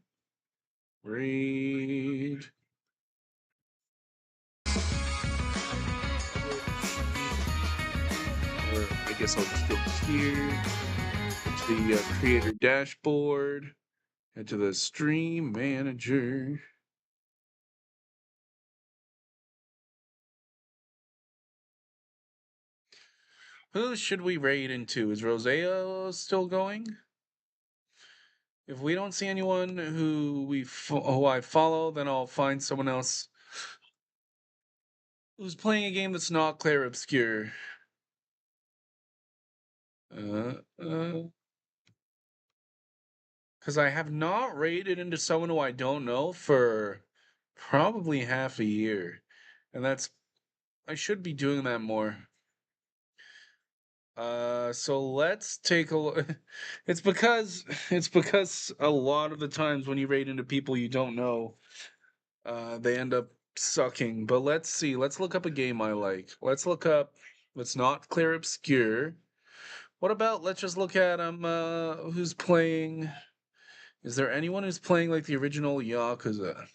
Raid. I guess I'll just go here to the creator dashboard, head to the stream manager. Who should we raid into? Is Rosea still going? If we don't see anyone who I follow, then I'll find someone else who's playing a game that's not Claire Obscure. Because I have not raided into someone who I don't know for probably half a year. And I should be doing that more. So let's take a look. It's because a lot of the times when you raid into people you don't know, they end up sucking. But let's see. Let's look up a game I like. Let's not Clear Obscure. What about, let's just look at who's playing. Is there anyone who's playing like the original Yakuza?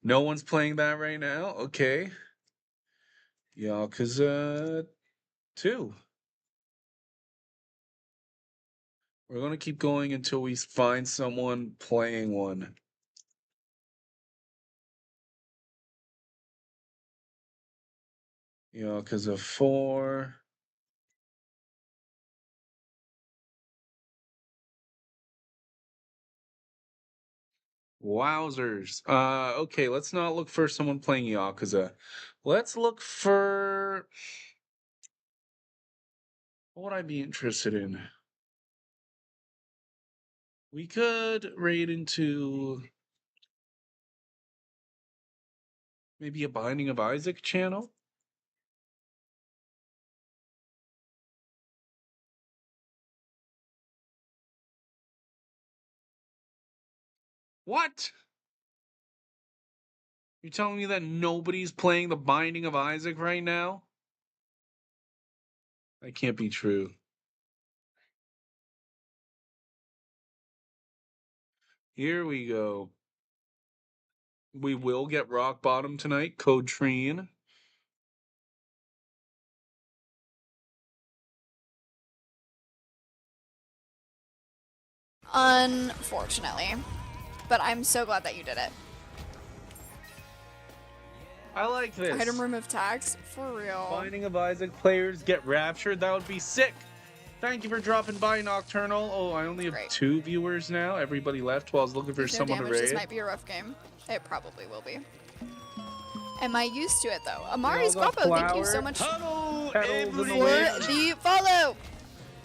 No one's playing that right now? Okay. Yakuza 2. We're going to keep going until we find someone playing one. Yakuza 4. Wowzers. Okay, let's not look for someone playing Yakuza. Let's look for What would I be interested in? We could raid into maybe a Binding of Isaac channel. What? You're telling me that nobody's playing the Binding of Isaac right now? That can't be true. Here we go. We will get Rock Bottom tonight. Code Treen. Unfortunately. But I'm so glad that you did it. I like this. Item remove tags? For real. Binding of Isaac players get raptured. That would be sick. Thank you for dropping by, Nocturnal. Oh, I only have 2 viewers now. Everybody left while I was looking for There's no someone damage. to raid. This might be a rough game. It probably will be. Am I used to it though? Amari's Guapo, thank you so much for the follow.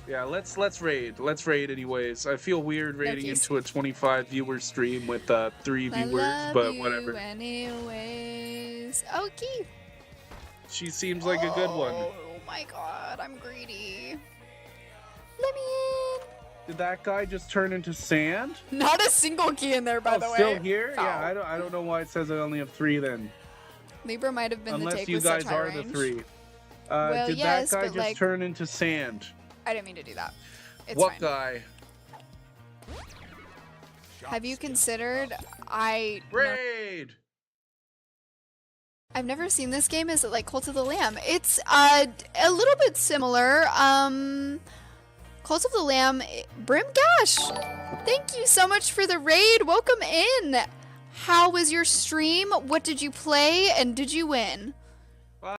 Yeah, let's raid. Let's raid anyways. I feel weird raiding into a 25 viewer stream with 3 viewers, but whatever. Anyways, okay. She seems like a good one. Oh my god, I'm greedy. Let me in. Did that guy just turn into sand? Not a single key in there, by the way. Still here? Foul. Yeah, I don't know why it says I only have 3 then. Libra might have been the Unless take you with guys such high are range. the 3. Well, did yes, that guy but, just like, turn into sand? I didn't mean to do that. It's What fine. guy? Have you considered Raid? I've never seen this game. Is it like Cult of the Lamb? It's a little bit similar. Cult of the Lamb, Brimgash, thank you so much for the raid. Welcome in. How was your stream? What did you play? And did you win?